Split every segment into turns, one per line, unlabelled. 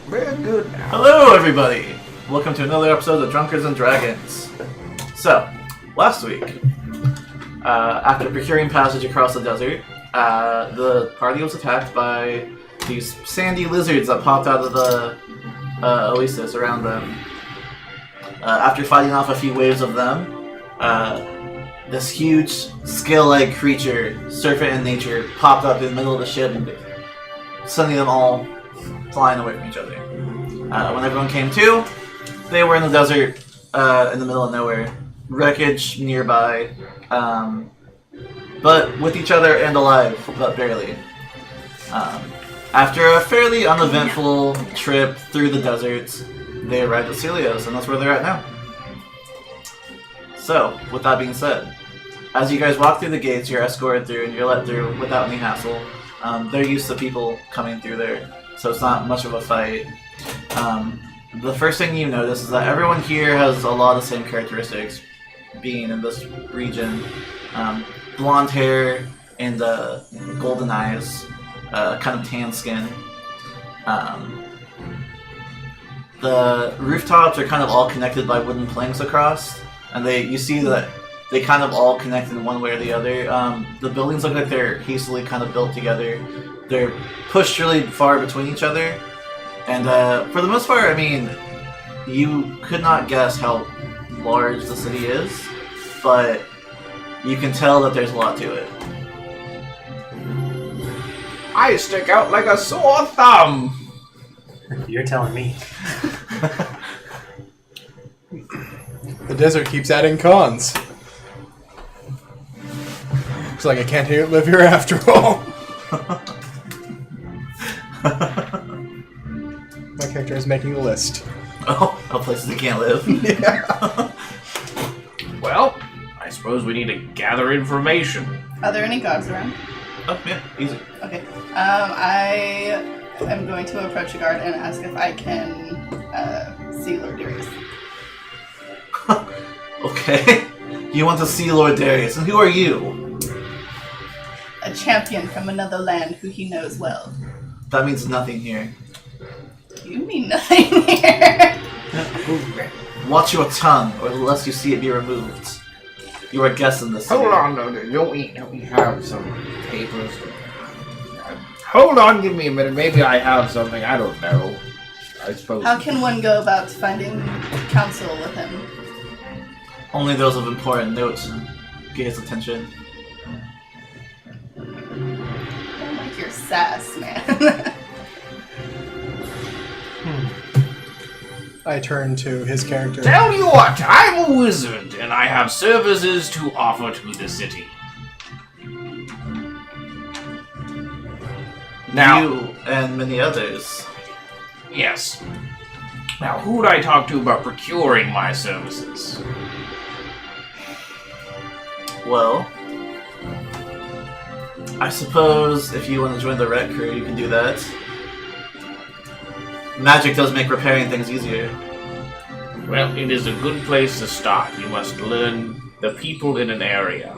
We're good now.
Hello, everybody! Welcome to another episode of Drunkards and Dragons. So, last week, after procuring passage across the desert, the party was attacked by these sandy lizards that popped out of the oasis around them. After fighting off a few waves of them, this huge, scale-like creature, serpent in nature, popped up in the middle of the ship, sending them all flying away from each other. When everyone came to, they were in the desert, in the middle of nowhere, wreckage nearby, but with each other and alive, but barely. After a fairly uneventful trip through the desert, they arrived at Celios, and that's where they're at now. So, with that being said, as you guys walk through the gates, you're escorted through and you're let through without any hassle. They're used to people coming through there, so it's not much of a fight. The first thing you notice is that everyone here has a lot of the same characteristics, being in this region. Blonde hair and golden eyes, kind of tan skin. The rooftops are kind of all connected by wooden planks across, and you see that they kind of all connect in one way or the other. The buildings look like they're hastily kind of built together. They're pushed really far between each other, and for the most part, I mean, you could not guess how large the city is, but you can tell that there's a lot to it.
I stick out like a sore thumb.
You're telling me.
The desert keeps adding cons. Looks like I can't live here after all. My character is making a list.
Oh, of places they can't live.
Yeah.
Well, I suppose we need to gather information.
Are there any guards around?
Oh, yeah, easy.
Okay. I am going to approach a guard and ask if I can see Lord Darius.
Okay. You want to see Lord Darius, and who are you?
A champion from another land who he knows well.
That means nothing here.
You mean nothing here.
Watch your tongue, or lest you see it be removed. You are guests in this city.
Hold on, don't we have some papers? Hold on, give me a minute. Maybe I have something. I don't know. I suppose.
How can one go about finding counsel with him?
Only those of important note to get his attention.
I don't like your sass, man.
I turn to his character.
Tell you what, I'm a wizard, and I have services to offer to the city. Now,
You and many others.
yes. Now, who would I talk to about procuring my services?
Well, I suppose if you want to join the Red Crew, you can do that. Magic does make repairing things easier.
Well, it is a good place to start. You must learn the people in an area.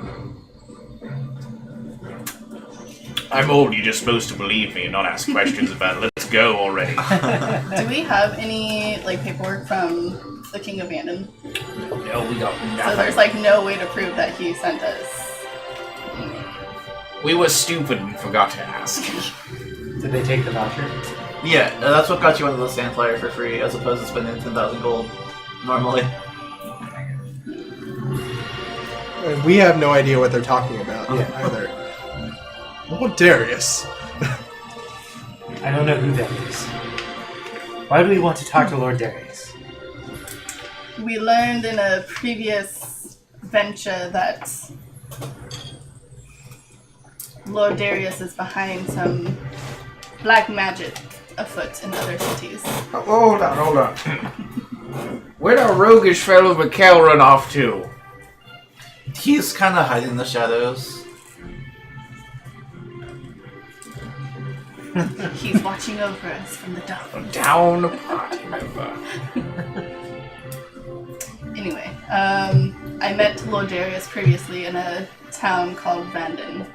I'm old, you're just supposed to believe me and not ask questions about it. Let's go already.
Do we have any paperwork from the King of Bandon?
No, we got
So
nothing.
there's no way to prove that he sent us.
We were stupid and forgot to ask.
Did they take the voucher?
Yeah, that's what got you into the Sandflyer for free, as opposed to spending 10,000 gold normally.
We have no idea what they're talking about
Yeah.
either. Lord Darius.
I don't know who that is. Why do we want to talk to Lord Darius?
We learned in a previous venture that Lord Darius is behind some black magic afoot in other cities.
Hold on. Where'd our roguish fellow Mikkel run off to?
He's kind of hiding in the shadows.
He's watching over us from the dark.
Down a party member.
Anyway, I met Lord Darius previously in a town called Vandon.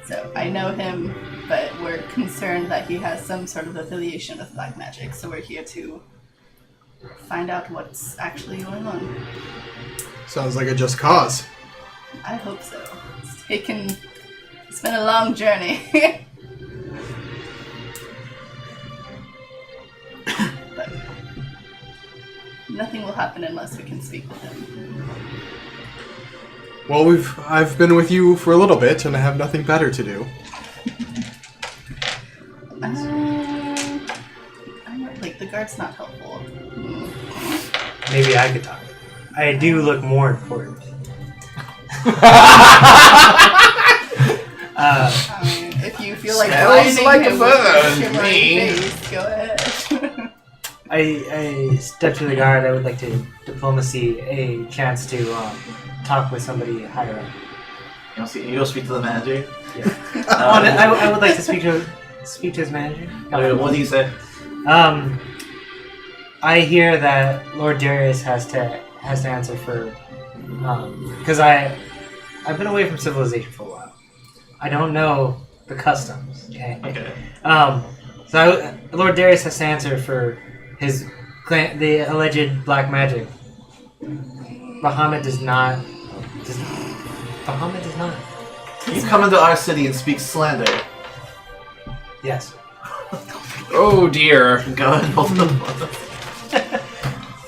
So I know him but we're concerned that he has some sort of affiliation with black magic, so we're here to find out what's actually going on.
Sounds like a just cause.
I hope so. It's been a long journey. But nothing will happen unless we can speak with him.
Well, I've been with you for a little bit, and I have nothing better to do.
Like, the guard's not helpful.
Maybe I could talk. I do look more important.
If you feel like
Smells
blinding
like
him
a
with your
bird,
shimmering
me.
face, go ahead.
I step to the guard. I would like to diplomacy a chance to talk with somebody higher up.
You go speak to the manager.
Yeah. I would like to speak to his manager.
What do you say?
I hear that Lord Darius has to answer for because I've been away from civilization for a while. I don't know the customs. Okay. So Lord Darius has to answer for his the alleged black magic. Bahamut does not. Bahamut does not.
You come into our city and speak slander.
Yes.
Oh dear.
Go ahead and hold the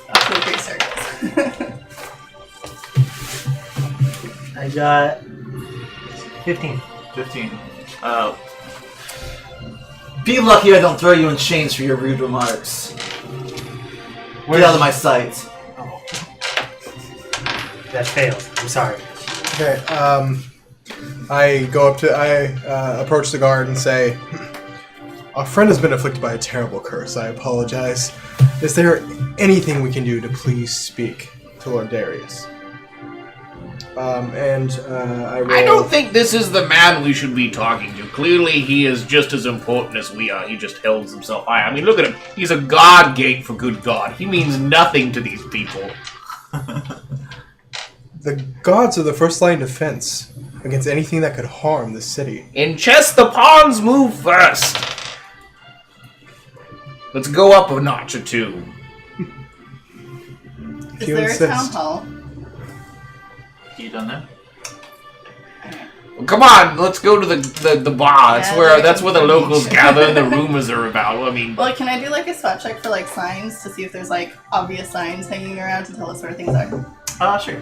Appropriate circles.
I got 15.
15. Be lucky I don't throw you in chains for your rude remarks. Get out of my sight.
Oh. That failed. I'm sorry.
Okay, I approach the guard and say, our friend has been afflicted by a terrible curse. I apologize. Is there anything we can do to please speak to Lord Darius? I
don't think this is the man we should be talking to. Clearly, he is just as important as we are. He just holds himself high. I mean, look at him. He's a god gate, for good God. He means nothing to these people.
The gods are the first line of defense against anything that could harm the city.
In chess, the pawns move first. Let's go up a notch or two.
Is
you
there
insist.
a town hall?
You done that?
Well, come on, let's go to the bar.
Yeah,
That's where the locals gather and the rumors are about. I mean,
Well, can I do like a spot check for like signs to see if there's like obvious signs hanging around to tell us where things are?
Sure.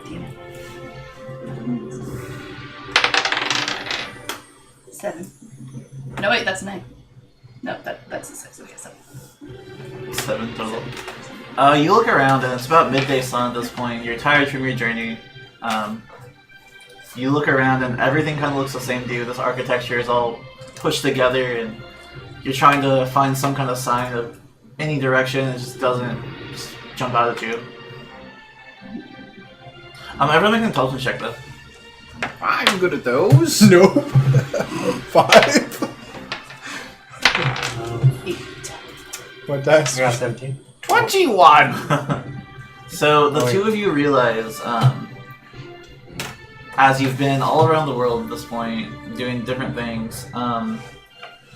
Damn it. 7. No, wait, that's 9. No, that's a 6. Okay, 7.
7 total. You look around and it's about midday sun at this point. You're tired from your journey. You look around and everything kind of looks the same to you. This architecture is all pushed together and you're trying to find some kind of sign of any direction. It just doesn't just jump out at you. Everyone make an intelligence check though.
I'm good at those.
No. 5.
8.
What dice?
I got 17.
21!
So the two of you realize, as you've been all around the world at this point, doing different things,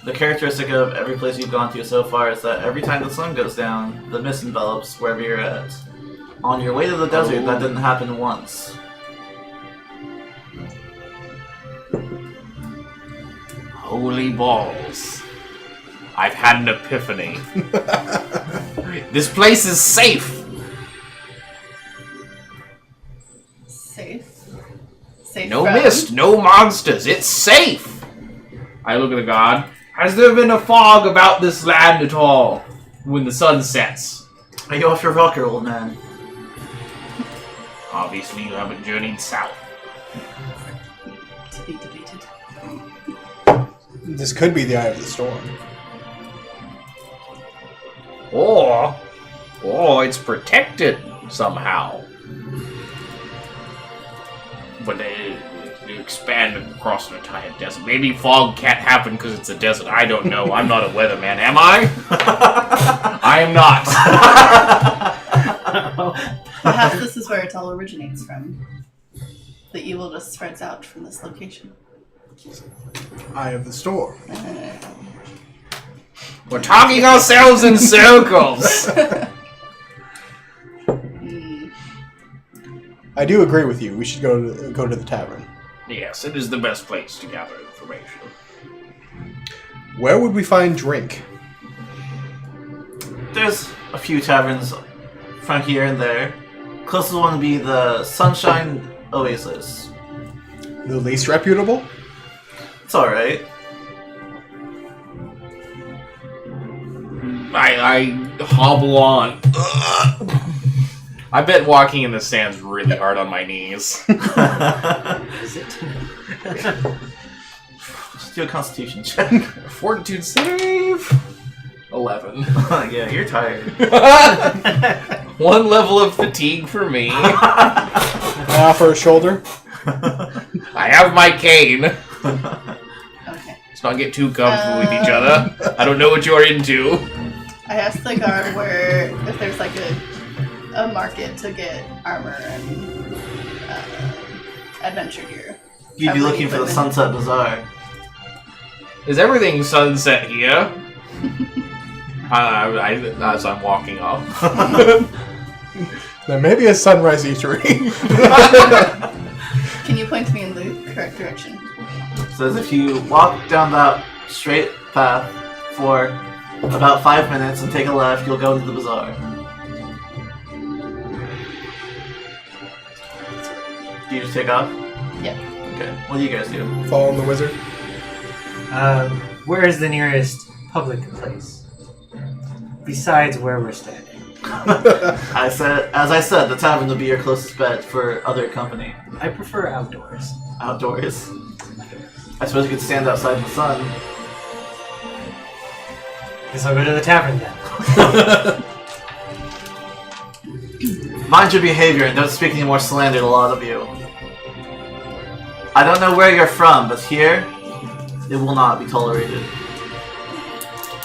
the characteristic of every place you've gone to so far is that every time the sun goes down, the mist envelops wherever you're at. On your way to the desert, that didn't happen once.
Holy balls. I've had an epiphany. This place is safe.
Safe? Safe
No
from?
mist, no monsters. It's safe. I look at the god. Has there been a fog about this land at all when the sun sets?
Are you off your rocker, old man?
Obviously, you haven't journeyed south.
To be debated.
This could be the eye of the storm.
Or it's protected somehow. But they expand across an entire desert. Maybe fog can't happen because it's a desert. I don't know. I'm not a weatherman. Am I? I am not.
Perhaps this is where it all originates from. the evil just spreads out from this location.
Eye of the storm.
We're talking ourselves in circles.
I do agree with you. We should go to the tavern.
Yes, it is the best place to gather information.
Where would we find drink?
There's a few taverns from here and there. Closest one would be the Sunshine Oasis.
The least reputable?
It's alright.
I hobble on. I bet walking in the sand's really hard on my knees.
Is it?
Just do a constitution check.
Fortitude save. 11.
Yeah, you're tired.
1 level of fatigue for me.
I offer a shoulder.
I have my cane.
Okay.
Let's not get too comfortable with each other. I don't know what you're into.
I asked the guard where if there's like a market to get armor and adventure gear.
You'd be looking for the Sunset Bazaar.
Is everything sunset here? As I'm walking off.
There may be a sunrise eatery.
Can you point me in the correct direction?
So as if you walk down that straight path for about 5 minutes and take a left, you'll go into the bazaar. Do you just take off?
Yeah.
Okay. What do you guys do?
Following the wizard.
Where is the nearest public place? Besides where we're standing.
As I said, the tavern will be your closest bet for other company.
I prefer outdoors.
Outdoors. I suppose you could stand outside in the sun.
Guess I'll go to the tavern then.
Mind your behavior and don't speak any more slander to a lot of you. I don't know where you're from, but here, it will not be tolerated.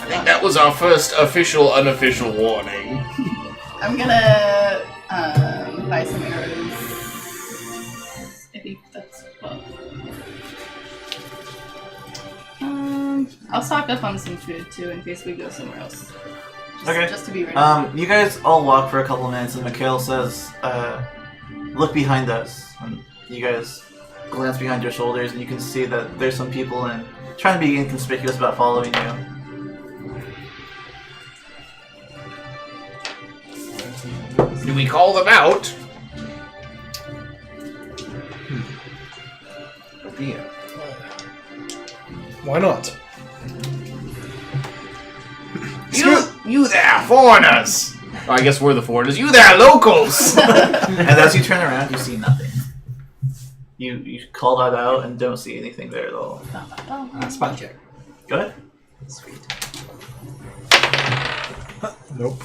I think that was our first official, unofficial warning.
I'm gonna buy some arrows. I think that's well. I'll stock up on some food too in case we go somewhere else. Just to be ready.
You guys all walk for a couple of minutes, and Mikhail says, "Look behind us." And you guys glance behind your shoulders, and you can see that there's some people and trying to be inconspicuous about following you.
Do we call them out? Yeah.
Why not?
You there, foreigners! Oh, I guess we're the foreigners. You there, locals!
And as you turn around, you see nothing. You call that out and don't see anything there at all.
Spot check.
Go ahead.
Sweet.
Nope.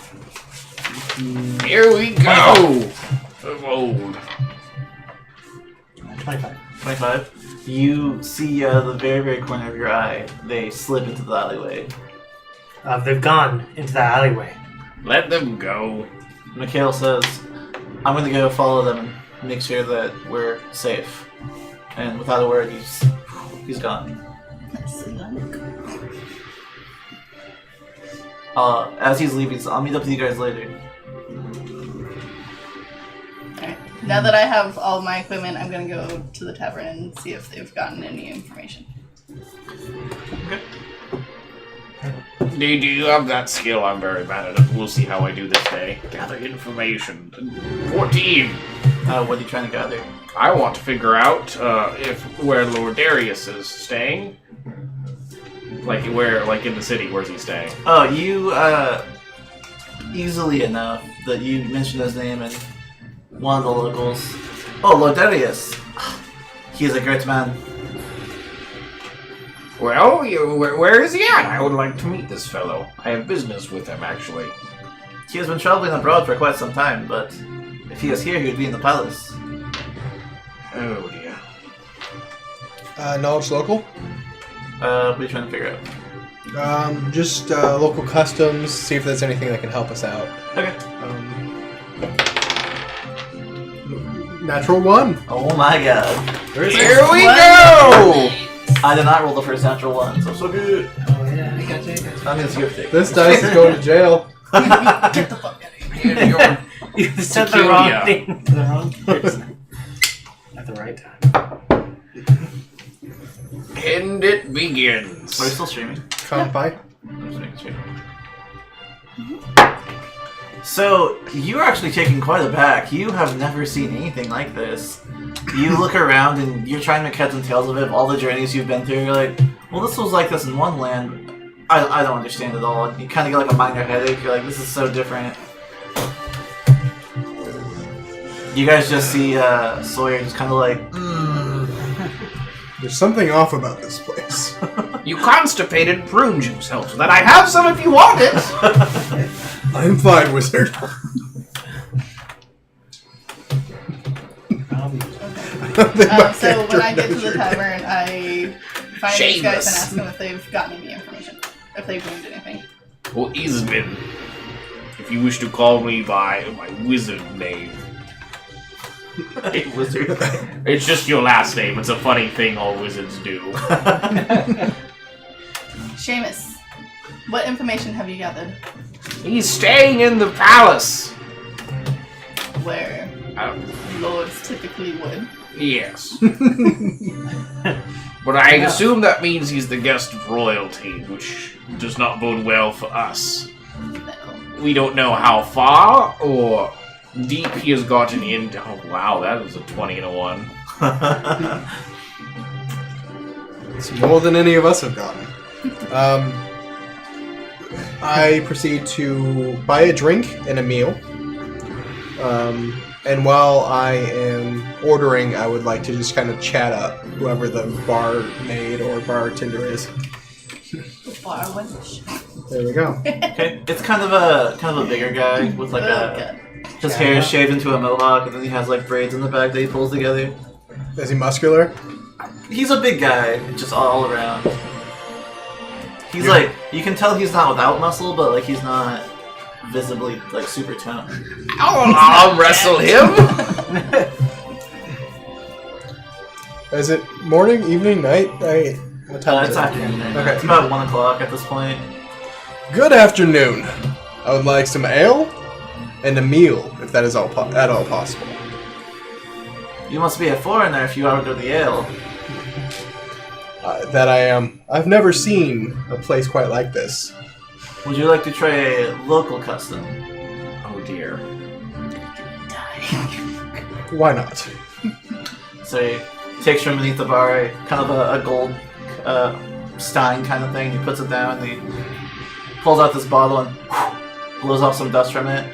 Here we go! Of old.
25.
25. You see the very, very corner of your eye. They slip into the alleyway.
They've gone into the alleyway.
Let them go.
Mikhail says, I'm going to go follow them and make sure that we're safe. And without a word, he's gone. As he's leaving, so I'll meet up with you guys later.
Okay. Now that I have all my equipment, I'm gonna go to the tavern and see if they've gotten any information.
Okay.
Do you have that skill? I'm very bad at it. We'll see how I do this day. Gather information. 14.
What are you trying to gather?
I want to figure out where Lord Darius is staying. Like in the city, where's he staying?
Oh, you, easily enough that you mentioned his name and one of the locals. Oh, Lord Darius. He is a great man.
Well, where is he at? I would like to meet this fellow. I have business with him, actually.
He has been traveling abroad for quite some time, but if he is here, he would be in the palace.
Oh, dear.
Knowledge local?
What are you trying to figure out?
Just local customs, see if there's anything that can help us out.
Okay.
Natural 1.
Oh my god.
Here we go!
I did not roll the first natural one, so good.
Oh yeah, I got you.
That means you have to take
This dice is going to jail.
Get the fuck out of here.
You said the
Tequila.
wrong thing to the wrong person at the right time.
And it begins.
Are we still streaming?
Kanpai.
I'm just making sure. So, you're actually taken quite aback. You have never seen anything like this. You look around and you're trying to make heads and tails of it, of all the journeys you've been through. You're like, well, this was like this in one land. I don't understand it all. You kind of get like a minor headache. You're like, this is so different. You guys just see Sawyer just kind of like,
There's something off about this place.
You constipated prune juice helps that I have some if you want it.
I'm fine, wizard.
So when I get to the tavern, I find these guys and
Shameless.
ask them if they've gotten any information, if they've learned anything.
Well, Isbin, if you wish to call me by my wizard name.
hey, wizard.
It's just your last name. It's a funny thing all wizards do.
Seamus, what information have you gathered?
He's staying in the palace.
Where lords typically would.
Yes. But I assume that means he's the guest of royalty, which does not bode well for us.
No.
We don't know how far or deep he has gotten into. Oh, wow, that was a 20 and a 1.
It's more than any of us have gotten. I proceed to buy a drink and a meal. And while I am ordering, I would like to just kind of chat up whoever the barmaid or bartender is.
Bar wench.
There we go.
Okay, it's kind of a bigger guy with like
Oh,
a
God.
his hair is shaved into a mohawk, and then he has like braids in the back that he pulls together.
Is he muscular?
He's a big guy, just all around. He's
Yeah.
like, you can tell he's not without muscle, but like he's not visibly like super toned.
I'll arm wrestle him.
Is it morning, evening, night? What time
It's
is it?
afternoon. Right now.
Okay.
It's about 1 o'clock at this point.
Good afternoon. I would like some ale and a meal, if that is at all possible.
You must be a foreigner if you are to the ale.
That I am. I've never seen a place quite like this.
Would you like to try a local custom?
Oh dear.
Why not?
So he takes from beneath the bar kind of a gold stein kind of thing. He puts it down and he pulls out this bottle and blows off some dust from it.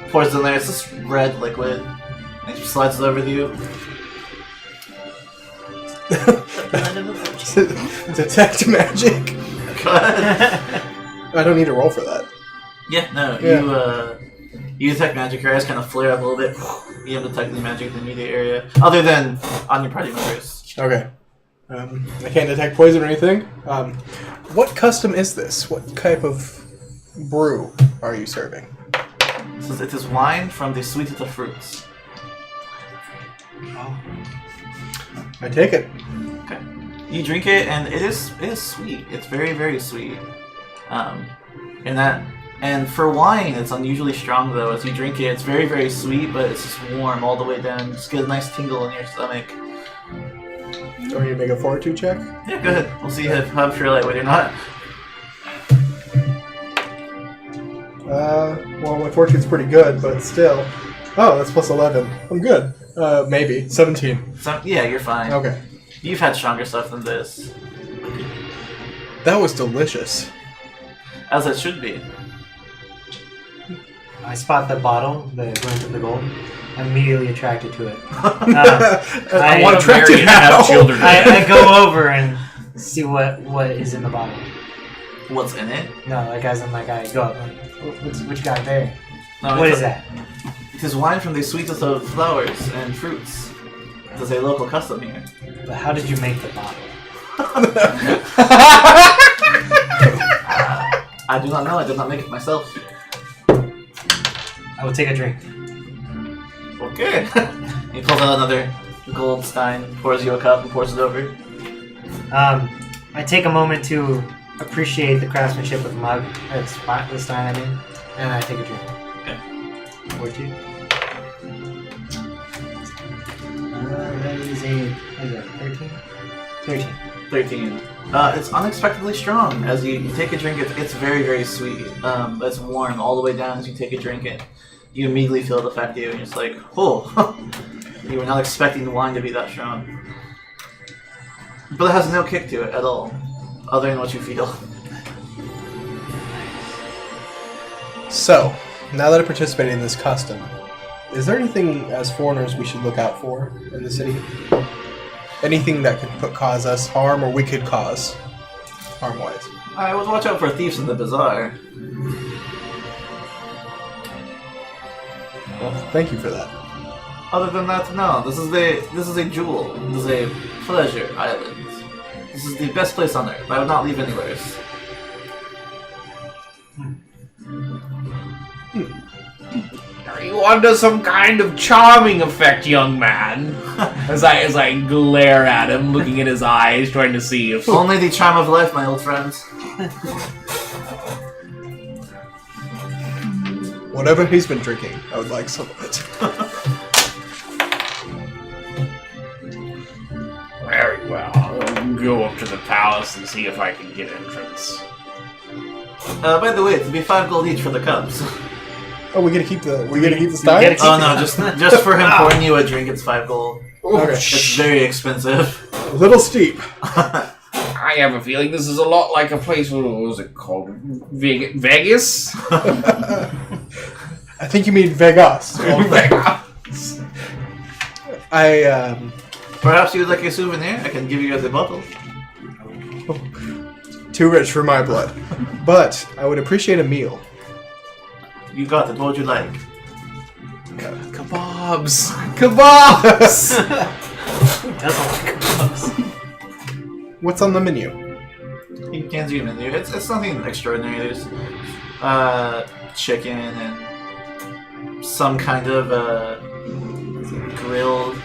Pours it in there. It's this red liquid. And he slides it over to you.
Blood of a virgin.
Detect magic.
Go ahead.
I don't need to roll for that.
Yeah, no.
Yeah.
You detect magic. Your eyes kind of flare up a little bit. You don't detect any magic in the immediate area, other than on your party members.
Okay. I can't detect poison or anything. What custom is this? What type of brew are you serving?
It is wine from the sweetest of fruits.
I take it.
Okay. You drink it, and it is sweet. It's very, very sweet. And for wine, it's unusually strong though. As you drink it, it's very, very sweet, but it's just warm all the way down. Just get a nice tingle in your stomach.
Do you want me to make a fortitude check?
Yeah, go ahead. We'll see how you're lightweight or not.
Well, my fortune's pretty good, but still. Oh, that's plus 11. I'm good. Maybe. 17.
So, yeah, you're fine.
Okay.
You've had stronger stuff than this,
That was delicious.
as it should be.
I spot the bottle, the glint of the gold. I'm immediately attracted to it.
I want
to
to
marry and have children.
I go over and see what is in the bottle.
What's in it?
No, like as in like I go up. Like, which guy there?
No,
What
it's
is that?
It is wine from the sweetest of flowers and fruits. It is a local custom here.
But how did you make the bottle?
I do not know. I did not make it myself.
I will take a drink.
Okay. He pulls out another gold stein, pours you a cup, and pours it over.
I take a moment to appreciate the craftsmanship of the mug, the stein, I mean, and I take a drink.
Okay.
Or two. That is a, what is that, 13? 13.
13. It's unexpectedly strong. As you take a drink, it's very, very sweet. It's warm all the way down as you take a drink, and you immediately feel it affect you, and you're just like, oh, you were not expecting the wine to be that strong. But it has no kick to it at all, other than what you feel.
So, now that I participated in this custom, is there anything as foreigners we should look out for in the city? Anything that could cause us harm, or we could cause harm-wise?
I would watch out for thieves in the bazaar.
Well, thank you for that.
Other than that, no. This is a jewel. This is a pleasure island. This is the best place on earth. I would not leave anywhere.
Are you under some kind of charming effect, young man? as I glare at him, looking in his eyes, trying to see if...
Only the charm of life, my old friends.
Whatever he's been drinking, I would like some of it.
Very well. I'll go up to the palace and see if I can get entrance.
By the way, it'd be 5 gold each for the cups.
Oh, we gotta keep the stein?
gotta keep-
Oh no, just for him pouring you a drink, it's 5 gold.
Okay.
It's very expensive.
A little steep.
I have a feeling this is a lot like a place, what was it called? Vegas?
I think you mean Vegas.
Vegas.
Perhaps you would like a souvenir? I can give you the bottle.
Too rich for my blood. But I would appreciate a meal.
You got it. What would you like?
Kebabs! Kebabs!
Who doesn't like kebabs?
What's on the menu?
He hands you a menu. It's nothing extraordinary. There's chicken and some kind of grilled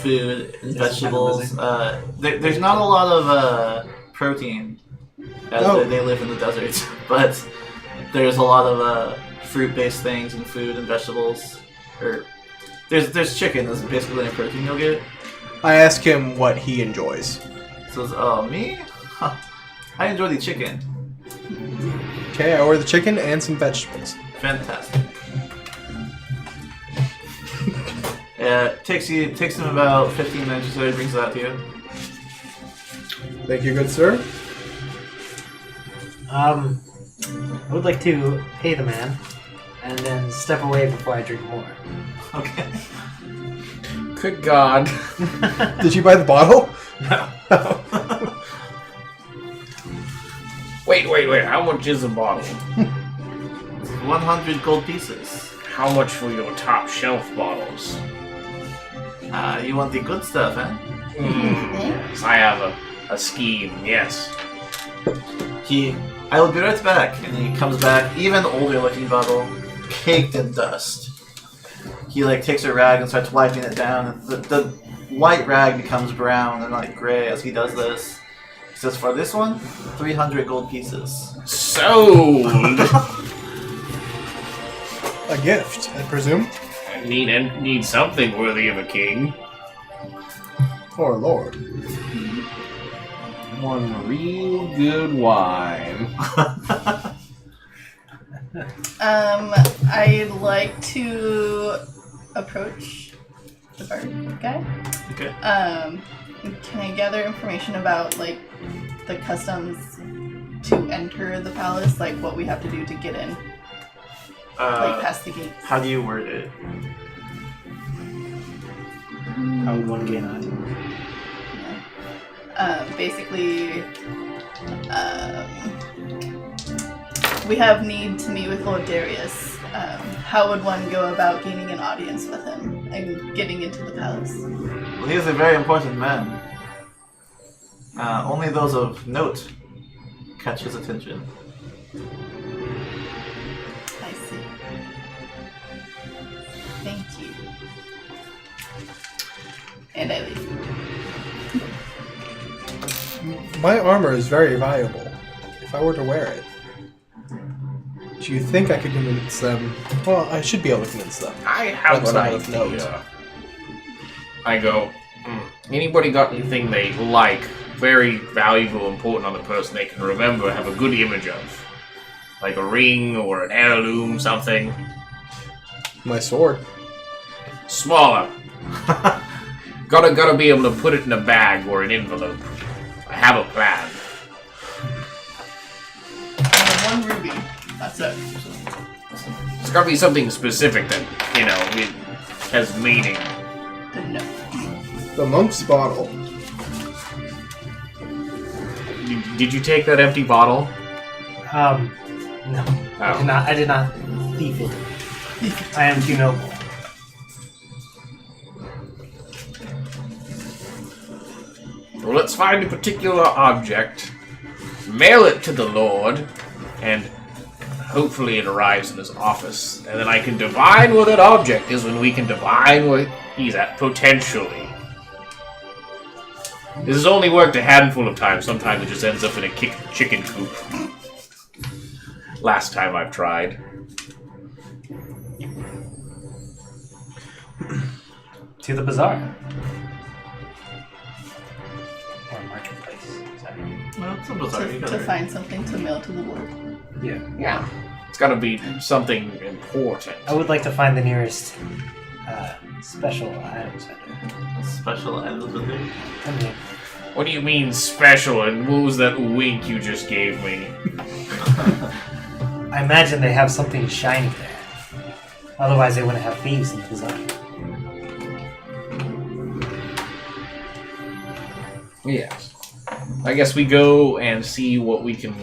food and vegetables. There's not a lot of protein as they live in the desert, but there's a lot of fruit-based things and food and vegetables. There's chicken. That's basically any protein you'll get.
I ask him what he enjoys.
Says, oh, me? Huh. I enjoy the chicken.
Okay, I order the chicken and some vegetables.
Fantastic. Takes him about 15 minutes or so. He brings it out to you.
Thank you, good sir.
I would like to pay the man and then step away before I drink more.
Okay.
Good God.
Did you buy the bottle?
No.
Wait. How much is a bottle?
100 gold pieces.
How much for your top shelf bottles?
You want the good stuff, eh?
Yes, I have a scheme, yes.
I will be right back. And he comes back, even older looking bottle, caked in dust. He takes a rag and starts wiping it down. And the white rag becomes brown and gray as he does this. He says, for this one, 300 gold pieces.
Sold!
A gift, I presume.
I need something worthy of a king.
Or lord.
One real good wine.
I'd like to approach the bard guy.
Okay.
Can I gather information about the customs to enter the palace, what we have to do to get in, past the gates?
How do you word it?
How would one gain on?
Basically, we have need to meet with Lord Darius. How would one go about gaining an audience with him and getting into the palace?
Well, he is a very important man. Only those of note catch his attention.
I see. Thank you. And I leave.
My armor is very valuable. If I were to wear it, do you think I could convince them? Well, I should be able to convince them.
I have
That's
an
not enough notes.
idea. I go, anybody got anything they like, very valuable, important on the person they can remember, have a good image of? Like a ring or an heirloom, something?
My sword.
Smaller. Gotta be able to put it in a bag or an envelope. I have a plan.
I have 1 ruby. That's it.
It's gotta be something specific that, it has meaning.
No.
The monk's bottle.
Did you take that empty bottle?
No.
Oh.
I did not thief it. I am too noble.
Well, let's find a particular object, mail it to the Lord, and hopefully it arrives in his office. And then I can divine where that object is when we can divine where he's at, potentially. This has only worked a handful of times. Sometimes it just ends up in a chicken coop. Last time I've tried.
To the bazaar. Or marketplace. Sorry.
Well, it's a bizarre.
To find something to mail to the Lord.
Yeah.
Yeah. It's gotta be something important.
I would like to find the nearest special items vendor.
Special items with it.
I mean,
What do you mean special, and what was that wink you just gave me?
I imagine they have something shiny there. Otherwise, they wouldn't have thieves in the bazaar.
Yes. I guess we go and see what we can...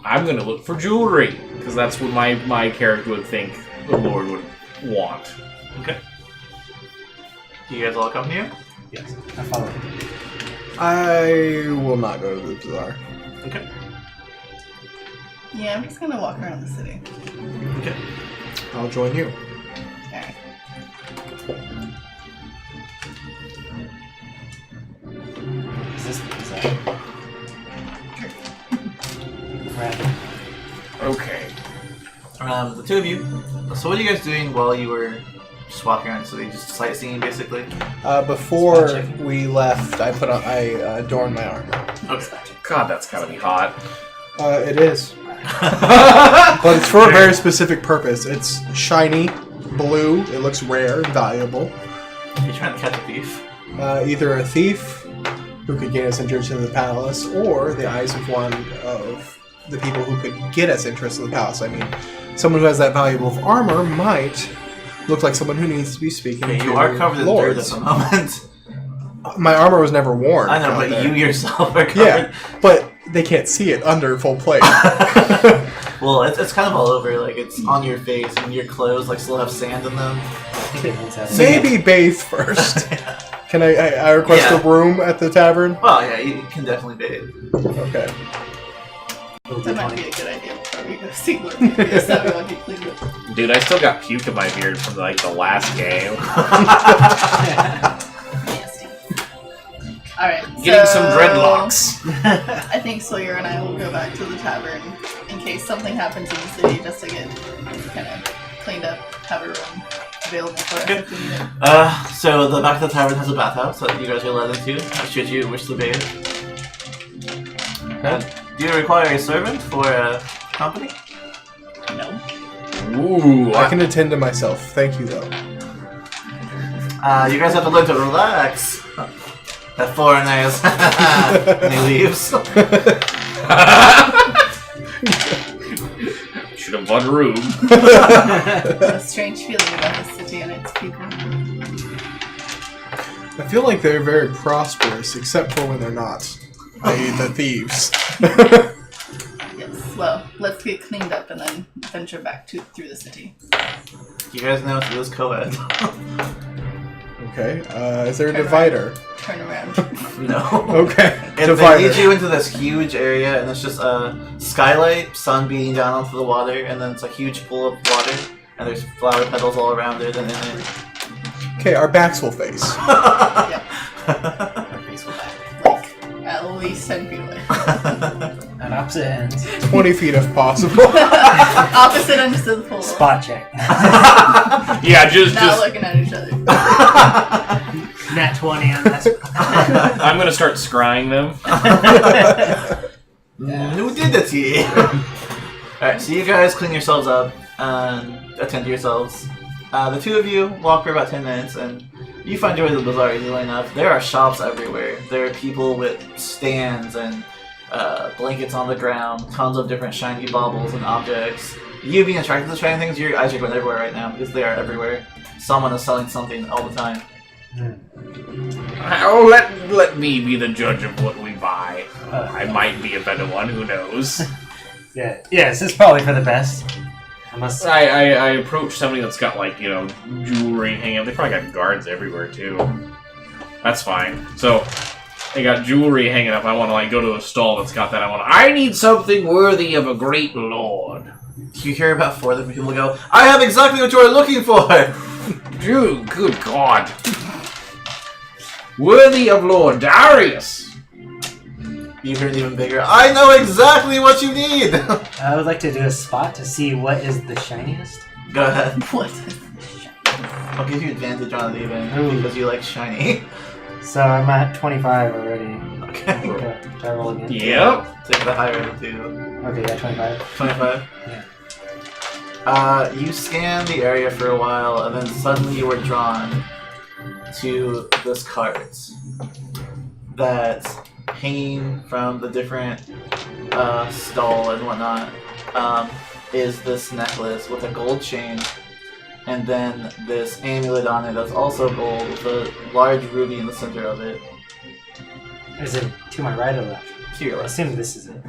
I'm gonna look for jewelry, because that's what my character would think the Lord would want.
Okay. Do you guys all come here?
Yes, I follow.
I will not go to the bazaar.
Okay.
Yeah, I'm just gonna walk around the city.
Okay.
I'll join you.
Alright.
Is this the bazaar? Right.
Okay.
The two of you. So what are you guys doing while you were just walking around the city? Just sightseeing, basically?
Before
Spot checking.
we left, I adorned my armor.
Okay.
God, that's gotta be hot.
It is, but it's for a very specific purpose. It's shiny, blue. It looks rare and valuable.
You're trying to catch a thief?
Either a thief who could gain us entrance into the palace, or the eyes of one of the people who could get us entrance to the palace. I mean, someone who has that valuable of armor might look like someone who needs to be speaking
Yeah,
to
you are covered in dirt
lords.
at the moment.
My armor was never worn.
I know,
out
but
there.
you yourself are covered.
Yeah, but they can't see it under full plate.
Well, it's kind of all over. Like, it's on your face, and your clothes like still have sand in them.
Maybe bathe first. Can I request
Yeah.
a room at the tavern?
Well, yeah, you can definitely bathe.
Okay.
That might be a good idea before we go see Lord Darius, so everyone can clean it.
Dude, I still got puke in my beard from the last game.
Nasty. Alright,
Getting some dreadlocks.
I think Sawyer and I will go back to the tavern in case something happens in the city just to get kind of cleaned up, have a room available for us if we need it.
So the back of the tavern has a bathhouse that you guys are led into, should you wish to bathe. Do you require a servant for company?
No.
Ooh,
I can attend to myself. Thank you, though.
You guys have to learn to relax. That foreigners. And he leaves.
should have bought a room.
A strange feeling about the city and its people.
I feel like they're very prosperous, except for when they're not. I.e. the thieves.
Yes, well, let's get cleaned up and then venture back through the city.
You guys know it was co-ed.
Okay, is there a
Turn
divider?
Turn around.
No.
Okay,
And they
divider.
lead you into this huge area, and it's just a skylight, sun beating down onto the water, and then it's a huge pool of water, and there's flower petals all around it, and in it.
Okay, our backs will face.
Yeah.
Her face will back.
Like, at least 10 feet away.
At opposite ends.
20 feet if possible.
Opposite ends of the pool.
Spot check.
Yeah, just
Not looking at each other.
Nat 20 on that.
I'm gonna start scrying them.
Nudity. Alright, so you guys clean yourselves up and attend to yourselves. The two of you walk for about 10 minutes and you find your way to the bazaar easily enough. There are shops everywhere. There are people with stands and blankets on the ground, tons of different shiny baubles and objects. You being attracted to shiny things, your eyes are going everywhere right now because they are everywhere. Someone is selling something all the time.
Oh, let me be the judge of what we buy. I might be a better one, who knows?
Yeah. Yes, it's probably for the best.
I approach somebody that's got, like, you know, jewelry hanging up. They probably got guards everywhere, too. That's fine. So, they got jewelry hanging up. I want to, like, go to a stall that's got that. I need something worthy of a great lord.
You hear about 4 different people go, I have exactly what you are looking for!
Dude, good God. Worthy of Lord Darius.
You hear it even bigger, I know exactly what you need!
I would like to do a spot to see what is the shiniest.
Go ahead.
What?
I'll give you advantage on it even,
Ooh.
because you like shiny.
So I'm at 25 already.
Okay.
Do I roll again?
Yep.
Take the higher of the two.
Okay, yeah, 25.
25?
Yeah.
You scan the area for a while, and then suddenly you were drawn to this cart that's hanging from the different stall and whatnot. Is this necklace with a gold chain, and then this amulet on it that's also gold with a large ruby in the center of it.
Is it to my right or left?
To your
I
left.
assume this is it.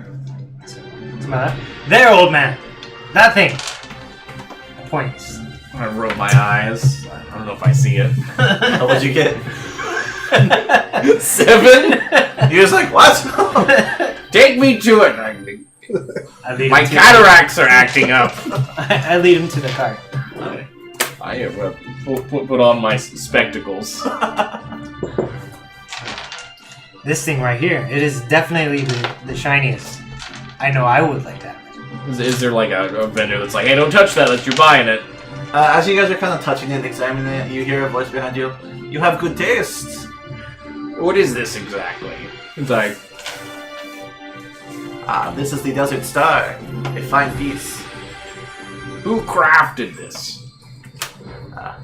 So, to my left. There, old man! That thing! I points.
I rub my eyes. I don't know if I see it.
Oh, what'd you get?
7?
You're just like, what?
Take me to it.
I lead
My
him to
cataracts are acting up.
I lead him to the cart.
I have put on my spectacles.
This thing right here, it is definitely the shiniest. I know I would like that.
Is there like a vendor that's like, hey, don't touch that, that you're buying it?
As you guys are kind of touching it, examining it, you hear a voice behind you. You have good taste.
What is this exactly? It's like,
This is the Desert Star, a fine piece.
who crafted this?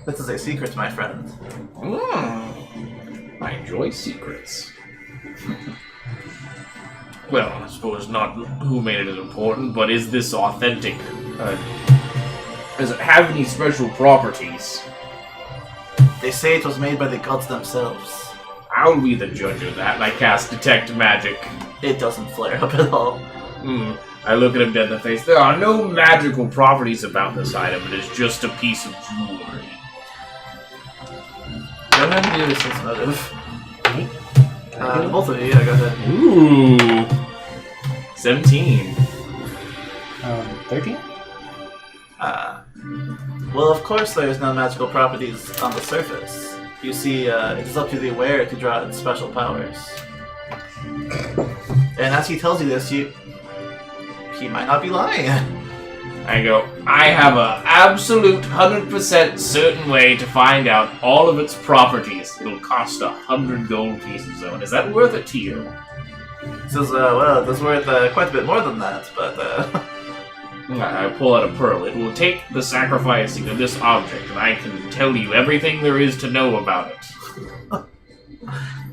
This is a secret, my friend.
I enjoy secrets. Well, I suppose not who made it is important, but is this authentic? Does it have any special properties?
They say it was made by the gods themselves.
I'll be the judge of that, and I cast Detect Magic.
It doesn't flare up at all.
I look at him dead in the face. There are no magical properties about this item. It is just a piece of jewelry.
Go ahead and do this motive.
Me?
Both of you, yeah, go ahead.
Ooh. 17.
13?
Well, of course there's no magical properties on the surface. You see, it's up to the wearer to draw its special powers. And as he tells you this, he might not be lying.
I go, I have a absolute 100% certain way to find out all of its properties. It'll cost 100 gold pieces, though. Is that worth it to you?
He says, well, it was worth quite a bit more than that, but
I pull out a pearl. It will take the sacrificing of this object, and I can tell you everything there is to know about it.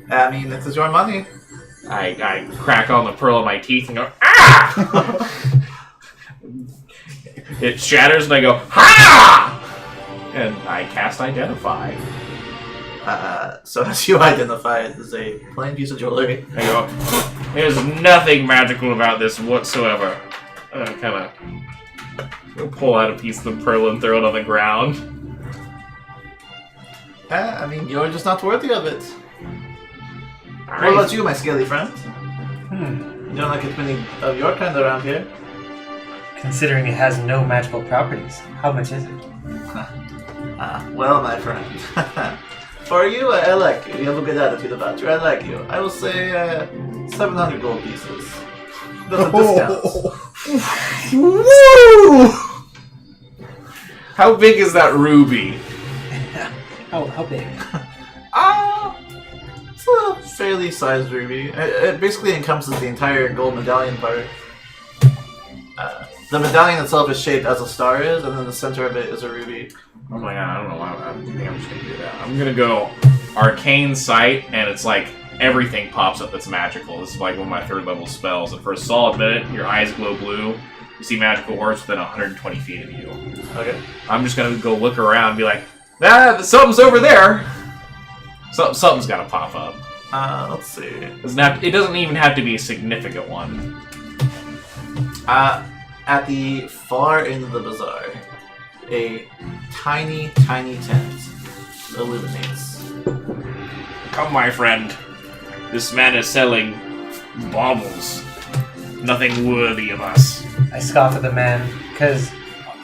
I mean, this is your money.
I crack on the pearl in my teeth and go, ah! It shatters and I go, ha! And I cast Identify.
So as you identify it as a plain piece of jewelry.
I go, there's nothing magical about this whatsoever. And I kind of pull out a piece of the pearl and throw it on the ground.
I mean, you're just not worthy of it. What about you, my scaly friend? You don't like it many of your kind around here.
Considering it has no magical properties, how much is it?
Well, my friend, For you, I like you. You have a good attitude about you. I like you. I will say 700 gold pieces. That's a discount.
Woo! How big is that ruby?
How big?
It's a fairly sized ruby. It basically encompasses the entire gold medallion part. The medallion itself is shaped as a star is, and then the center of it is a ruby.
Oh my god, I don't know why I think I'm just gonna do that. I'm gonna go Arcane Sight, and it's like everything pops up that's magical. This is like one of my 3rd level spells, and for a solid minute, your eyes glow blue. You see magical orbs within 120 feet of you.
Okay.
I'm just gonna go look around and be like, something's over there! Something's gotta pop up.
Let's see.
It doesn't even have to be a significant one.
At the far end of the bazaar, a tiny, tiny tent illuminates.
Come, my friend. This man is selling baubles. Nothing worthy of us.
I scoff at the man, because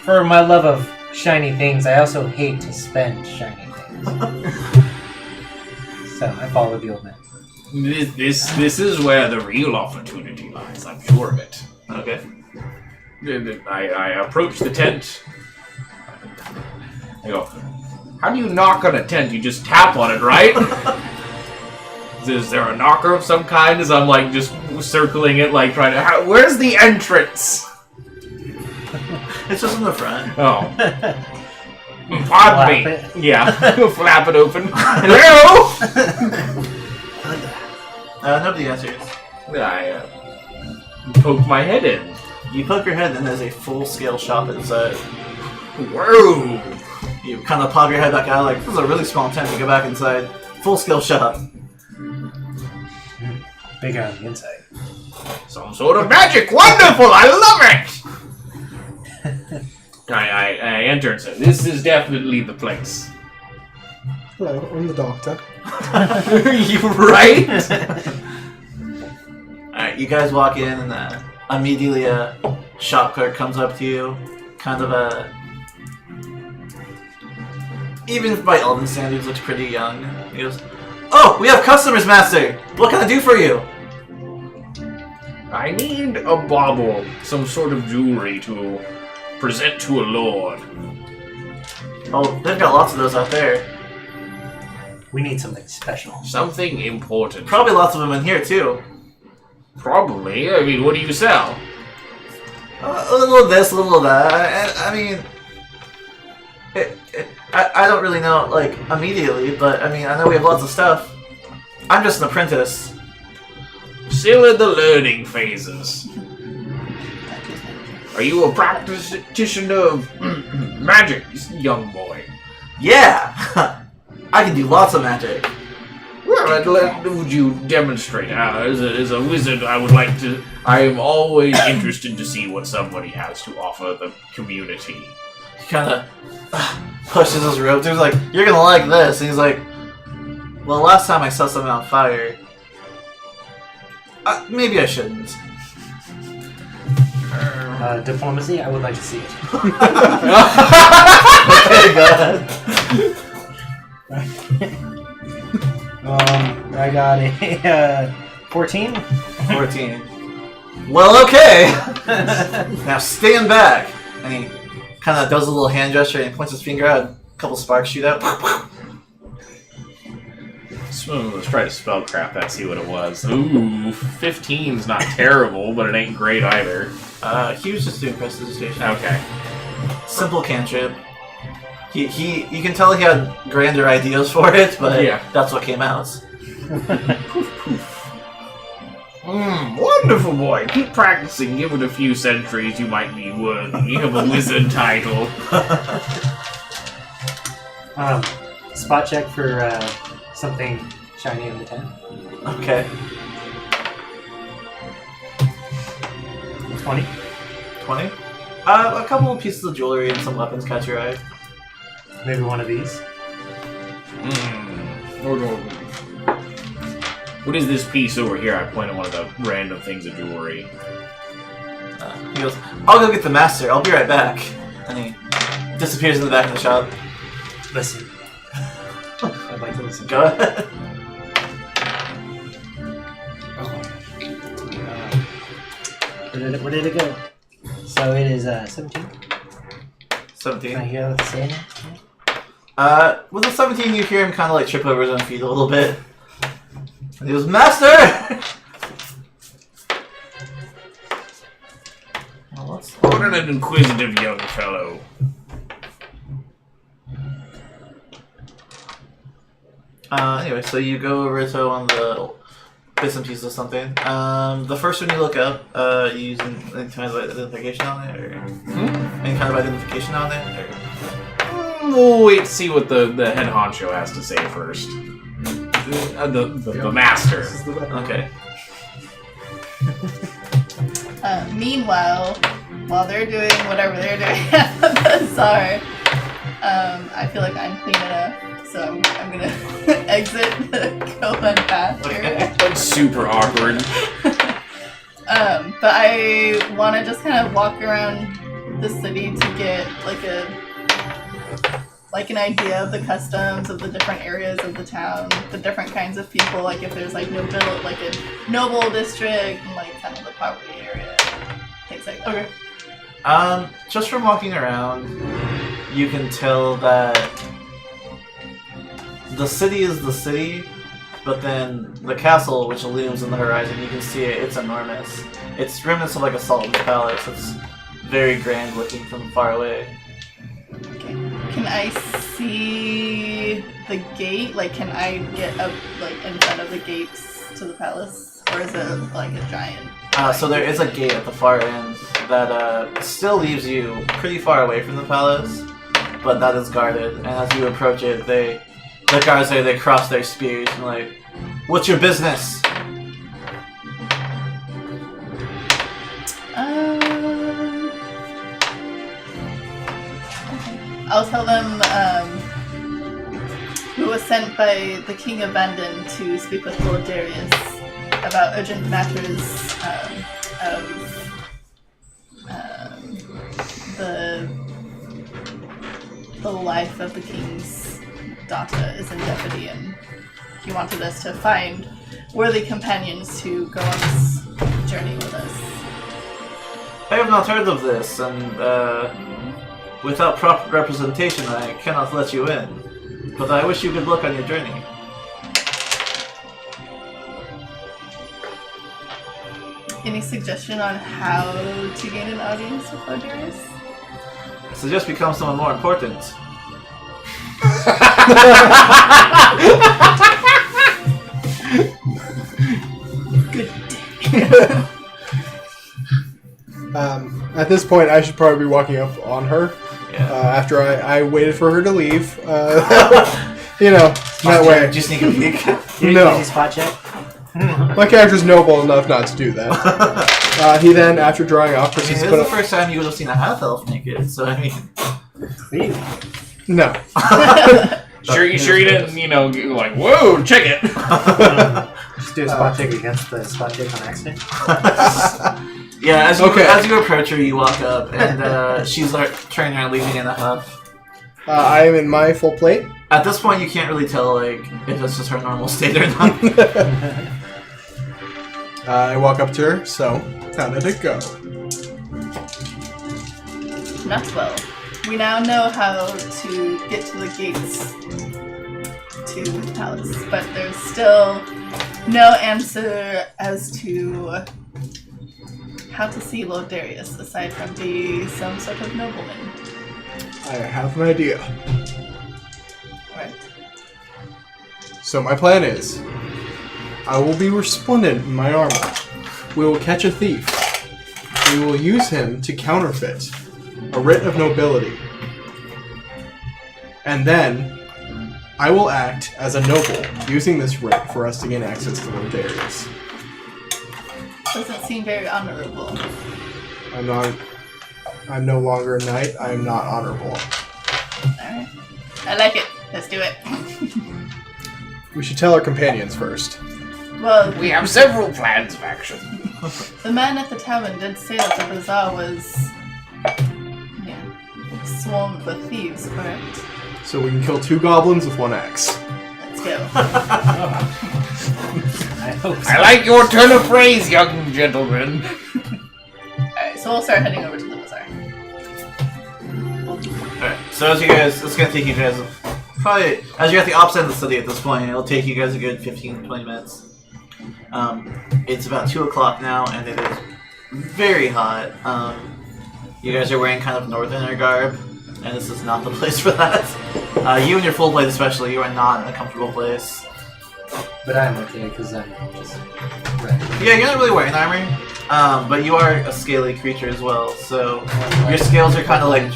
for my love of shiny things, I also hate to spend shiny things. So I follow the old man.
This is where the real opportunity lies, I'm sure of it.
Okay.
I approach the tent. I go, how do you knock on a tent? You just tap on it, right? Is there a knocker of some kind? As I'm like just circling it, like trying to. Where's the entrance?
It's just in the front.
Oh. Pardon me.
Flap it.
Yeah. Flap it open. Hello?
Nobody answers.
I poke my head in.
You poke your head and there's a full-scale shop inside.
Whoa!
You kind of pop your head back out like, this is a really small tent. You go back inside. Full-scale shop.
Bigger on the inside.
Some sort of magic! Wonderful! I love it! I enter and say, this is definitely the place.
Hello, I'm the doctor.
You right?
Alright, you guys walk in and immediately a shop clerk comes up to you. Kind of even by Elven standards, looks pretty young. He goes, oh, we have customers, master! What can I do for you?
I need a bauble, some sort of jewelry to present to a lord.
Oh, they've got lots of those out there.
We need something special.
Something important.
Probably lots of them in here, too.
Probably. I mean, what do you sell?
A little of this, a little of that. I mean, I don't really know, like, immediately, but, I mean, I know we have lots of stuff. I'm just an apprentice.
Still in the learning phases. Are you a practitioner of magic, young boy?
Yeah! I can do lots of magic.
Well, would you demonstrate? As a wizard, I would like to. I am always interested to see what somebody has to offer the community.
He kind of pushes his robe. He's like, "You're gonna like this." And he's like, "Well, last time I set something on fire. Maybe I shouldn't."
Diplomacy? I would like to see it.
Okay, go ahead.
I got a 14.
14. Well, okay. Now stand back. And he kind of does a little hand gesture and he points his finger out. A couple sparks shoot out.
Let's try to spellcraft that, see what it was. Ooh, 15's not terrible, but it ain't great either.
He was just doing prestidigitation.
Okay.
Simple cantrip. You can tell he had grander ideas for it, but
yeah,
that's what came out.
Wonderful boy. Keep practicing. Give it a few centuries, you might be worthy. You have a wizard title.
Spot check for something shiny in the tent.
Okay.
20.
20? A couple of pieces of jewelry and some weapons catch your eye.
Maybe one of these.
What is this piece over here? I point at one of the random things of jewelry.
He goes, I'll go get the master. I'll be right back. And he disappears in the back of the shop.
Listen. I'd like to listen.
Go ahead.
Where did it go? So it is 17.
17.
Can I hear what it's saying?
With the 17, you hear him kind of like trip over his own feet a little bit. And he goes, Master!
What an inquisitive young fellow.
Anyway, so you go over to one of the bits and pieces of something. The first one you look up, you using any kind of identification on it? Or any kind of identification on it? Or?
We'll wait to see what the head honcho has to say first. The master.
Okay.
Meanwhile, while they're doing whatever they're doing at the bazaar, I feel like I'm clean enough, so I'm gonna exit the go-on path here.
That's super awkward.
But I want to just kind of walk around the city to get an idea of the customs of the different areas of the town, the different kinds of people, like if there's like a noble district and like kind of the poverty area, things like that.
Okay. Just from walking around, you can tell that the city is the city, but then the castle, which looms in the horizon, you can see it, it's enormous. It's remnants of like a Sultan's palace. It's very grand looking from far away.
Okay. Can I see the gate? Like, can I get up like in front of the gates to the palace? Or is it like a giant?
So there is a gate at the far end that still leaves you pretty far away from the palace, but that is guarded. And as you approach it, the guards there, they cross their spears and like, "What's your business?"
I'll tell them who was sent by the King of Vandon to speak with Lord Darius about urgent matters of the life of the king's daughter is in jeopardy, and he wanted us to find worthy companions to go on this journey with us.
I have not heard of this, and without proper representation, I cannot let you in. But I wish you good luck on your journey.
Any suggestion on how to gain an audience with Lord Darius?
So just become someone more important.
Good.
At this point, I should probably be walking up on her.
Yeah.
After I waited for her to leave. That way.
Just sneak a peek.
No.
Easy spot check.
My character's noble enough not to do that. He then, after drawing off,
I mean,
proceeds
this
to
is
put
the first time you would have seen a half-elf naked, so I mean...
No.
Sure you didn't, you're like, whoa, check it.
Just do a spot check against the spot check on accident.
Yeah, as you approach her, you walk up, and she's like turning around, leaving in a huff.
I am in my full plate.
At this point, you can't really tell like if it's just her normal state or not.
I walk up to her, so how did it go?
Not well. We now know how to get to the gates to the palace, but there's still no answer as to how to see Lord Darius, aside from be some sort of nobleman.
I have an idea.
Right.
So my plan is, I will be resplendent in my armor. We will catch a thief. We will use him to counterfeit a writ of nobility. And then, I will act as a noble, using this writ for us to gain access to Lord Darius.
Doesn't seem very honorable.
I'm no longer a knight. I am not honorable.
Alright. I like it. Let's do it.
We should tell our companions first.
Well,
We have several plans of action.
the man at the tavern did say that the bazaar was swarmed with thieves, correct?
So we can kill 2 goblins with 1 axe.
That's too.
I hope so.
I like your turn of phrase, young gentleman.
Alright, so we'll start heading over to the bazaar.
Alright, so as you guys, it's gonna take you guys probably, as you're at the opposite end of the city at this point, it'll take you guys a good 15-20 minutes. It's about 2 o'clock now, and it is very hot. You guys are wearing kind of northerner garb, and this is not the place for that. You and your full plate especially, you are not in a comfortable place.
But I'm okay because I'm just ready.
Yeah, you're not really wearing armor, but you are a scaly creature as well, so your scales are kind of like,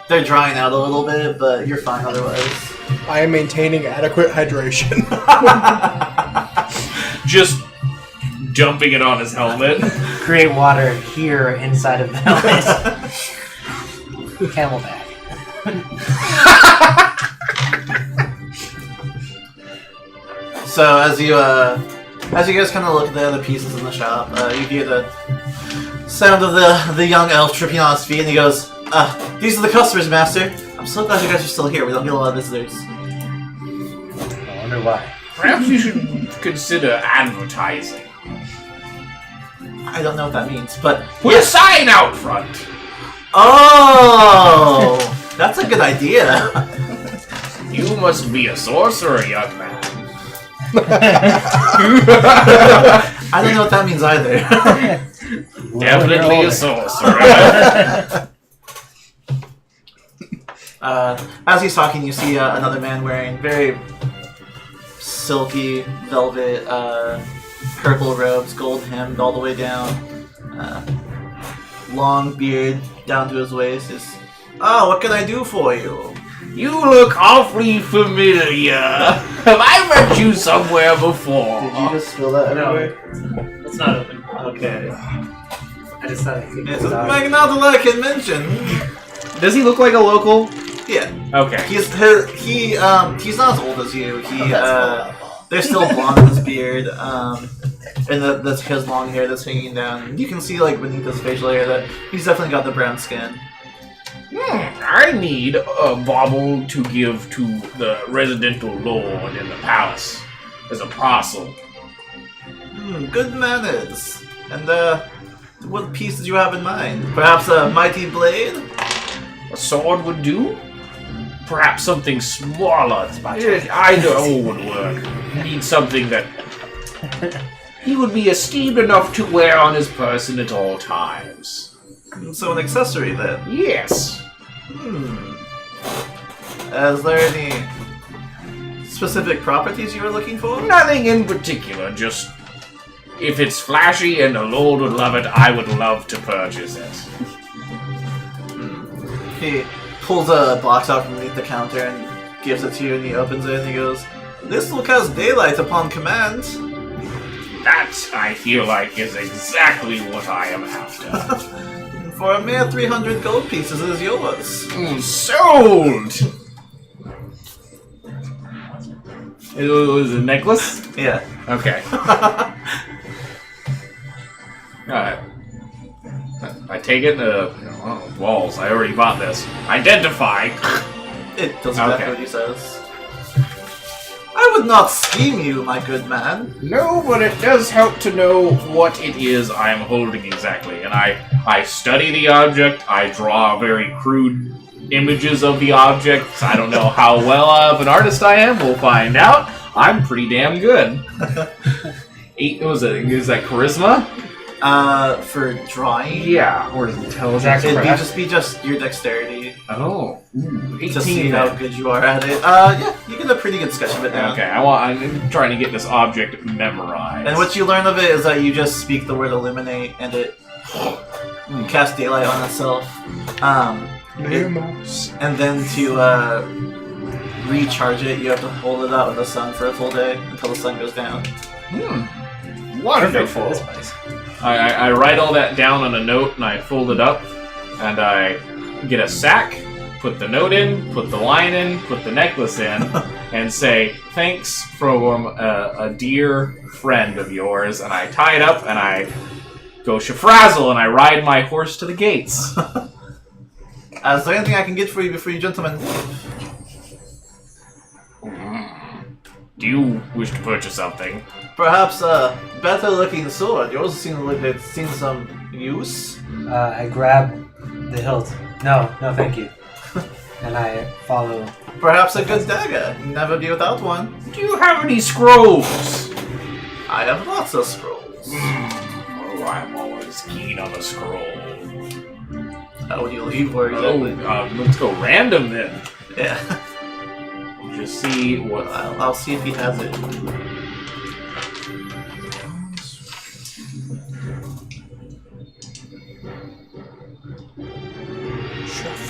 they're drying out a little bit, but you're fine otherwise.
I am maintaining adequate hydration.
Just dumping it on his helmet.
Create water here inside of the helmet. Camelback.
So as you guys kind of look at the other pieces in the shop, you hear the sound of the young elf tripping on his feet, and he goes, "These are the customers, master. I'm so glad you guys are still here. We don't get a lot of visitors."
I wonder why.
Perhaps you should consider advertising.
I don't know what that means, but
Put a sign out front.
oh, that's a good idea.
You must be a sorcerer, young man.
I don't know what that means either.
Definitely a sorcerer.
As he's talking, you see another man wearing very silky velvet purple robes, gold hemmed all the way down, long beard down to his waist. Oh, what can I do for you?
You look awfully familiar. Have I met you somewhere before?
Did you just spill that
No.
everywhere?
It's not open.
Okay.
I just thought I could.
It's not that I can mention.
Does he look like a local?
Yeah.
Okay.
He's not as old as you. There's still blonde in his beard, and that's his long hair that's hanging down. You can see like beneath his facial hair that he's definitely got the brown skin.
I need a bauble to give to the residential lord in the palace as a parcel.
Good manners. And what piece did you have in mind? Perhaps a mighty blade?
A sword would do? Perhaps something smaller. Either would work. I need something that he would be esteemed enough to wear on his person at all times.
So an accessory then?
Yes.
Is there any specific properties you were looking for?
Nothing in particular, just if it's flashy and the Lord would love it, I would love to purchase it.
He pulls a box out from beneath the counter and gives it to you, and he opens it and he goes, "This will cast daylight upon command."
That, I feel like, is exactly what I am after.
For a mere 300 gold pieces, it is yours.
Sold! It was a necklace?
Yeah.
Okay. Alright. I take it, walls. I already bought this. Identify!
It doesn't matter
Okay.
what he says. I would not scheme you, my good man.
No, but it does help to know what it is I am holding exactly. And I study the object, I draw very crude images of the object. I don't know how well of an artist I am, we'll find out. I'm pretty damn good. 8, is that charisma?
For drawing?
Yeah, or is it intelligence?
It'd be just your dexterity.
Oh, 18
To see how
then.
good you are at it. Yeah, you get a pretty good sketch of it now.
Okay, I'm trying to get this object memorized.
And what you learn of it is that you just speak the word illuminate and it casts daylight on itself. And then to recharge it, you have to hold it out in the sun for a full day until the sun goes down.
Wonderful.
This place.
I write all that down on a note and I fold it up and I get a sack, put the note in, put the line in, put the necklace in, and say, "Thanks from a dear friend of yours," and I tie it up and I go shafrazzle and I ride my horse to the gates.
Is there anything I can get for you before you gentlemen leave?
Do you wish to purchase something?
Perhaps a better looking sword. Yours seems like it's seen some use.
I grab the hilt. No, thank you. And I follow.
Perhaps a good dagger. Never be without one.
Do you have any scrolls?
I have lots of scrolls.
Oh, I'm always keen on a scroll.
How would you leave where exactly?
Let's go random then.
Yeah.
Just see what.
I'll see if he has it.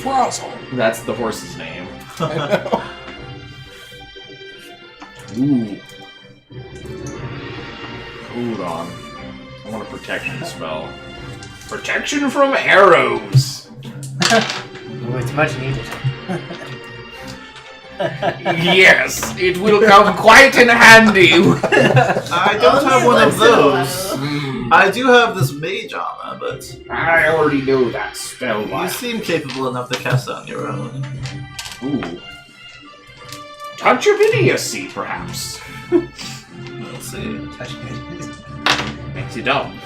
Frazzle.
That's the horse's name.
I know.
Ooh. Hold on. I want a protection spell. Protection from arrows!
Oh, it's much needed.
Yes, it will come quite in handy.
I don't have one of those.
Hmm,
I do have this mage armor, but
I already know that spell.
you seem capable enough to cast it on your own.
Ooh. Touch of idiocy, perhaps.
We'll see.
Touch me.
Makes you dumb.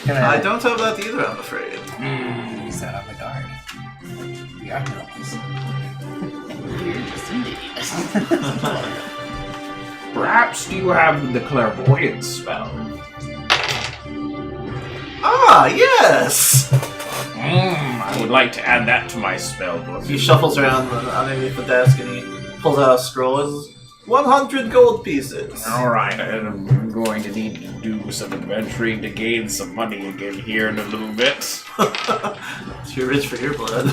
I don't have that either, I'm afraid.
Use that on the guard. We are nobles.
You're just an idiot.
Perhaps do you have the clairvoyance spell?
Ah, yes!
I would like to add that to my spell book.
He shuffles around underneath the desk and he pulls out a scroll. It's 100 gold pieces.
Alright, I'm going to need to do some adventuring to gain some money again here in a little bit.
Too rich for your blood.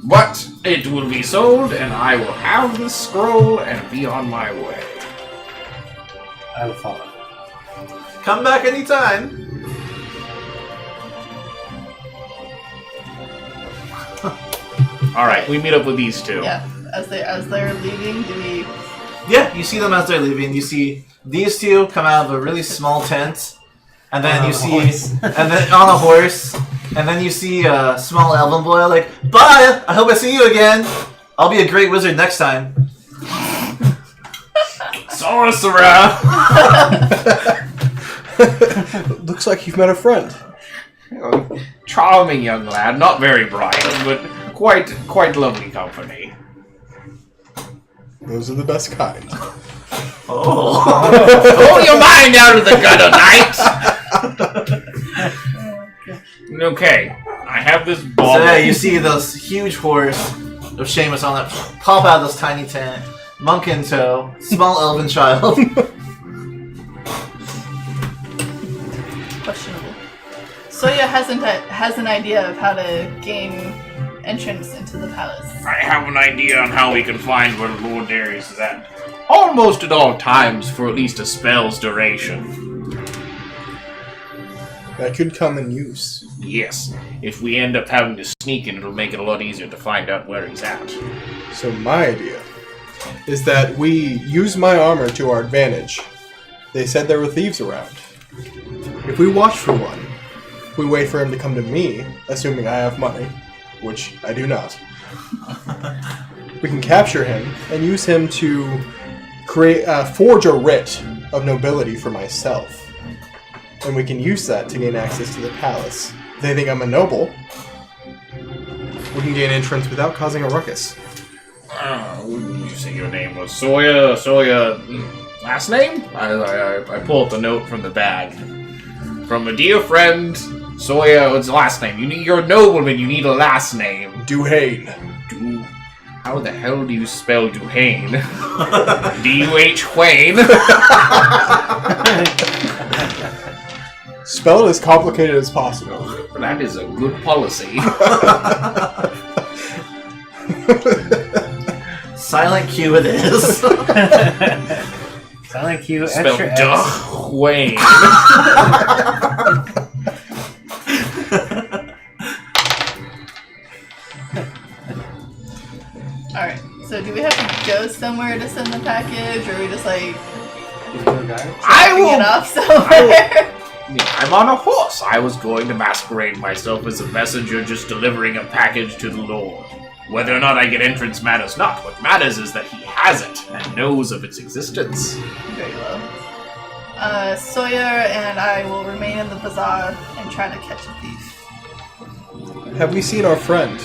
But it will be sold, and I will have the scroll and be on my way.
I will follow.
Come back anytime.
Alright, we meet up with these two.
Yeah, as they're leaving, do we?
Yeah, you see them as they're leaving. You see these two come out of a really small tent, and then
On
you
a
see,
horse.
and then on a horse, and then you see a small elven boy like, "Bye! I hope I see you again. I'll be a great wizard next time."
Sorcerer!
Looks like you've met a friend.
Charming young lad, not very bright, but quite lovely company.
Those are the best kind.
Oh,
Pull your mind out of the gutter, knight! Okay, I have this ball.
so yeah, you see this huge horse with Seamus on it pop out of this tiny tent, monk in tow, small elven child.
Questionable. Soya has an idea of how to gain entrance into the palace.
I have an idea on how we can find where Lord Darius is at. Almost at all times for at least a spell's duration.
That could come in use.
Yes, if we end up having to sneak in, it'll make it a lot easier to find out where he's at.
So my idea is that we use my armor to our advantage. They said there were thieves around. If we watch for one, if we wait for him to come to me, assuming I have money, which I do not, we can capture him and use him to forge a writ of nobility for myself. And we can use that to gain access to the palace. If they think I'm a noble, we can gain entrance without causing a ruckus.
What did you say your name was? Soya, last name? I pull up the note from the bag. From a dear friend, Soya, what's the last name? You're a nobleman, you need a last name.
Duhane.
How the hell do you spell Duhane? D-U-H Wayne.
Spell it as complicated as possible.
That is a good policy.
Silent Q it is.
Silent Q,
Spelled
extra X.
Duhane.
Alright, so do we have to go somewhere to send the package, or are we just like
I
dropping
will.
it off somewhere?
I'm on a horse. I was going to masquerade myself as a messenger just delivering a package to the Lord. Whether or not I get entrance matters not. What matters is that he has it and knows of its existence.
Very low. Sawyer and I will remain in the bazaar and try to catch a thief.
Have we seen our friend?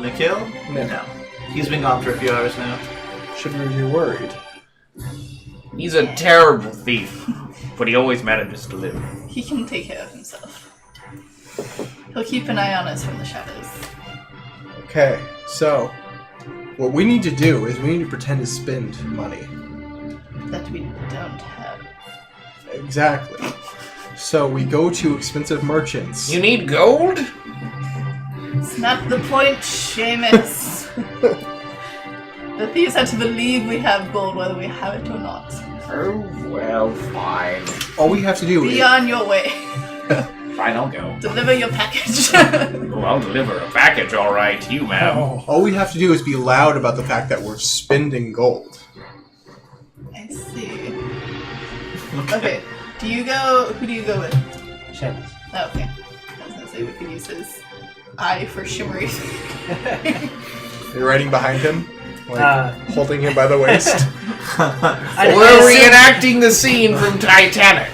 Nikhil?
No.
He's been gone for a few hours now.
Should we be worried?
He's a terrible thief, but he always manages to live.
He can take care of himself. He'll keep an eye on us from the shadows.
Okay, so what we need to do is we need to pretend to spend money.
That we don't have.
Exactly. So we go to expensive merchants.
You need gold?
It's not the point, Seamus. The thieves have to believe we have gold whether we have it or not.
Oh, well, fine.
All we have to do
Be
is...
on your way.
Fine, I'll go.
Deliver your package.
Oh, I'll deliver a package, all right. You, ma'am.
All we have to do is be loud about the fact that we're spending gold.
I see. Okay. Do you go? Who do you go with?
Seamus.
Oh, okay. I was gonna say we could use his eye for shimmery.
You're riding behind him, like holding him by the waist.
We're reenacting the scene from Titanic.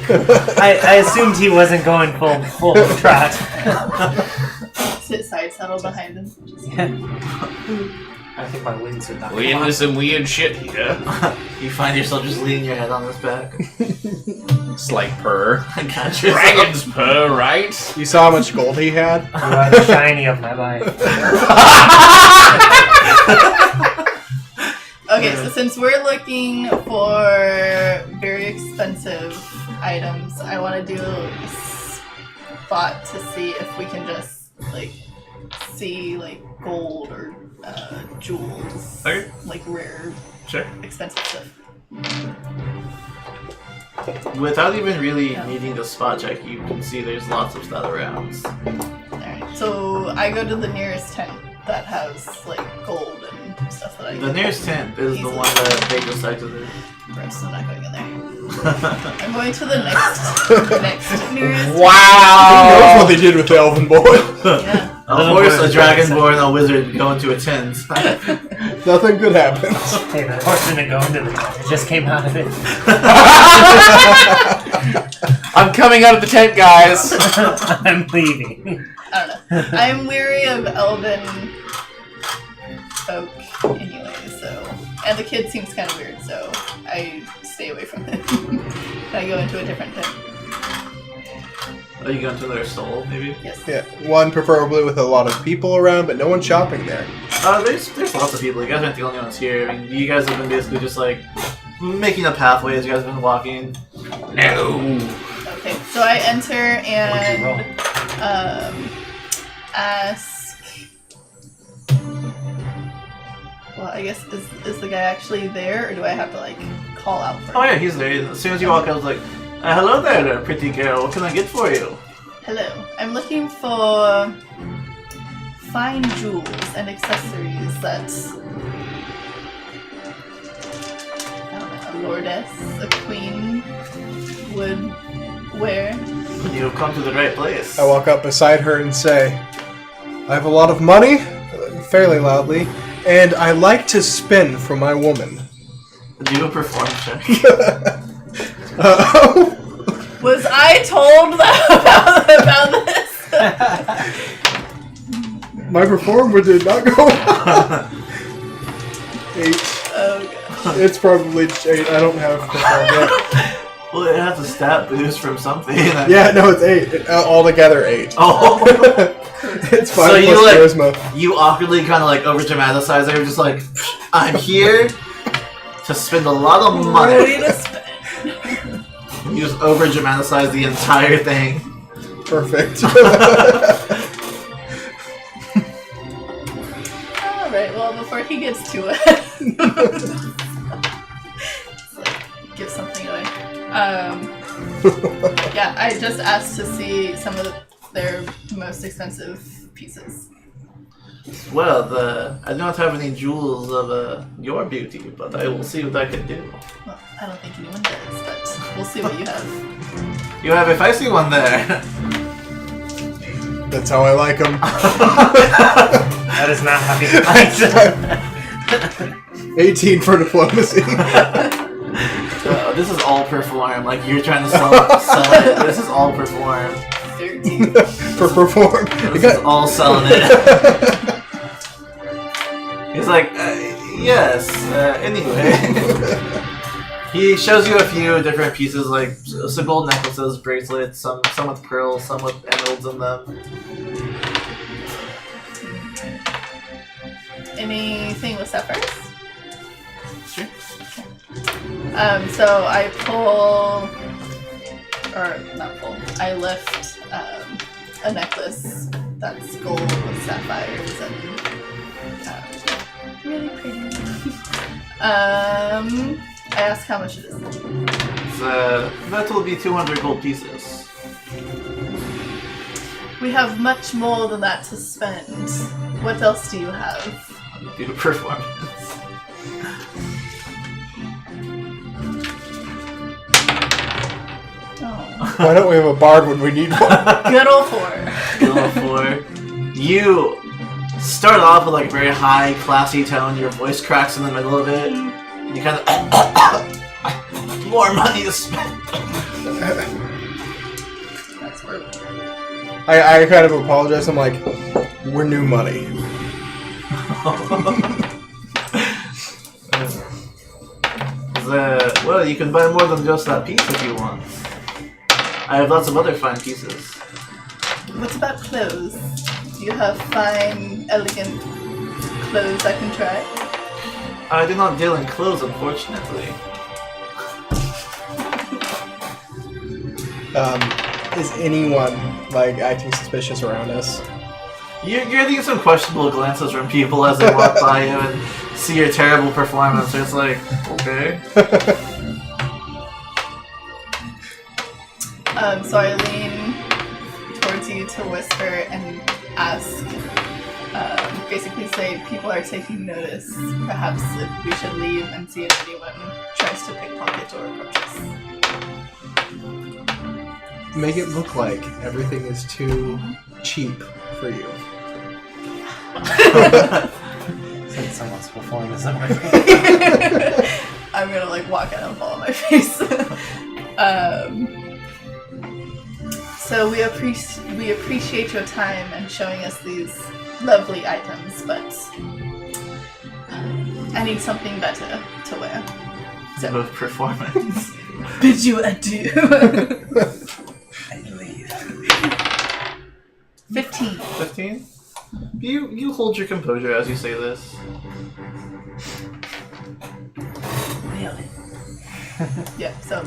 I assumed he wasn't going full trot.
Sit side saddle behind him.
I think my wings would not
We into some weird shit here.
You find yourself just leaning your head on his back.
Slight purr.
Gotcha.
Dragon's purr, right?
You saw how much gold he had?
You are the shiny of my life.
Okay, so since we're looking for very expensive items, I want to do a spot to see if we can just see gold or jewels,
Okay.
like rare,
Sure.
expensive stuff.
Without even really needing the spot check, you can see there's lots of stuff around.
Alright, so I go to the nearest tent that has gold and stuff that I
The nearest tent is the one that they just exited.
Gross, I'm not going in there. I'm going to the next nearest.
Who knows
Wow!
what they did with the elven boy?
Yeah.
Of course, a dragonborn and a wizard go into a tent.
Nothing good happens.
Hey, the horse didn't go into the tent. It just came out of it.
I'm coming out of the tent, guys.
I'm leaving.
I don't know. I'm weary of elven folk anyway, so... And the kid seems kind of weird, so I stay away from him. I go into a different tent.
Are you going to their soul, maybe?
Yes.
Yeah, one preferably with a lot of people around, but no one shopping there.
There's lots of people. You guys aren't the only ones here. I mean, you guys have been basically just making a pathway as you guys have been walking.
No.
Okay, so I enter
What'd you roll?
and ask... Well, I guess, is the guy actually there, or do I have to, call out for him?
Oh yeah, he's there. As soon as you walk out, it's like, hello there, pretty girl. What can I get for you?
Hello. I'm looking for fine jewels and accessories that I don't know, a lordess, a queen would wear.
You've come to the right place.
I walk up beside her and say, I have a lot of money, fairly loudly, and I like to spend for my woman.
Do a perform check.
Was I told about this?
My performer did not go well. 8.
Oh gosh.
It's probably 8. I don't have perform yet.
Well, it has a stat boost from something.
Yeah, no, it's 8. Altogether 8.
Oh.
It's 5
So you,
plus charisma.
You awkwardly kind of over dramatize it. You're just like, I'm here to spend a lot of money.
Ready to spend.
You just over dramatize the entire thing.
Perfect.
Alright, well, before he gets to it, give something away. Yeah, I just asked to see some of their most expensive pieces.
Well, I don't have any jewels of your beauty, but I will see what I can do.
Well, I don't think anyone does, but we'll see what you have.
You have a feisty one there.
That's how I like them.
That is not how you
18 for diplomacy.
This is all perform. Like you're trying to sell it. This is all perform.
13.
For perform.
This is all selling it. He's like, yes. Anyway, he shows you a few different pieces, like some gold necklaces, bracelets, some with pearls, some with emeralds in them.
Anything with sapphires?
Sure.
So I pull, or not pull, I lift a necklace that's gold with sapphires and really pretty. I ask how much it is.
That will be 200 gold pieces.
We have much more than that to spend. What else do you have?
Do a performance.
Oh.
Why don't we have a bard when we need one?
Good old 4.
Go for you. Start off with like a very high, classy tone. Your voice cracks in the middle of it. And you kind of more money to spend.
That's rude.
I kind of apologize. I'm like, we're new money.
Well, you can buy more than just that piece if you want. I have lots of other fine pieces.
What about clothes? Do you have fine, elegant clothes I can try?
I do not deal in clothes, unfortunately.
Is anyone like acting suspicious around us?
You're getting some questionable glances from people as they walk by you and see your terrible performance. It's like, okay.
So I lean towards you to whisper and ask, basically say people are taking notice. Perhaps we should leave and see if anyone tries to pickpocket or approach us.
Make it look like everything is too cheap for you.
Since someone's performing this over.
I'm gonna like walk out and fall on my face. So we appreciate your time and showing us these lovely items, but I need something better to wear. So
Both performance.
bid you adieu.
I believe.
15.
15? You hold your composure as you say this.
Really? Yeah, so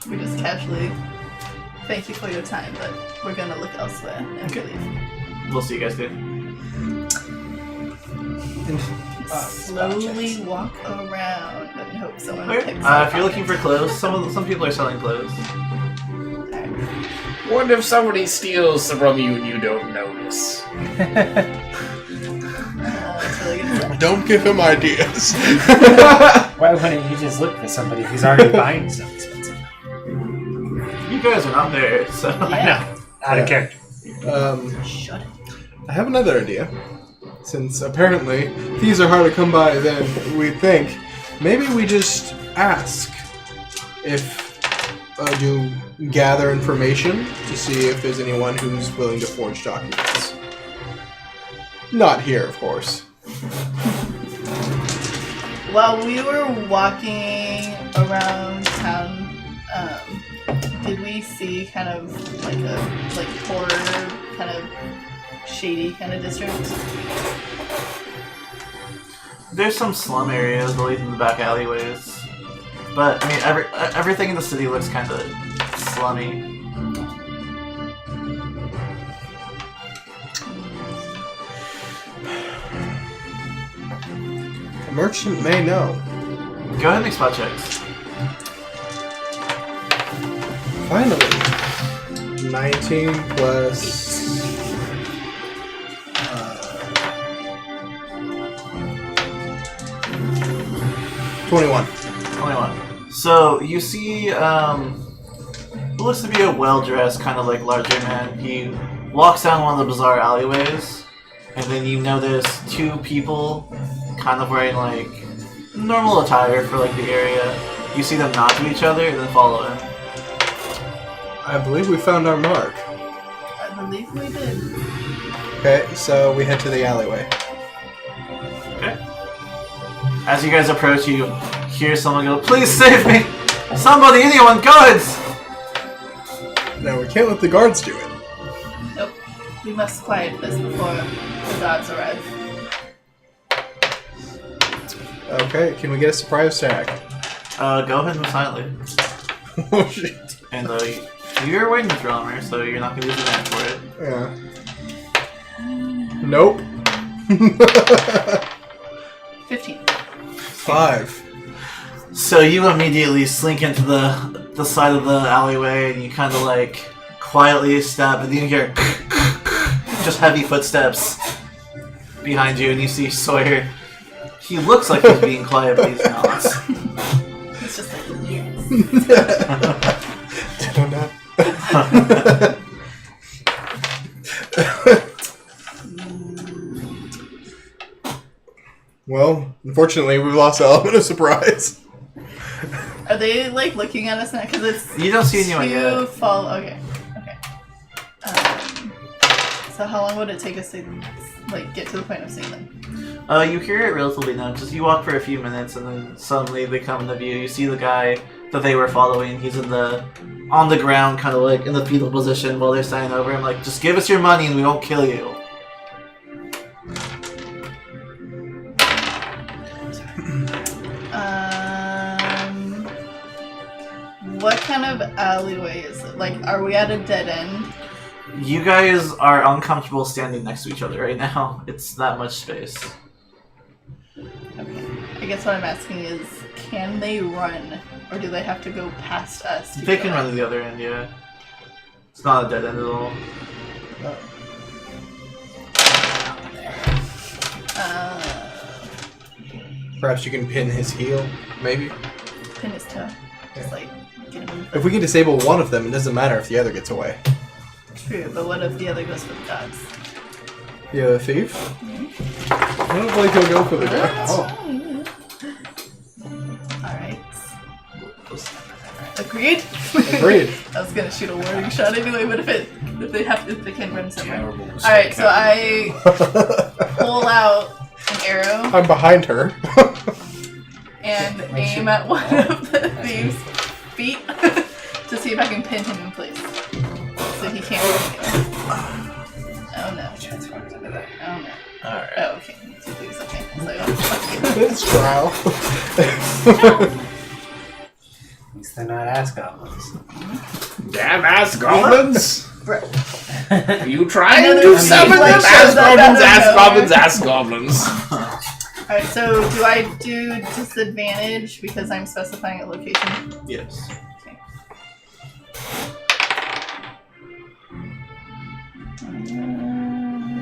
we just casually thank you for your time, but we're gonna look elsewhere and leave.
We'll see you guys soon.
Slowly walk around and hope someone
Okay.
picks up.
If you're looking for clothes, some people are selling clothes.
What if somebody steals from you and you don't notice?
It's really good.
Don't give him ideas.
Why wouldn't you just look for somebody who's already buying stuff expensive?
You guys are not there, so.
I know. Out of character.
Shut it.
I have another idea. Since apparently thieves are harder to come by than we think, maybe we just ask if you gather information to see if there's anyone who's willing to forge documents. Not here, of course.
While we were walking around town, did we see kind of like a horror kind of shady kind of district?
There's some slum areas that lead in the back alleyways. But, I mean, everything in the city looks kind of slummy.
A merchant may know.
Go ahead and make spot checks.
Finally. 19 plus... 21.
21. So, you see, who looks to be a well-dressed, kind of like larger man. He walks down one of the bizarre alleyways, And then you notice two people kind of wearing like normal attire for like the area. You see them nod to each other and then follow him.
I believe we found our mark.
I believe we did.
Okay, so we head to the alleyway.
Okay. As you guys approach, you hear someone go, "Please save me! Somebody, anyone, guards!"
No, we can't let the guards do it.
Nope. We must quiet this before the gods arrive.
Okay, can we get a surprise attack?
Go ahead and move silently.
Oh shit.
And you're wearing the drummer, so you're not gonna use advantage for it.
Yeah. Nope.
15.
5.
So you immediately slink into the side of the alleyway, and you kind of like quietly stab, and you hear just heavy footsteps behind you, and you see Sawyer. He looks like he's being quiet, but he's not.
It's just like, yes.
Don't know. Well, unfortunately, we've lost the element of surprise.
Are they like looking at us now? Because it's
You don't see anyone yet.
Okay. So how long would it take us to like get to the point of seeing them?
You hear it relatively now. Just you walk for a few minutes, and then suddenly they come into view. You see the guy that they were following. He's on the ground, kind of like in the fetal position while they're standing over him. Like, just give us your money, and we won't kill you.
What kind of alleyway is it? Like, are we at a dead end?
You guys are uncomfortable standing next to each other right now. It's that much space.
Okay. I guess what I'm asking is, can they run, or do they have to go past us?
They can run to the other end, yeah. It's not a dead end at all.
Perhaps you can pin his heel, maybe?
Pin his toe. Just like, get him in the
If we can disable one of them, it doesn't matter if the other gets away.
True, but what if the other goes for the gods?
You a thief? I don't believe he'll go for the guards.
Oh. Alright. Agreed?
Agreed.
I was gonna shoot a warning shot anyway, but if they can run somewhere.
Terrible mistake.
Alright, so I pull out an arrow
I'm behind her.
and aim at one of the thieves' feet to see if I can pin him in place. So he can't go anywhere. Oh no. Oh no.
Alright.
Oh, okay. Two thieves, okay. So,
It's trial.
At least they're not ass goblins.
Damn ass goblins!
bro.
You trying
Another
to
thief,
summon
like,
them?
shows
Ass
up out
goblins,
of
ass
nowhere.
goblins, ass goblins.
Alright, so do I do disadvantage because I'm specifying a location?
Yes.
Okay.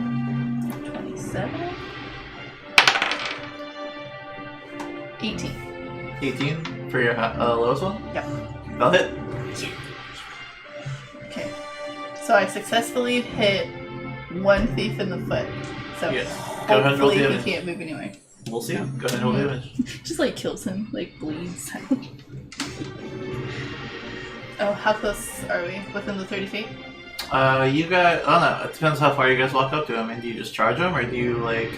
27? 18.
18 for your lowest one?
Yep.
That'll hit.
Okay. So I successfully hit one thief in the foot. So
Yeah. Go ahead and roll
hopefully he
damage.
can't move anywhere.
We'll see. Go ahead and roll damage.
Just like kills him, like bleeds. Oh, how close are we? Within the 30 feet?
You guys. I don't know. It depends how far you guys walk up to him. And do you just charge him, or do you like?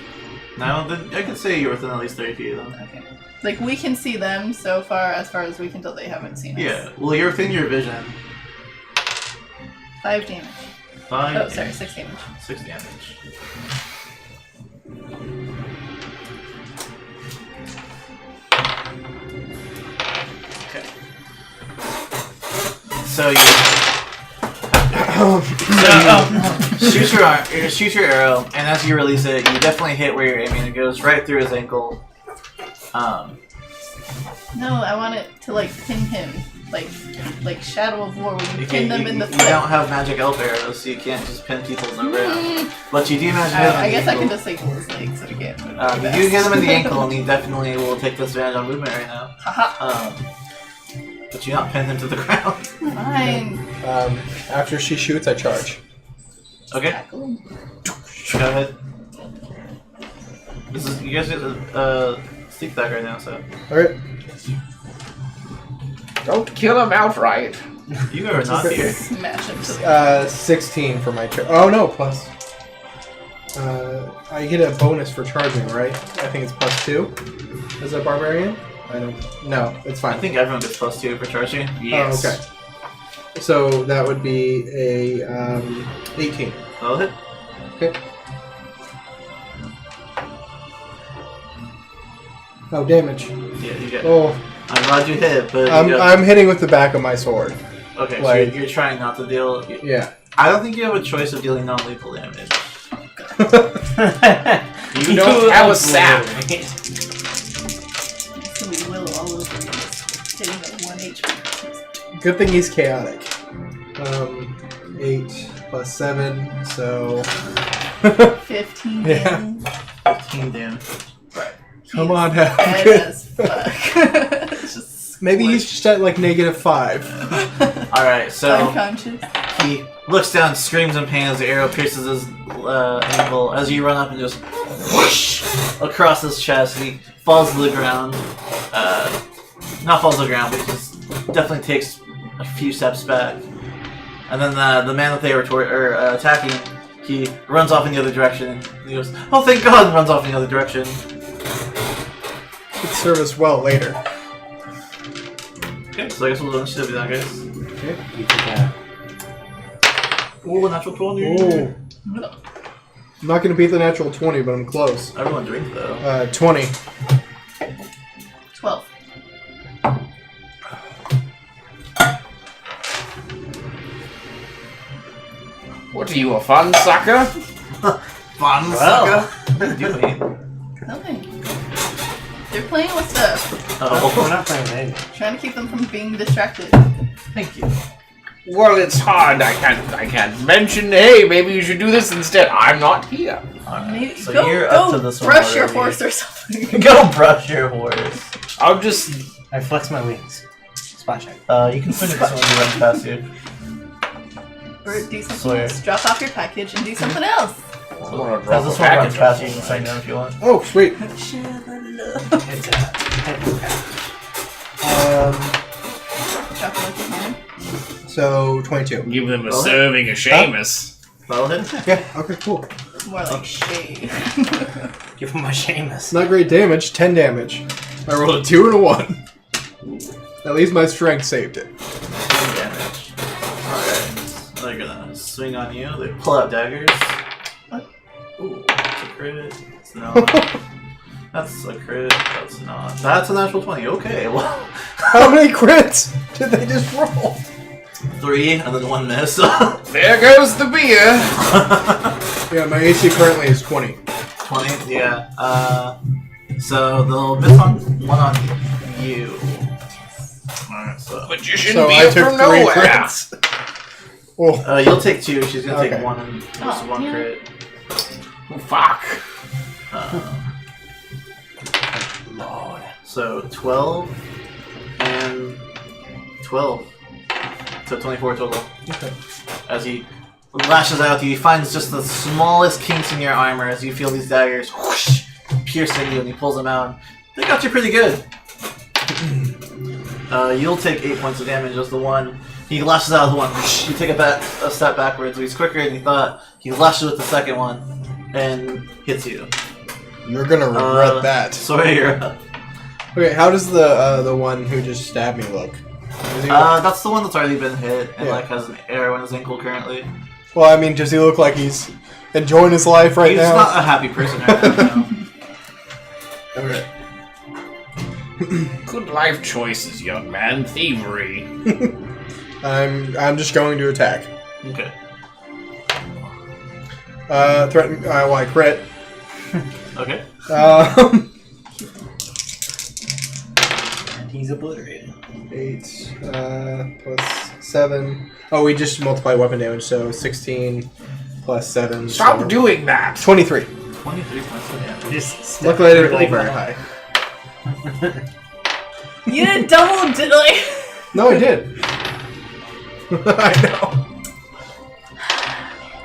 No, then I could say you're within at least 30 feet of them.
Okay. Like we can see them so far as we can tell they haven't seen us.
Yeah. Well, you're within your vision.
5 damage.
5.
Oh, sorry, 6 damage.
6 damage. Okay. So you shoot your arrow, and as you release it, you definitely hit where you're aiming. It goes right through his ankle.
No, I want it to like pin him, like Shadow of War when you pin them in the
you
foot.
don't have magic elf arrows, so you can't just pin people in the ground. But you do magic hit him in
I
the
guess I
ankle.
can just like pull his leg so he can't move.
You do get him in the ankle, and he definitely will take disadvantage on movement right now.
Haha.
But you not pin him to the ground.
Fine.
After she shoots, I charge.
Okay,
Tackle him.
go ahead. You guys get a sneak attack right now, so.
Alright.
Don't kill him outright.
You are not here.
Smash him to the
16 for my oh no, plus. I get a bonus for charging, right? I think it's +2. Is that barbarian? I don't. No, it's fine.
I think everyone gets +2 for charging.
Yes.
Oh, okay. So that would be a 18.
That'll hit.
Okay. Oh, damage.
Yeah, you get.
Oh,
I'm glad you hit, but
I'm hitting with the back of my sword.
okay.
like-
So you're trying not to deal.
Yeah.
I don't think you have a choice of dealing non-lethal damage.
You don't have a sap.
So we will all over this. Hitting at 1 HP.
Good thing he's chaotic. 8 plus 7, so
15
Yeah.
damage.
15 damage.
come on,
Dead
Hag.
as fuck. It's just
Maybe he's just at like -5.
Alright, so
unconscious.
he looks down, screams in pain as the arrow pierces his ankle. As you run up and just whoosh across his chest, and he falls to the ground. Not falls to the ground, but he just definitely takes a few steps back. And then the man that they were attacking, he runs off in the other direction. And he goes, "Oh, thank God!" and runs off in the other direction.
Could serve us well later.
Okay, so I guess we'll do initiative now, guys.
Okay.
You take that.
Ooh, natural 20.
Ooh. I'm not gonna beat the natural 20, but I'm close.
Everyone drink though.
20.
12.
What are you, a fun sucker?
Fun
Well.
sucker. What are you doing?
Nothing. They're playing with stuff.
We're
Oh,
not playing anything.
Trying to keep them from being distracted.
thank you.
Well, it's hard. I can't mention. Hey, maybe you should do this instead. I'm not here.
Alright,
Maybe,
so
go
you're
go
up to this one
brush your
already.
horse or something.
Go brush your horse.
I'll just.
I flex my wings. Splash it.
You can swing at this one when you run past you.
Or do something
Swear.
else. Drop off your package and do something else.
I'm gonna
As
drop
this
a
one runs
package
past you,
off.
you can sign down if you want.
Oh, sweet.
Share the love.
It's a
Drop it like your hand.
So 22.
Give them a
Well,
serving of Seamus.
That'll hit.
Yeah. Okay. Cool.
More like shade.
Give him a Seamus.
It's not great damage. 10 damage. I rolled a 2 and a 1. At least my strength saved it.
10 damage. Alright. They're gonna swing on you. They pull out daggers.
What?
Ooh, that's a crit. It's not. That's a crit. That's not. That's a natural 20. Okay, well.
How many crits did they just roll?
3 and then 1 miss.
There goes the beer.
Yeah, my AC currently is 20.
20, yeah. So they'll miss on one on you. Alright, so.
Magician
So
beer
I took
from
3
nowhere.
crits. Oh,
You'll take 2. She's gonna take
Okay.
1 and just
Oh,
1
yeah.
crit.
Oh, fuck.
Lord.
So 12 and 12. So 24 total.
okay.
As he lashes out at you, he finds just the smallest kinks in your armor as you feel these daggers whoosh, piercing you, and he pulls them out. They got you pretty good. You'll take 8 points of damage as the one. He lashes out with the one. Whoosh, you take a step backwards. So he's quicker than you thought. He lashes with the second one and hits you.
You're gonna regret that.
Sorry, you're up.
Okay, how does the one who just stabbed me look? Is he
That's the one that's already been hit and
Yeah.
like has an arrow in his ankle currently.
well, I mean, does he look like he's enjoying his life right
He's
now?
not a happy person right now. No.
Okay.
Good life choices, young man. Thievery.
I'm just going to attack.
Okay.
Threaten. Well, I crit.
Okay.
And he's obliterated.
8 plus 7. Oh, we just multiply weapon damage, so 16 plus 7.
Stop
so
doing that.
23.
23 points of damage.
Just
Luckily, I didn't
really
roll very
low.
high.
You did double, like.
No, I did. I know.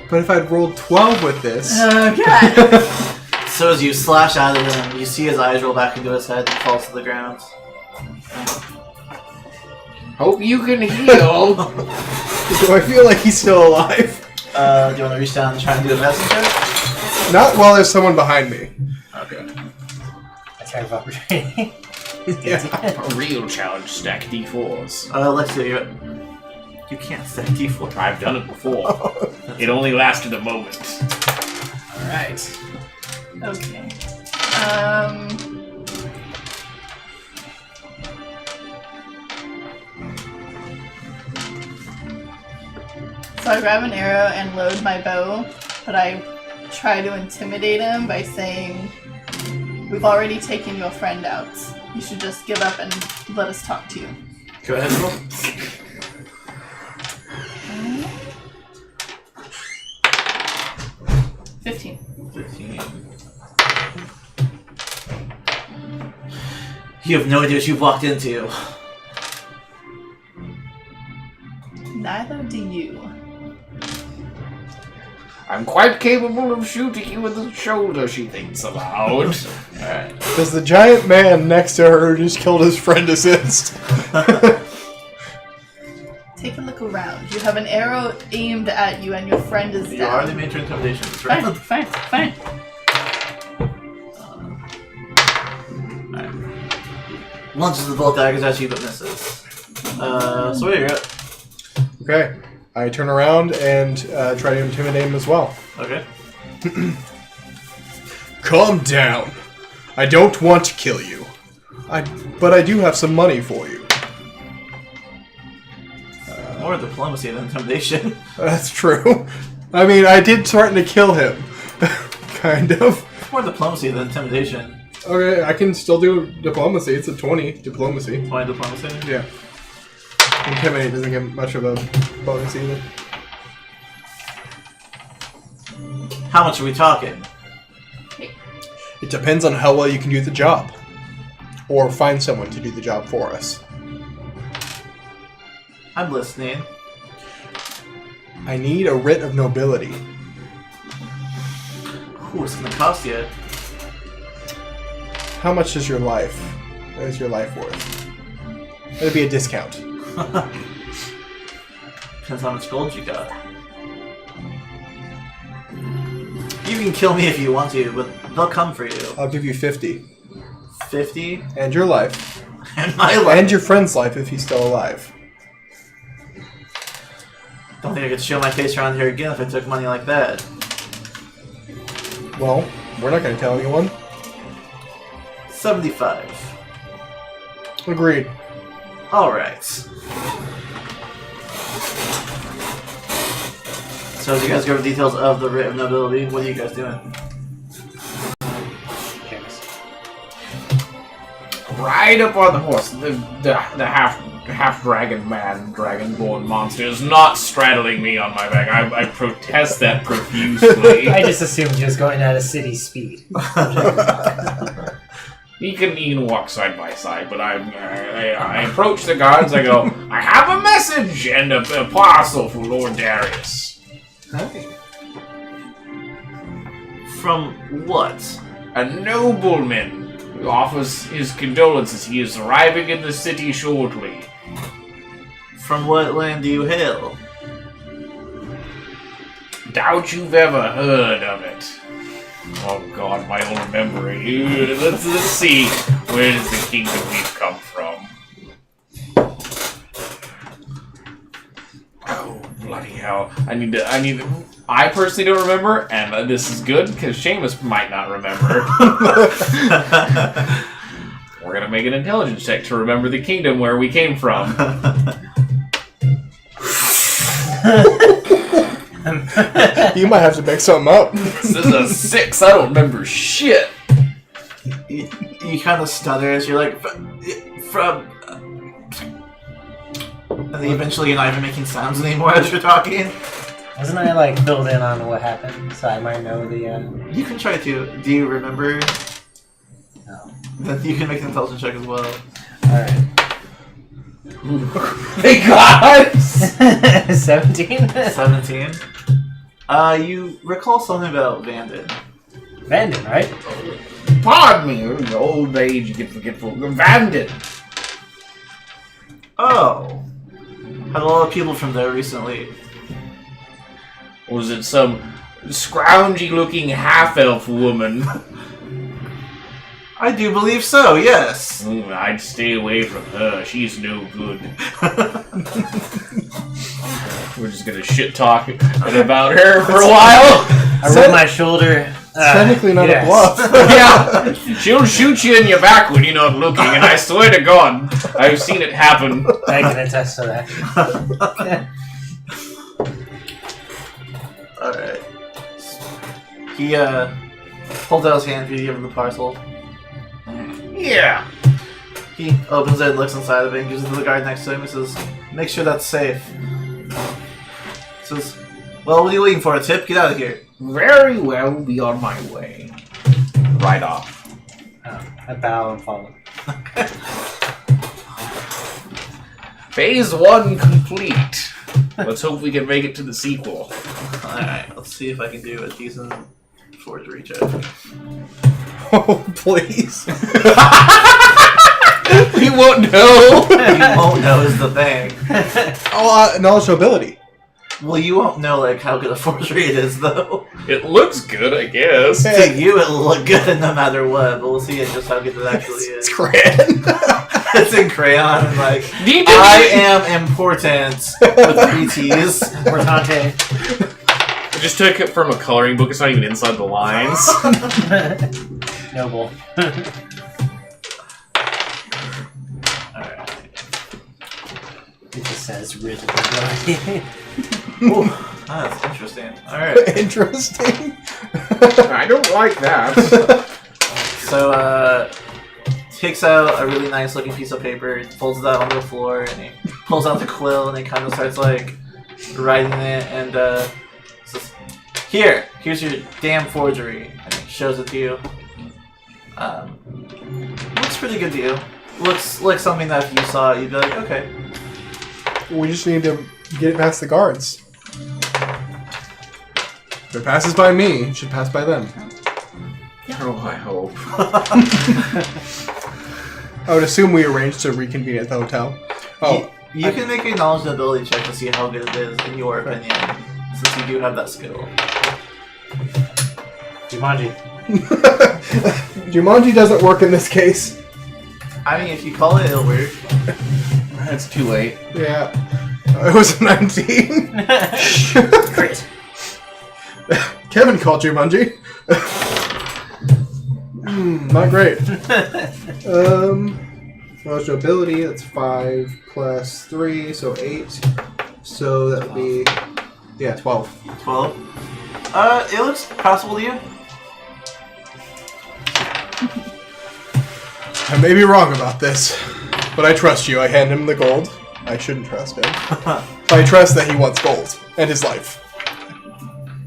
But if I'd rolled 12 with this,
Okay.
So So as you slash out at him, you see his eyes roll back into his head and falls to the ground.
Hope you can heal.
Do I feel like he's still alive?
Do you want to reach down and try and do a medicine check?
Not while there's someone behind me.
Okay.
Attack of opportunity.
Yeah.
A real challenge, stack D4s.
Let's see. You can't stack D4.
I've done it before. It only lasted a moment.
Alright.
Okay. So I grab an arrow and load my bow, but I try to intimidate him by saying, "We've already taken your friend out. You should just give up and let us talk to you."
Go ahead, roll.
15.
15. You have no idea what you've walked into.
Neither do you.
I'm quite capable of shooting you with the shoulder, she thinks aloud.
Alright.
Does the giant man next to her who just killed his friend assist?
Take a look around. You have an arrow aimed at you and your friend is
You
down.
already made your intimidation, right?
Fine.
Alright. Launches the bolt daggers at you but misses. So where you at?
Okay. I turn around and try to intimidate him as well.
Okay.
Calm down. I don't want to kill you. But I do have some money for you.
More diplomacy than intimidation.
That's true. I mean, I did threaten to kill him. Kind of.
More diplomacy than intimidation.
Okay, I can still do diplomacy. It's a 20 diplomacy.
20 diplomacy?
Yeah. Intimidate doesn't get much of a bonus either.
How much are we talking?
It depends on how well you can do the job. Or find someone to do the job for us.
I'm listening.
I need a writ of nobility.
Ooh, it's gonna cost you.
How much is your life? What is your life worth? It'd be a discount.
Depends how much gold you got. You can kill me if you want to, but they'll come for you.
I'll give you 50.
50?
And your life.
And my life.
And your friend's life if he's still alive.
Don't think I could show my face around here again if I took money like that.
Well, we're not going to tell anyone.
75.
Agreed.
Alright. So as you guys go over details of the writ of nobility, what are you guys doing?
Ride up on the horse. The half dragon man, dragonborn monster is not straddling me on my back. I protest that profusely.
I just assumed he was going at a city speed.
He can walk side by side, but I approach the guards. I go, I have a message and a parcel for Lord Darius.
Okay.
From what?
A nobleman who offers his condolences. He is arriving in the city shortly.
From what land do you hail?
Doubt you've ever heard of it. Oh God, my old memory. Let's see. Where does the kingdom we've come from? Oh bloody hell! I personally don't remember, and this is good because Seamus might not remember. We're gonna make an intelligence check to remember the kingdom where we came from.
You might have to make something up.
This is a 6. I don't remember shit.
You kind of stutter as you're like, from... And then eventually you're not even making sounds anymore as you're talking.
Wasn't I like filled in on what happened, so I might know the?
You can try to. Do you remember?
No.
Then you can make an intelligence check as well.
All right.
Thank God.
17.
17. You recall something about Vanden.
Abandoned, right?
Pardon me, in the old age you get forgetful. Abandoned.
Oh. Had a lot of people from there recently.
Was it some scroungy-looking half-elf woman?
I do believe so, yes.
Ooh, I'd stay away from her. She's no good. We're just gonna shit talk about her for a while.
I rub my shoulder.
Technically not
yes.
a bluff.
Yeah, she'll shoot you in your back when you're not looking, and I swear to God, I've seen it happen.
I can attest to that.
Alright. He, holds out his hand for you to give him the parcel.
Yeah.
He opens it, looks inside of it, and gives it to the guard next to him and says, make sure that's safe. Says, well, what are you waiting for? A tip? Get out of here.
Very well, be on my way. Right off.
I bow and follow.
Phase 1 complete. Let's hope we can make it to the sequel.
Alright, let's see if I can do a decent forgery check.
Oh, please.
We won't know.
You won't know is the thing.
Oh, knowledge and ability.
Well, you won't know, like, how good a forgery it is, though.
It looks good, I guess.
To you, it'll look good no matter what, but we'll see just how good it actually
It's
is.
crayon.
It's in crayon, and like,
Need to
I am important with 3 T's.
Importante.
I just took it from a coloring book. It's not even inside the lines.
Noble.
Alright.
It just says written ability.
That's interesting. Alright.
Interesting.
I don't like that.
So, takes out a really nice looking piece of paper, folds it out onto the floor, and he pulls out the quill, and he kind of starts, like, writing it, and, says, here's your damn forgery, and he shows it to you. Looks pretty good to you. Looks like something that if you saw it, you'd be like, okay.
We just need to get it past the guards. If it passes by me, it should pass by them.
Oh, I hope.
I would assume we arranged to reconvene at the hotel. Oh,
You can make a knowledge and ability check to see how good it is, in your opinion, since you do have that skill.
Jumanji.
Jumanji doesn't work in this case.
I mean, if you call it, it'll work.
It's too late.
Yeah. It was a 19.
Crit.
Kevin called Jumanji. Not great. Knowledge and ability, that's 5 plus 3, so 8. So that would be, 12.
12. It looks possible to you.
I may be wrong about this, but I trust you. I hand him the gold. I shouldn't trust him. I trust that he wants gold and his life.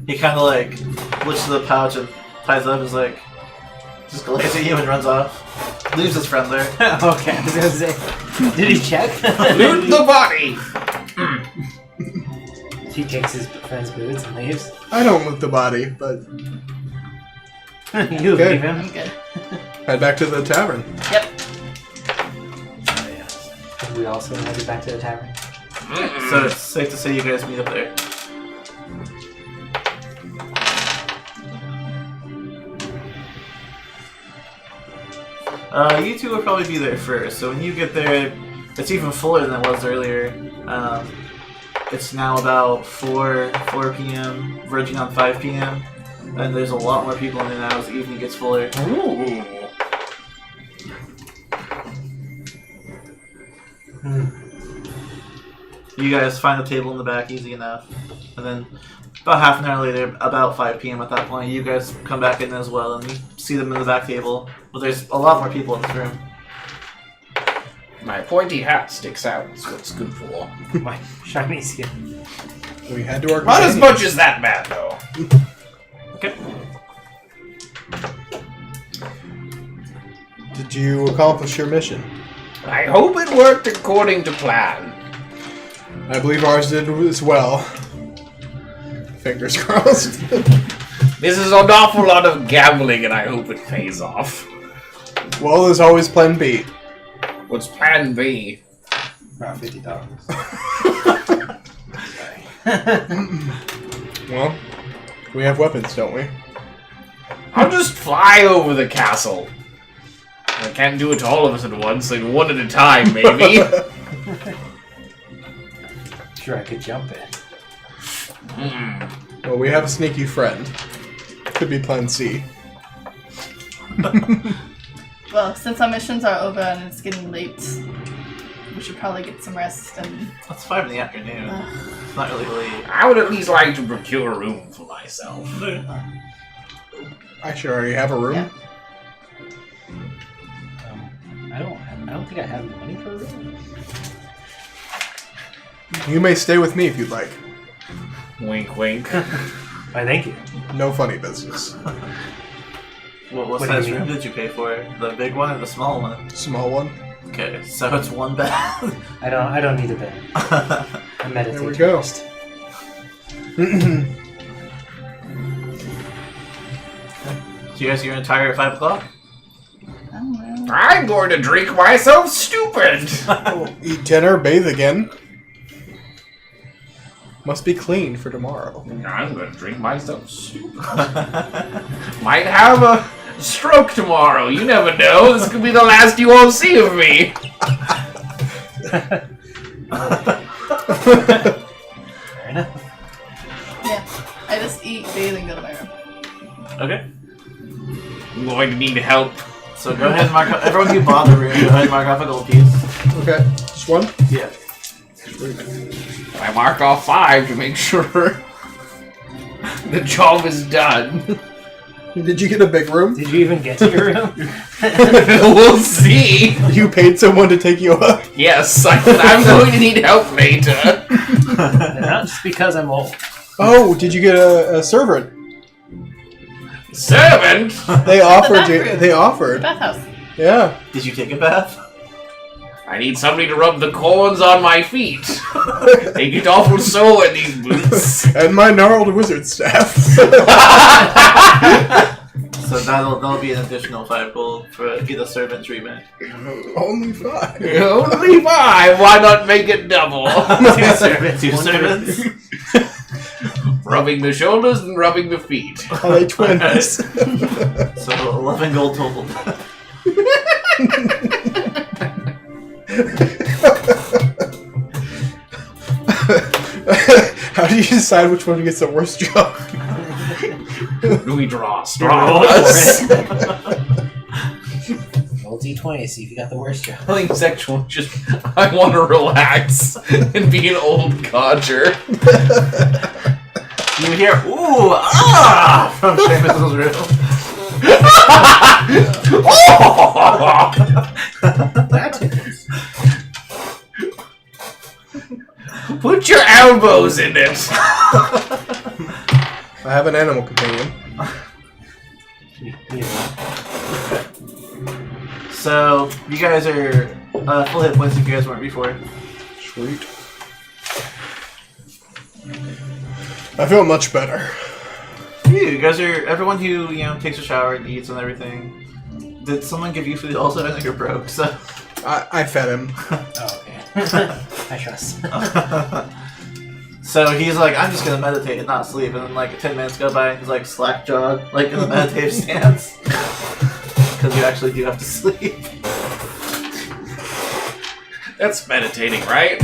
He kind of like looks to the pouch and ties it up. Is like, just glares at you and runs off. Leaves his friend there.
Okay, I was gonna say, did he check?
Loot the body!
He takes his friend's boots and leaves.
I don't loot the body, but
You
Okay.
leave him.
I'm good.
head back to the tavern.
Yep.
We also headed back to the tavern.
So it's safe to say you guys meet up there. You two will probably be there first. So when you get there, it's even fuller than it was earlier. It's now about 4 p.m., verging on 5 p.m. And there's a lot more people in there now as the evening gets fuller.
Ooh.
You guys find the table in the back easy enough. And then about half an hour later, about 5 p.m. at that point, you guys come back in as well and you see them in the back table. But there's a lot more people in this room.
My pointy hat sticks out. That's what it's good for.
My shiny skin.
We had to work.
Not as much as that bad, though.
Okay.
Did you accomplish your mission?
I hope it worked according to plan.
I believe ours did as well. Fingers crossed.
This is an awful lot of gambling, and I hope it pays off.
Well, there's always Plan B.
What's Plan B?
About $50.
Well, we have weapons, don't we?
I'll just fly over the castle. I can't do it to all of us at once, like one at a time, maybe.
Sure, I could jump it.
Well, we have a sneaky friend. Could be Plan C.
Well, since our missions are over and it's getting late, we should probably get some rest and...
It's 5 in the afternoon. It's not really late.
I would at least like to procure a room for myself.
I should already have a room.
Yeah.
I don't think I have the money for a room.
You may stay with me if you'd like.
Wink, wink.
Why, thank you.
No funny business.
What
What do
size
you mean?
room did you pay for? The big one or the small one?
Small one.
Okay, so it's 1 bed.
I don't need a bed. I meditate.
There we go.
first.
So you guys are tired at 5 o'clock?
I don't know.
I'm going to drink myself stupid!
Eat dinner, bathe again. Must be clean for tomorrow.
I'm going to drink myself stupid. Might have a stroke tomorrow, you never know. This could be the last you all see of me.
Fair enough.
Yeah, I just eat, bathe, and go to my room.
Okay.
I'm going to need help.
So go ahead and mark up. Everyone who bought the room, go ahead and mark off a gold piece.
Okay, just one?
Yeah.
I mark off 5 to make sure the job is done.
Did you get a big room?
Did you even get to your room?
We'll see.
You paid someone to take you up?
Yes, I'm going to need help later.
Not just because I'm old.
Oh, did you get a servant?
Servant?
They offered you.
bathroom.
They offered.
Bathhouse.
Yeah.
Did you take a bath?
I need somebody to rub the corns on my feet. They get awful sore in these boots.
And my gnarled wizard staff.
So that'll be an additional 5 gold for get a servant treatment.
Only 5.
Only 5. Why not make it double?
2 servants. 2 servants.
Rubbing the shoulders and rubbing the feet.
Are they twins?
So 11 gold total.
How do you decide which one gets the worst job?
Do we draw
Roll
straws?
for it. Roll D20, see if you got the worst job.
I think sexual just... I want to relax and be an old codger.
You hear, ooh, ah, from Seamus's room.
That is.
Put your elbows in it.
I have an animal companion.
So you guys are full hit points if you guys weren't before.
Sweet. I feel much better.
You guys are everyone who takes a shower and eats and everything. Did someone give you food also? I think you're broke. So
I fed him.
Oh, okay. I trust.
So he's like, I'm just gonna meditate and not sleep, and then like 10 minutes go by and he's like slack jawed, like in a meditative stance. Because you actually do have to sleep.
That's meditating, right?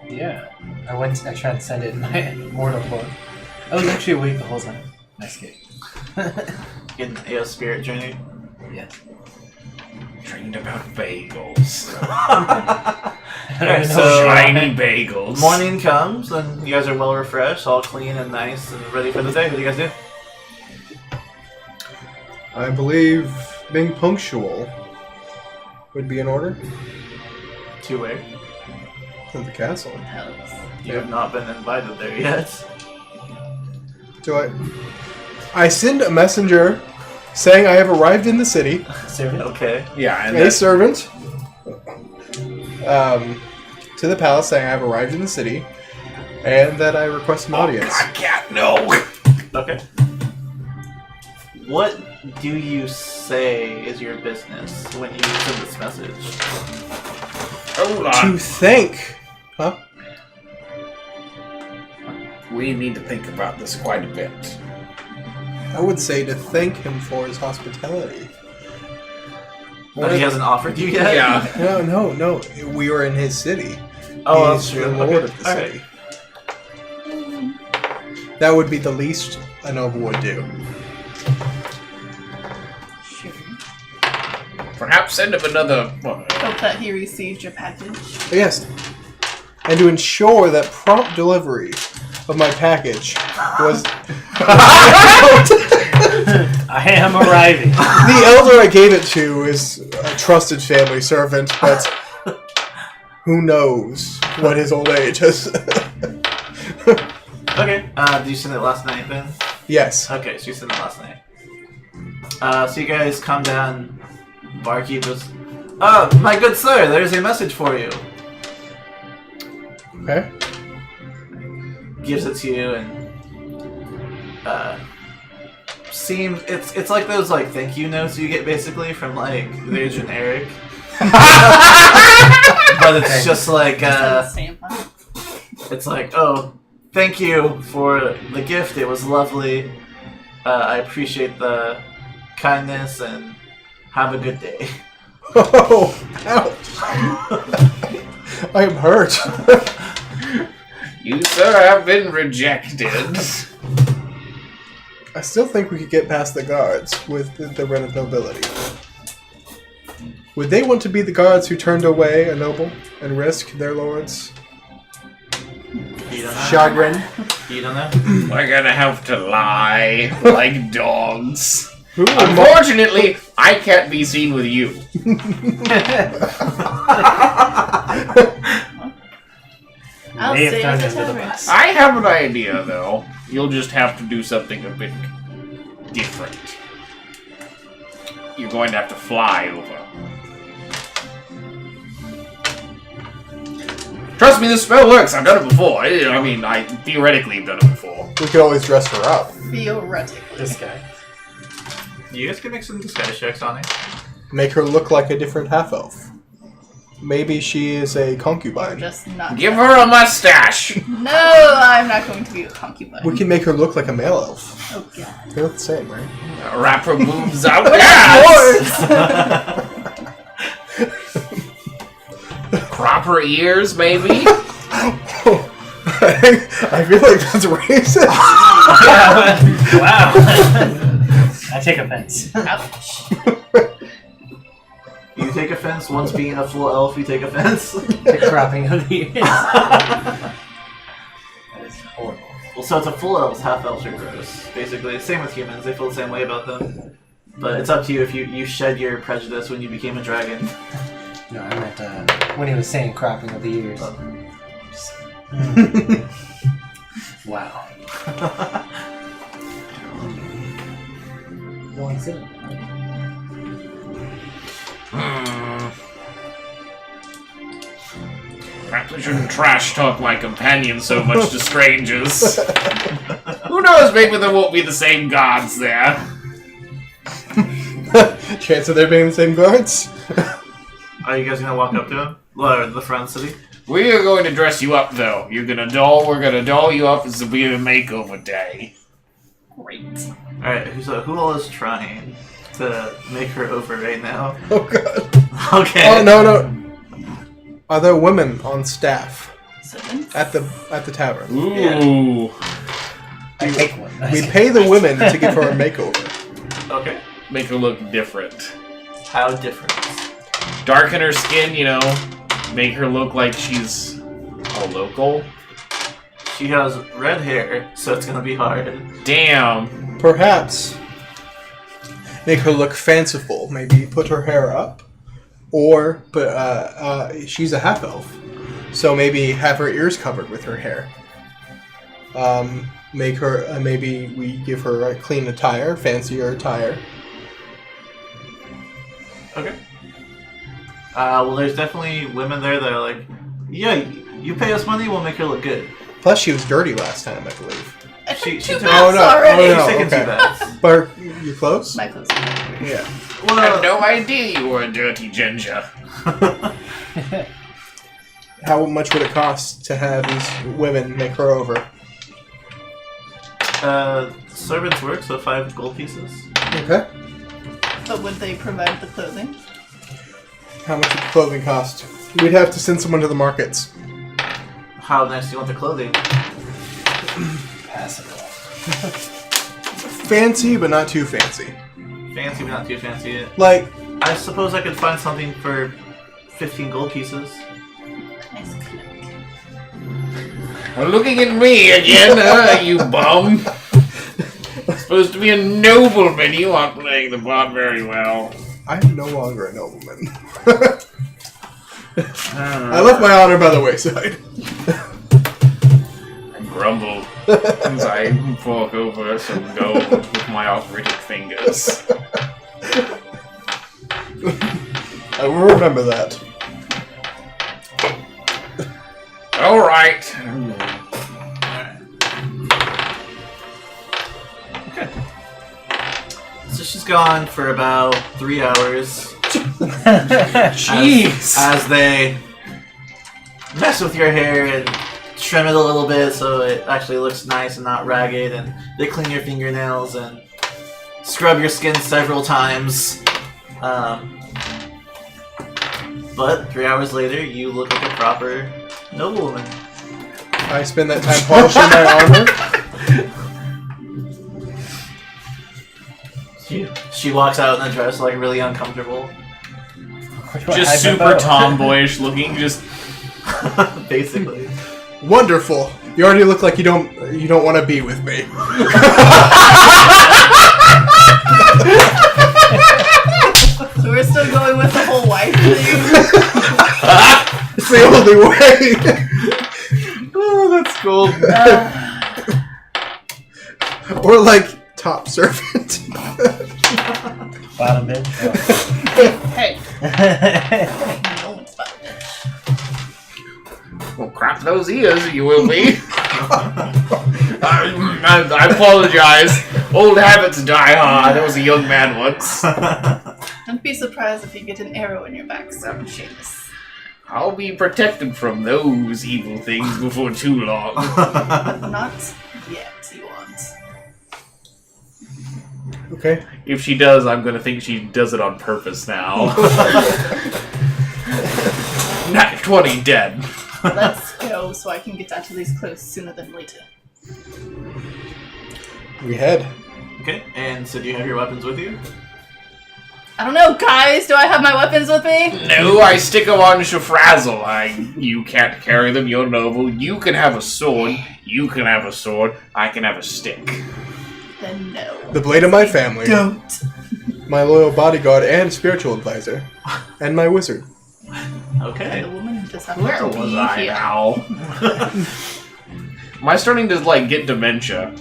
Yeah. I transcended my mortal form. I was actually awake the whole time. Nice game.
In a spirit journey.
Yeah.
Dreamed about bagels.
Alright,
know.
so
Shiny bagels.
morning comes and you guys are well refreshed, all clean and nice and ready for the day. What do you guys do?
I believe being punctual would be in order.
To where?
To the castle.
You have not been invited there yet.
Do I send a messenger saying I have arrived in the city,
Servant?
Okay.
Yeah, and
a servant, to the palace saying I have arrived in the city, and that I request an audience.
I can't know.
Okay. What do you say is your business when you send this message?
Hold on.
To thank. Huh?
We need to think about this quite a bit.
I would say to thank him for his hospitality.
But he hasn't offered you yet?
Yeah.
No. We were in his city.
Oh,
He's
that's true.
the lord of the
Okay.
city. That would be the least a noble would do.
Sure.
Perhaps send him another.
Hope that he received your package.
Yes. And to ensure that prompt delivery of my package was...
I am arriving.
The elder I gave it to is a trusted family servant, but who knows what his old age has...
Okay. Did you send it last night then?
Yes.
Okay, so you sent it last night. So you guys come down. Barkeep was... Oh, my good sir, there's a message for you.
Okay.
Gives it to you and... seems... It's like those, like, thank you notes you get, basically, from, like, they're generic. But it's just like, it's like, oh, thank you for the gift. It was lovely. I appreciate the kindness and have a good day.
Oh, ouch. I am hurt.
You, sir, have been rejected.
I still think we could get past the guards with the run of nobility. Would they want to be the guards who turned away a noble and risk their lord's
You don't know?
chagrin?
You don't know?
We're gonna have to lie like dogs.
Who would
Unfortunately, I can't be seen with you.
I'll
May have
stay
turned
at the
into the
tavern.
bus.
I have an idea, though. You'll just have to do something a bit different. You're going to have to fly over. Trust me, this spell works. I've done it before. I mean, I theoretically have done it before.
We could always dress her up.
Theoretically.
This guy.
You guys can make some disguise checks on it.
Make her look like a different half-elf. Maybe she is a
Or
concubine.
just not.
Give her a mustache.
No, I'm not going to be a concubine.
We can make her look like a male elf.
Oh god.
They look the same, right?
Wrap her boobs out. Yes! Crop her ears, maybe.
I feel like that's racist.
Wow. I take offense.
Ouch.
You take offense. Once being a full elf, you take offense.
The cropping of the ears. That is horrible.
Well, so it's a full elves, half elves are gross. Basically, same with humans. They feel the same way about them. But it's up to you if you shed your prejudice when you became a dragon.
No, I meant when he was saying cropping of the ears. Wow. No one said it.
Perhaps I shouldn't trash talk my companion so much to strangers. Who knows, maybe there won't be the same gods there.
Chance of there being the same guards?
Are you guys gonna walk up to him? Or the front city?
We are going to dress you up, though. We're gonna doll you up. This will be a makeover day.
Great.
Alright, who all is trying to make her over right now?
Oh god.
Okay.
Oh no. Are there women on staff
Servants?
at the tavern?
Ooh.
I take one.
We pay the women to give her a makeover.
Okay.
Make her look different.
How different?
Darken her skin, make her look like she's a local.
She has red hair, so it's gonna be hard.
Damn.
Perhaps make her look fanciful. Maybe put her hair up, or she's a half elf, so maybe have her ears covered with her hair. Make her maybe we give her a clean attire, fancier attire.
Okay. Well, there's definitely women there that are like, yeah, you pay us money, we'll make her look good.
Plus, she was dirty last time, I believe.
She
Two
took.
baths
Oh, no.
already.
Oh, no.
She's taken
okay.
2 baths.
But you close?
My clothes.
Yeah.
I had no idea you were a dirty ginger.
How much would it cost to have these women make her over?
Servants work, so 5 gold pieces.
Okay.
But would they provide the clothing?
How much would the clothing cost? We'd have to send someone to the markets.
How nice do you want the clothing?
Passable.
Fancy, but not too fancy.
Fancy, but not too fancy.
Like,
I suppose I could find something for 15 gold pieces.
Nice cloak.
Looking at me again, you bum. Supposed to be a nobleman. You aren't playing the part very well.
I'm no longer a nobleman. I left my honor by the wayside.
I grumble as I fork over some gold with my arthritic fingers.
I will remember that.
All right.
Okay. So she's gone for about 3 hours.
Jeez.
As they mess with your hair and trim it a little bit so it actually looks nice and not ragged, and they clean your fingernails and scrub your skin several times. But 3 hours later, you look like a proper noblewoman.
I spend that time polishing my armor.
She walks out in a dress like really uncomfortable.
Just super tomboyish looking. Just
Basically.
Wonderful. You already look like you don't want to be with me.
So we're still going with the whole wife thing?
It's the only way.
Oh, that's cool.
Or like top servant.
Bottom bitch.
Hey. No one's bottom bitch.
well, crap those ears. You will be. I apologize. Old habits die hard. I was a young man once.
Don't be surprised if you get an arrow in your back, Sergeant Seamus.
I'll be protected from those evil things before too long.
Not yet, you want.
Okay.
If she does, I'm gonna think she does it on purpose now. Nat 20 dead.
Let's go so I can get down to these clothes sooner than later.
We head.
Okay, and so do you have your weapons with you?
I don't know, guys! Do I have my weapons with me?
No, I stick them on Shafrazzle. You can't carry them, you're noble. You can have a sword. You can have a sword. I can have a stick.
Then no.
The blade of my family.
Don't.
My loyal bodyguard and spiritual advisor. And my wizard.
Okay.
The woman who does not
Where
have to
was
be
I
here.
now? Am I starting to, get dementia?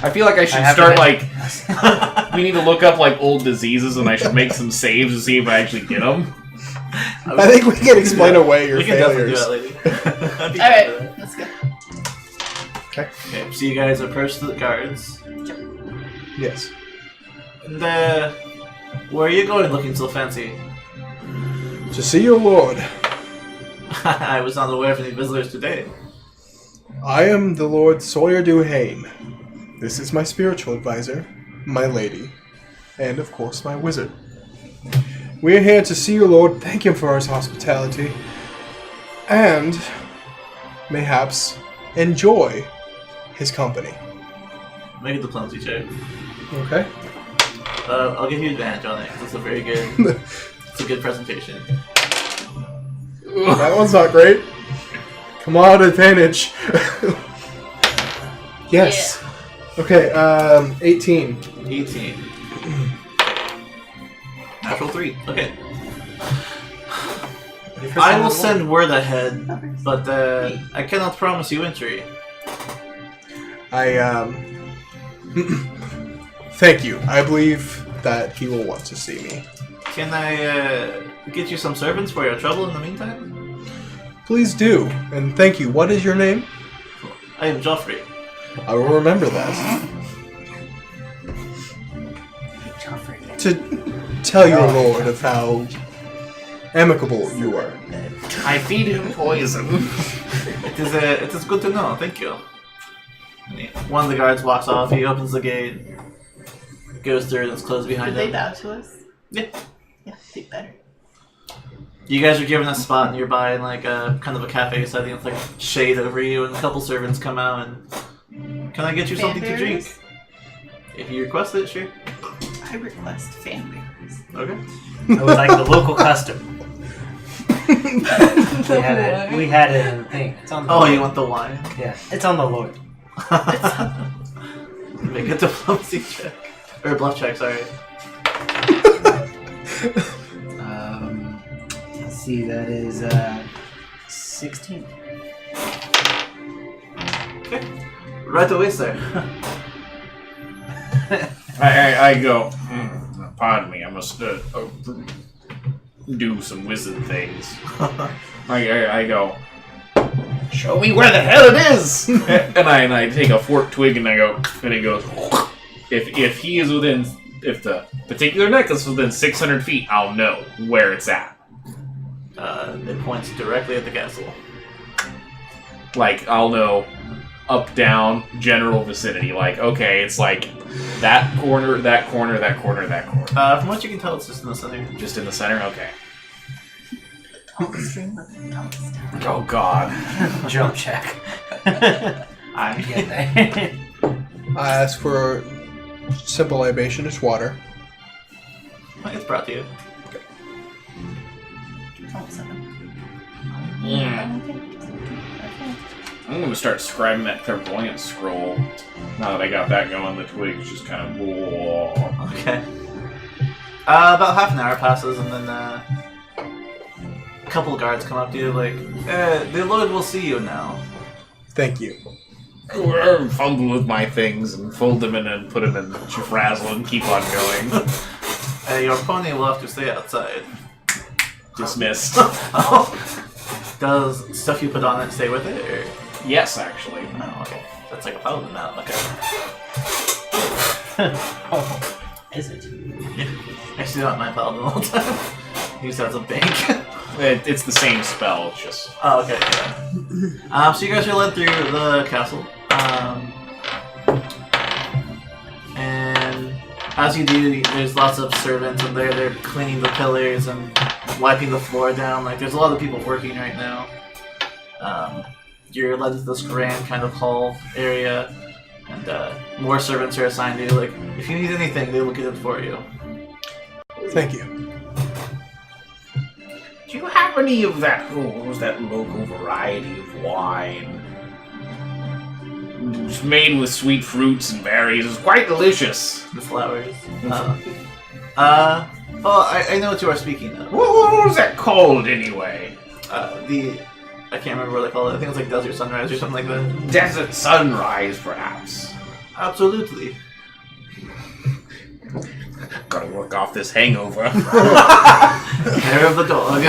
I feel like I should start, we need to look up, old diseases, and I should make some saves to see if I actually get them.
I think we can explain away your
We can definitely
failures.
do that later.
Alright, let's go.
Okay.
Okay, so you guys approach the guards.
Yes.
And, where are you going looking so fancy?
To see your lord.
I was not aware of any visitors today.
I am the Lord Sawyer Duhane. This is my spiritual advisor, my lady, and of course my wizard. We are here to see your lord, thank him for his hospitality, and mayhaps enjoy his company.
Make it the clumsy check.
Okay?
I'll give you advantage on it. It's a very good. It's a good presentation.
That one's not great. Come on, advantage. Yes. Okay, 18.
18. Natural 3. Okay. I will send word ahead, but I cannot promise you entry.
Thank you. I believe that he will want to see me.
Can I get you some servants for your trouble in the meantime?
Please do, and thank you. What is your name?
I am Joffrey.
I will remember that. To tell your lord of how amicable you are.
I feed him poison.
It is good to know. Thank you. One of the guards walks off. He opens the gate, goes through, and it's closed behind
Did they
him.
bow to us?
Yeah.
Yeah, they better.
You guys are given a spot nearby in like a kind of a cafe setting. It's like shade over you, and a couple servants come out and can I get you something to drink?
Fanbearers?
If you request it, sure.
I request fanbearers.
Okay.
I would like the local custom. We had it in the thing. It's on the
Oh,
Lord.
you want the wine?
Yeah, it's on the Lord.
Make a diplomacy check or a bluff check. Sorry.
Let's see, that is 16.
Okay. Right away, sir.
I go, pardon me, I must do some wizard things. I go, show me where the hell it is! and I take a forked twig and I go, and it goes, if he is within, if the particular necklace is within 600 feet, I'll know where it's at.
It points directly at the castle.
Like, I'll know up, down, general vicinity. Like, okay, it's like that corner, that corner, that corner, that corner.
From what you can tell, it's just in the center.
Just in the center? Okay.
Tallest string with the tallest tower.
Oh, God.
Jump check.
I
Get there.
I ask for simple libation, it's water.
It's brought to you.
Almost 7.
Yeah.
Okay.
I'm going to start scribing that clairvoyant scroll. Now that I got that going, the twig's just kind of... Whoa.
Okay. About half an hour passes, and then a couple of guards come up to you, like, the Lord will see you now.
Thank you.
Fumble with my things and fold them in and put them in frazzle and keep on going.
Your pony will have to stay outside.
Dismissed.
Does stuff you put on it stay with it, or?
Yes, actually.
Oh, okay. That's like a paladin now. Okay.
Oh, is it?
I still not my paladin all the time. He just has a bank.
It's the same spell, it's just...
Oh, okay, yeah. So you guys are led through the castle. And as you do, there's lots of servants and they're cleaning the pillars and wiping the floor down. Like, there's a lot of people working right now. You're led to this grand kind of hall area, and more servants are assigned to you. Like, if you need anything, they will get it for you.
Thank you.
Do you have any of that, what was that local variety of wine? It's made with sweet fruits and berries. It's quite delicious.
The flowers. Well, I know what you are speaking of.
What was that called, anyway?
I can't remember what they call it. I think it's like Desert Sunrise or something like that.
Desert Sunrise, perhaps.
Absolutely.
Gotta work off this hangover.
Hair of the dog.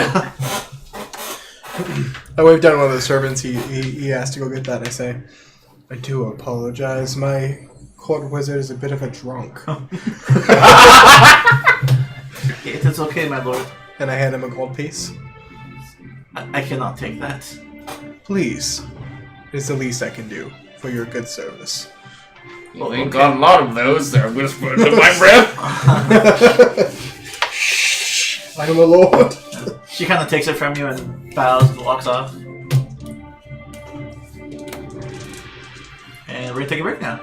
I waved down one of the servants. He asked to go get that, and I say, I do apologize. My court wizard is a bit of a drunk.
It is okay, my lord.
And I hand him a gold piece.
I cannot take that.
Please. It's the least I can do for your good service.
You ain't got a lot of those. They're whispering to my breath.
I am a lord.
She kind of takes it from you and bows and walks off. And we're gonna take a break now.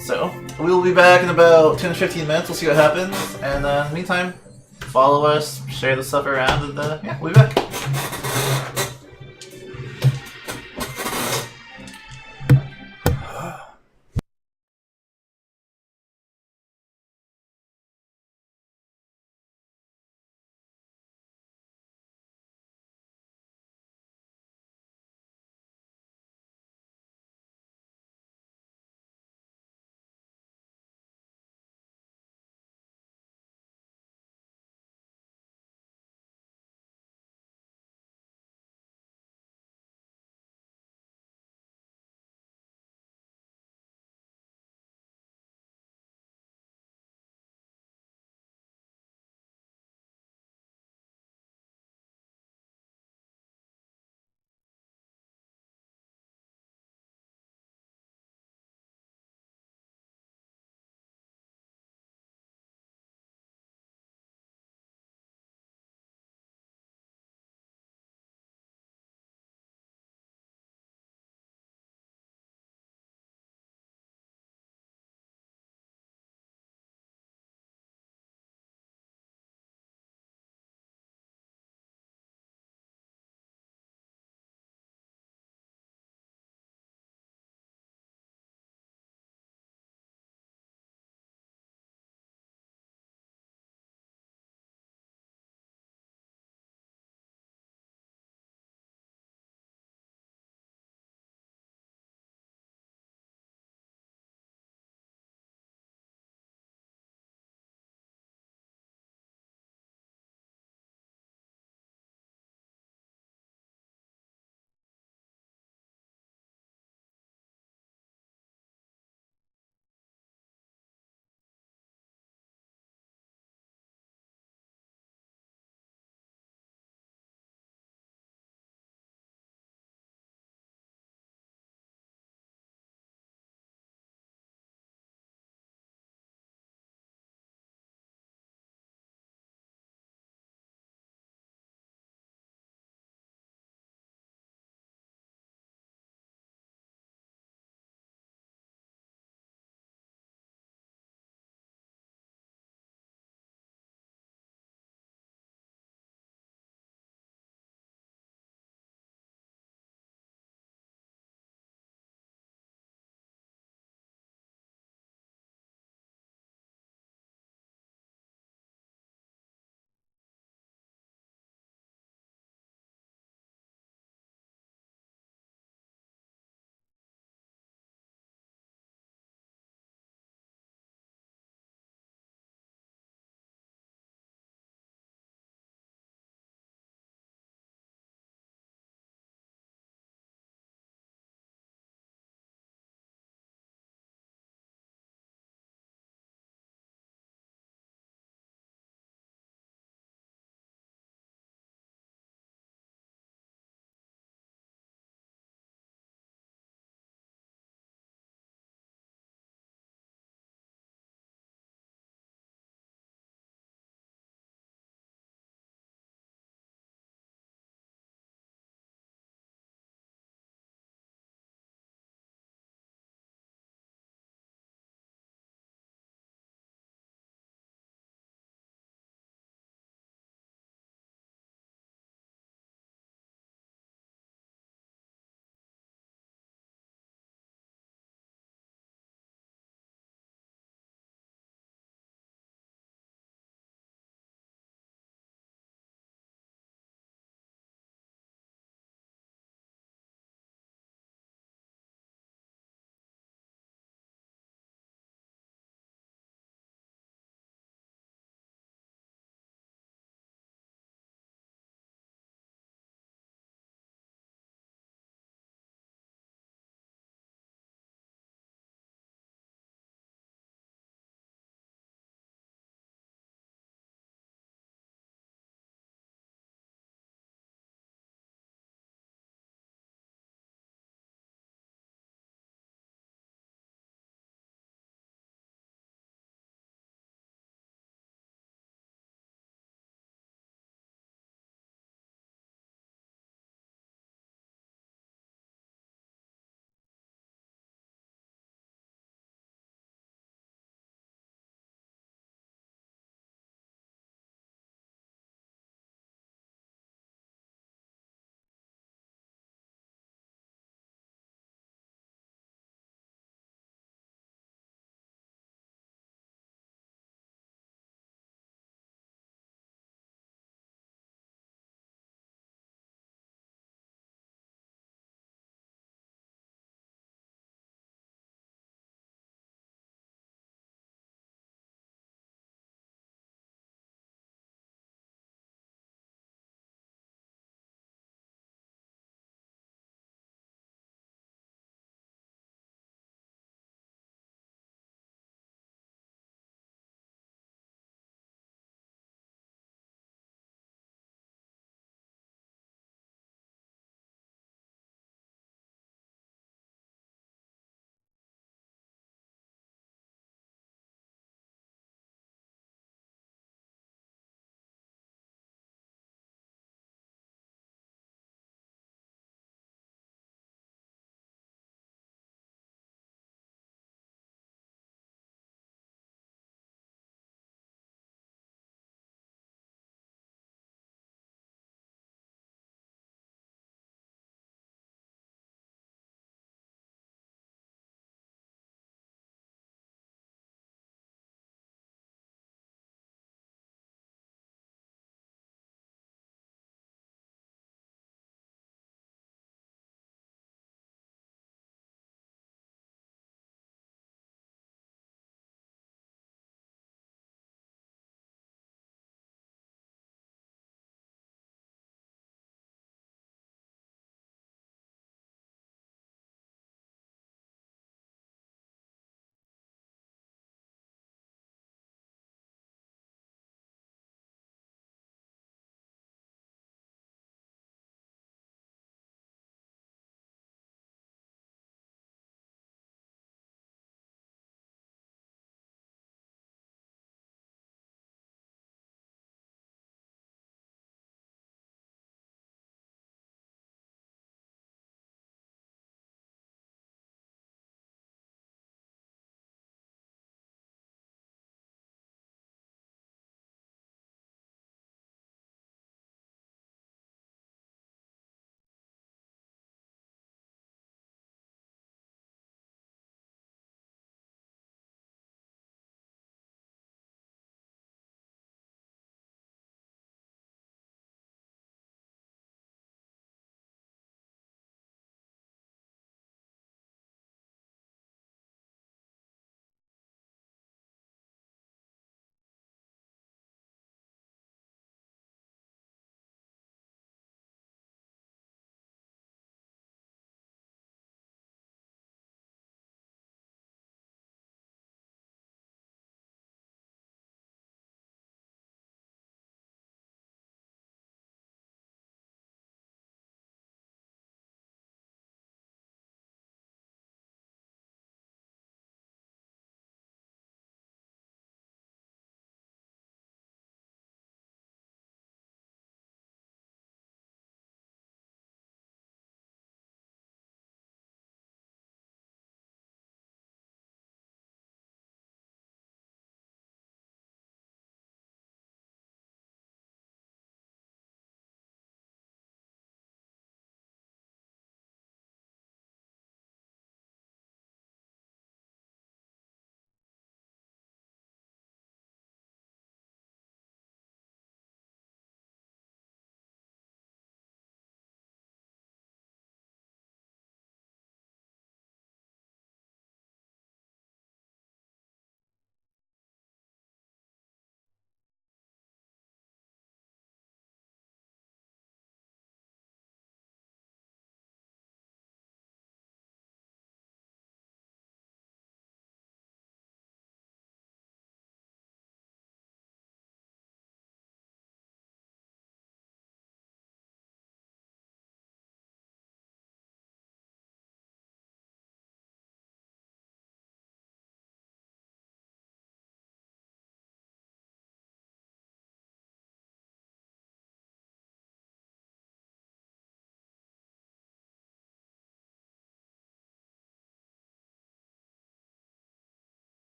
So, we'll be back in about 10 to 15 minutes. We'll see what happens. And in the meantime, follow us, share the stuff around, and yeah, we'll be back.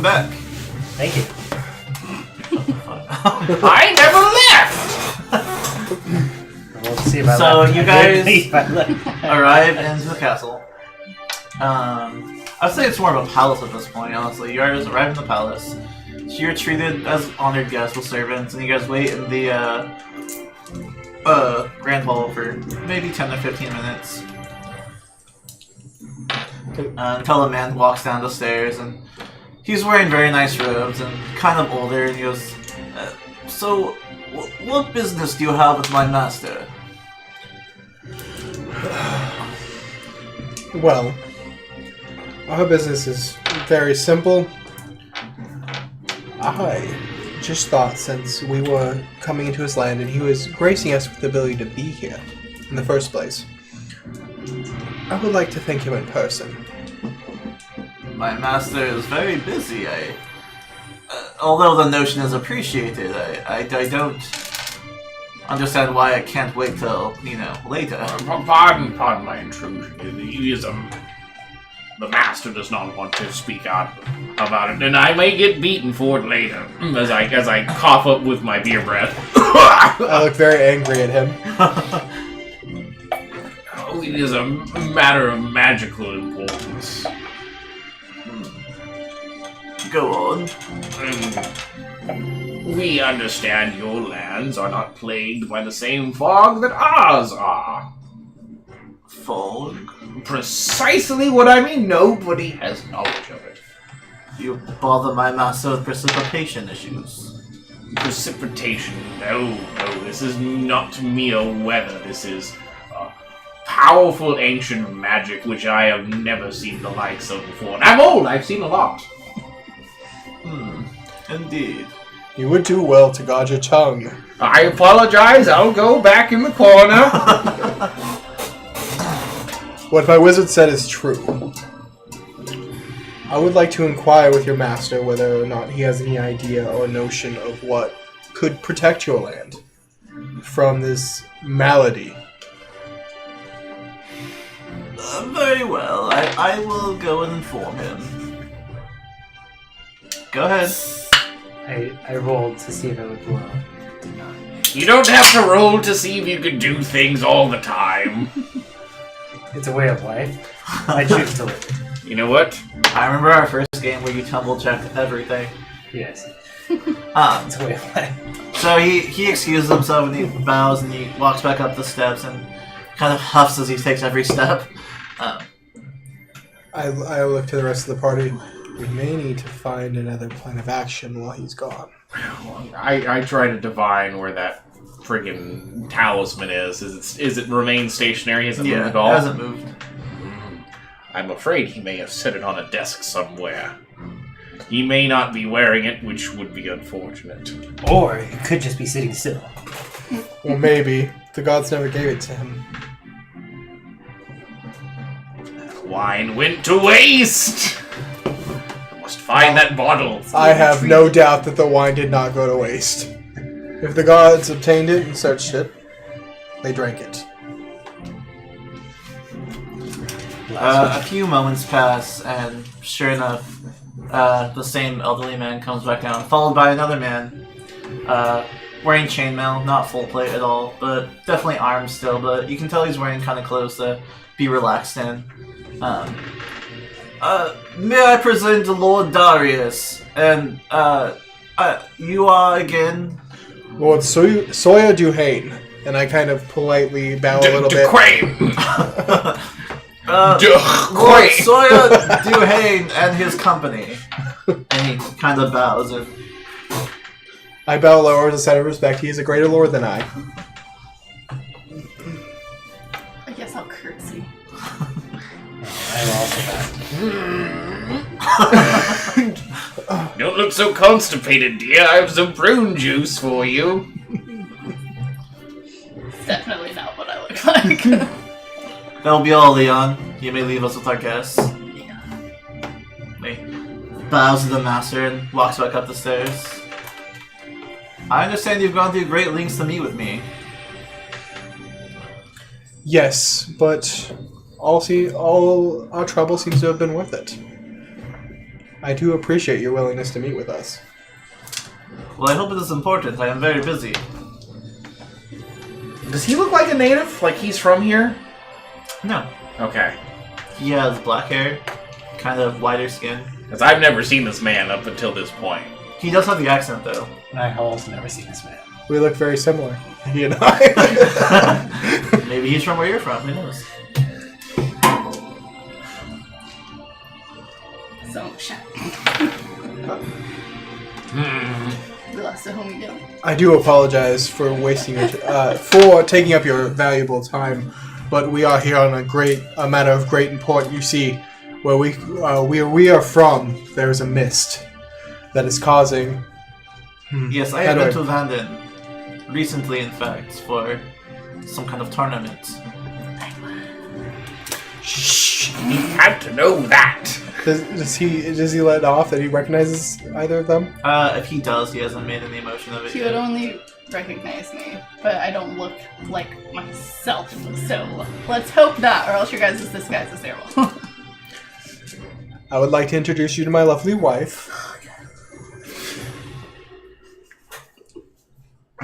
welcome back.
Thank you.
I never left!
We'll see about
So
that.
you guys-
If I left.
Arrive into the castle. I'd say it's more of a palace at this point, honestly. You guys arrive in the palace. So you're treated as honored guests with servants, and you guys wait in the grand hall for maybe 10 to 15 minutes. Until a man walks down the stairs, and he's wearing very nice robes and kind of older, and he goes, "So, what business do you have with my master?"
Well, our business is very simple. I just thought since we were coming into his land and he was gracing us with the ability to be here in the first place, I would like to thank him in person.
My master is very busy. Although the notion is appreciated, I don't understand why I can't wait till, later.
Pardon my intrusion. The master does not want to speak out about it, and I may get beaten for it later. As I cough up with my beer breath.
I look very angry at him.
It is a matter of magical importance.
Go on.
We understand your lands are not plagued by the same fog that ours are.
Fog?
Precisely what I mean. Nobody has knowledge of it.
You bother my master with precipitation issues.
Precipitation? No. This is not mere weather. This is powerful ancient magic which I have never seen the likes of before. And I'm old. I've seen a lot.
Indeed.
You would do well to guard your tongue.
I apologize. I'll go back in the corner.
What my wizard said is true. I would like to inquire with your master whether or not he has any idea or notion of what could protect your land from this malady.
Very well. I will go and inform him. Go ahead.
I rolled to see if it would blow. Did not.
You don't have to roll to see if you can do things all the time.
It's a way of life. I choose to live.
You know what?
I remember our first game where you tumble checked everything.
Yes.
It's
a way of life.
So he excuses himself and he bows and he walks back up the steps and kind of huffs as he takes every step.
I look to the rest of the party. We may need to find another plan of action while he's gone.
I try to divine where that friggin' talisman is. Is it remain stationary? Has it moved at all?
It hasn't moved.
I'm afraid he may have set it on a desk somewhere. He may not be wearing it, which would be unfortunate.
Or it could just be sitting still.
Well, maybe. The gods never gave it to him.
Wine went to waste! Must find that bottle.
I have no doubt that the wine did not go to waste. If the gods obtained it and searched it, they drank it.
A few moments pass, and sure enough, the same elderly man comes back down, followed by another man, wearing chainmail, not full plate at all, but definitely armed still, but you can tell he's wearing kind of clothes to be relaxed in. May I present Lord Darius, and, you are again?
Lord Sawyer Duhane. And I kind of politely bow a little bit.
Duquesne!
Lord Sawyer Duhane and his company. And he kind of bows and...
I bow lower as a sign of respect. He is a greater lord than I.
I guess I'll curtsy.
I'm also back.
Don't look so constipated, dear. I have some prune juice for you.
It's definitely not what I look like.
That'll be all, Leon. You may leave us with our guests. He bows to the master and walks back up the stairs. I understand you've gone through great lengths to meet with me.
Yes, but all our trouble seems to have been worth it. I do appreciate your willingness to meet with us.
Well, I hope it is important. I am very busy.
Does he look like a native? Like he's from here?
No.
Okay.
He has black hair, kind of lighter skin.
Because I've never seen this man up until this point.
He does have the accent, though.
I have also never seen this man.
We look very similar, he and I.
Maybe he's from where you're from. Who knows?
So, shut. We lost a homie again.
I do apologize for wasting your for taking up your valuable time, but we are here on a matter of great import. You see, where we are from, there is a mist that is causing.
Yes, I have been to Vanden recently, in fact, for some kind of tournament.
Shh! He had to know that!
Does he let off that he recognizes either of them?
If he does, he hasn't made any emotion of it
He
yet.
would only recognize me, but I don't look like myself, so let's hope not, or else your guys' disguise is terrible.
I would like to introduce you to my lovely wife.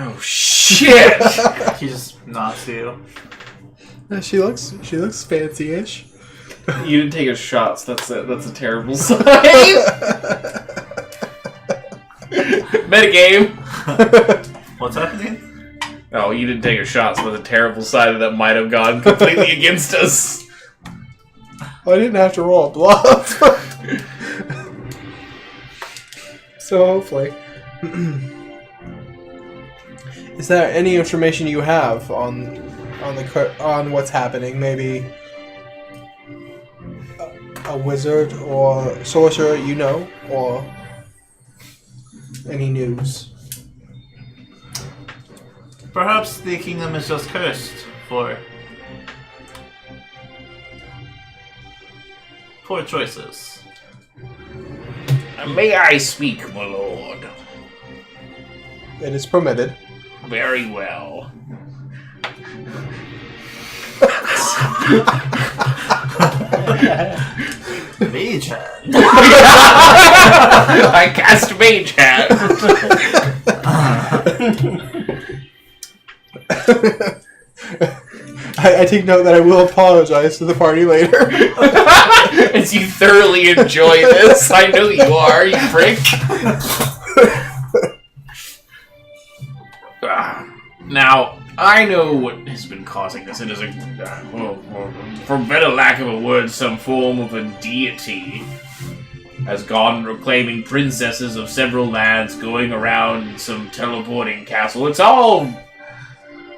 Oh shit!
He just nods to you.
She looks fancy-ish.
You didn't take his shots. That's a terrible sign. Metagame.
What's happening?
Oh, you didn't take his shots. That's a terrible sign that might have gone completely against us.
Well, I didn't have to roll a bluff. So hopefully. Is there any information you have on what's happening? Maybe a wizard or sorcerer you know, or any news?
Perhaps the kingdom is just cursed for poor choices.
May I speak, my lord?
It is permitted.
Very well.
Mage hand.
I cast Mage Hand.
I take note that I will apologize to the party later.
As you thoroughly enjoy this, I know you are, you prick. Now, I know what has been causing this. It is for better lack of a word, some form of a deity has gone reclaiming princesses of several lands, going around in some teleporting castle. It's all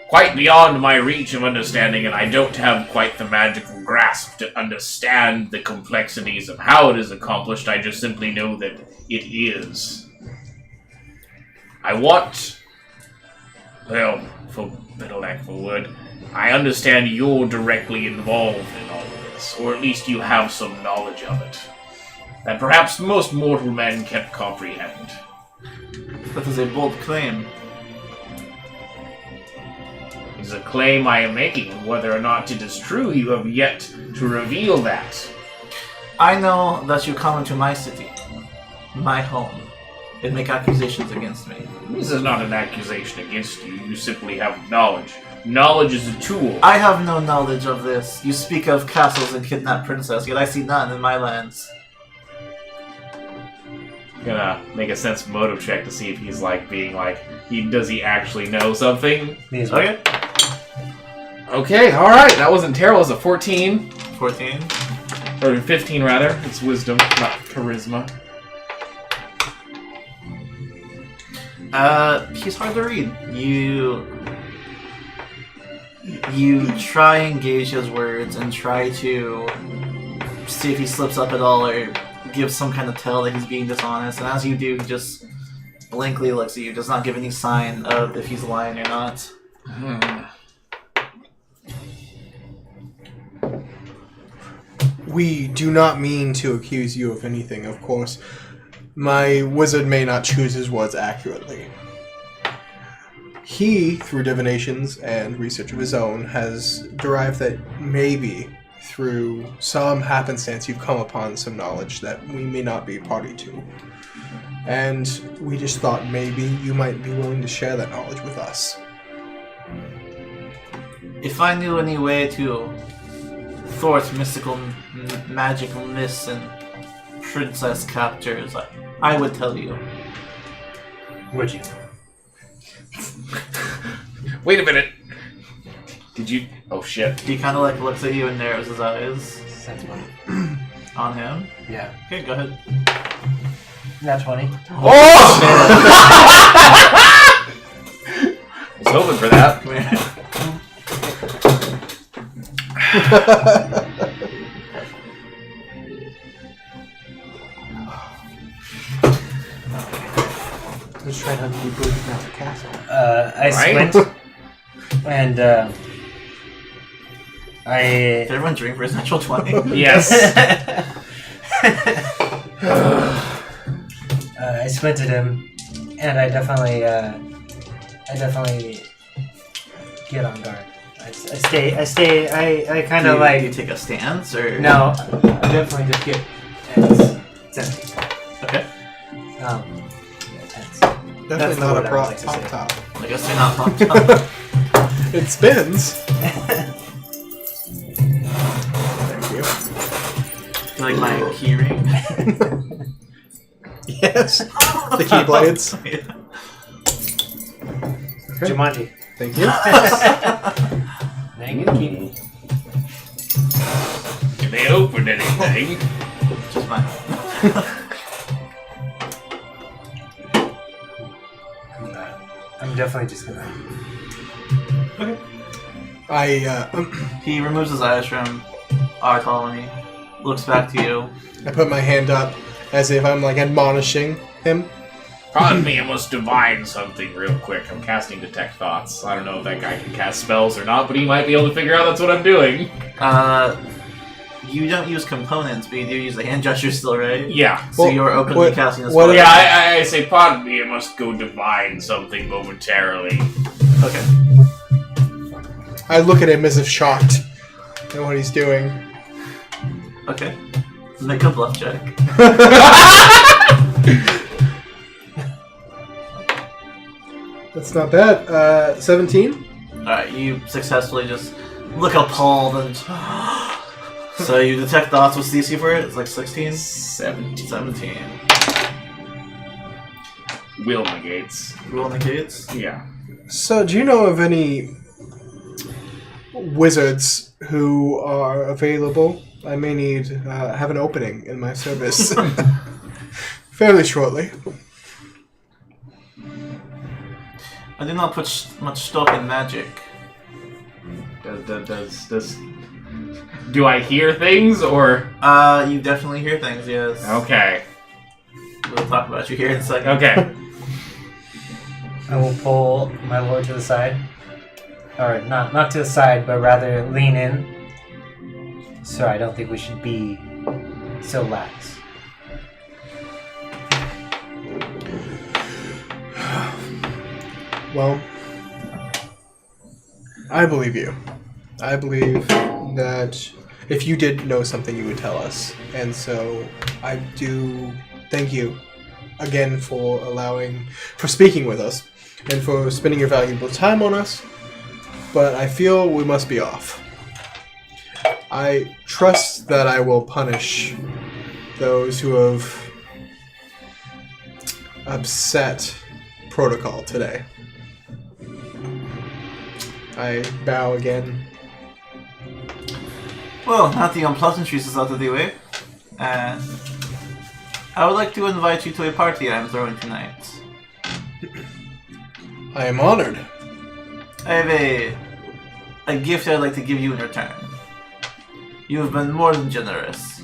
quite beyond my reach of understanding, and I don't have quite the magical grasp to understand the complexities of how it is accomplished. I just simply know that it is. I want... Well, for better lack of a word, I understand you're directly involved in all of this, or at least you have some knowledge of it, that perhaps most mortal men can't comprehend.
That is a bold claim.
It is a claim I am making, and whether or not it is true, you have yet to reveal that.
I know that you come into my city, my home, and make accusations against me.
This is not an accusation against you, you simply have knowledge. Knowledge is a tool.
I have no knowledge of this. You speak of castles and kidnapped princess, yet I see none in my lands.
Gonna make a sense motive check to see if he's does he actually know something?
Okay.
Okay, alright, that wasn't terrible. It was a 14.
14.
Or 15 rather. It's wisdom, not charisma.
He's hard to read. You try and gauge his words and try to see if he slips up at all or gives some kind of tell that he's being dishonest, and as you do, he just blankly looks at you, does not give any sign of if he's lying or not.
We do not mean to accuse you of anything, of course. My wizard may not choose his words accurately. He, through divinations and research of his own, has derived that maybe through some happenstance, you've come upon some knowledge that we may not be party to. And we just thought maybe you might be willing to share that knowledge with us.
If I knew any way to thwart mystical magical myths and princess captures, I would tell you.
Would you?
Wait a minute. Did you? Oh shit.
He kind of like looks at you and narrows his eyes
That's funny.
on him.
Yeah.
Okay, go ahead.
Not 20.
Oh! I was hoping for that.
Come here.
Let's try not to be breaking down the castle.
I
Right?
squint, and
Did everyone drink for his natural 20?
Yes.
I squinted him, and I definitely get on guard. I kind of like.
You take a stance, or
No, I definitely just get tense. It's empty.
Okay.
Yeah, tense.
Definitely
That's the
not
word
a
I would like to
pop
say.
top.
I guess you're not pumped up.
It spins. Thank you.
You like my key ring?
Yes. The keyblades.
Yeah.
Okay.
Jumanji.
Thank you.
Negative.
Can they open anything?
Just mine.
I'm definitely just gonna.
He removes his eyes from our colony, looks back to you.
I put my hand up as if I'm like admonishing him.
Pardon me, I must divine something real quick. I'm casting Detect Thoughts. I don't know if that guy can cast spells or not, but he might be able to figure out that's what I'm doing.
You don't use components, but you do use the hand gesture still, right?
Yeah.
So
Well,
you're openly
what-
casting a
what-
spell.
Yeah, I say, pardon me, I must go divine something momentarily.
Okay.
I look at him as if shocked at what he's doing.
Okay. Make a bluff check.
That's not bad. 17?
Alright, you successfully just look appalled and... So you detect thoughts. What's the DC for it? It's like 16? 17.
Will negates.
Roll negates.
Yeah.
So, do you know of any wizards who are available? I may need have an opening in my service fairly shortly.
I do not put much stock in magic.
Does do I hear things or?
You definitely hear things, yes.
Okay.
We'll talk about you here in a second.
Okay.
I will pull my lord to the side, or not to the side, but rather lean in. So I don't think we should be so lax.
Well, I believe you. I believe that if you did know something, you would tell us. And so I do thank you again for speaking with us and for spending your valuable time on us. But I feel we must be off. I trust that I will punish those who have upset protocol today. I bow again.
Well, now the unpleasantries is out of the way, and I would like to invite you to a party I'm throwing tonight.
I am honored.
I have a gift I'd like to give you in return. You have been more than generous.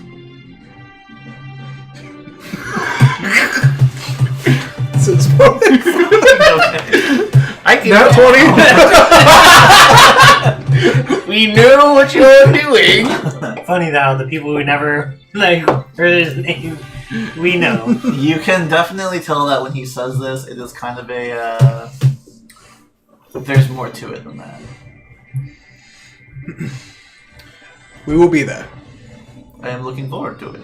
Since
Okay.
I can.
Nat 20.
We knew what you were doing.
Funny though, the people who never heard his name, we know.
You can definitely tell that when he says this, it is kind of a, there's more to it than that.
We will be there.
I am looking forward to it.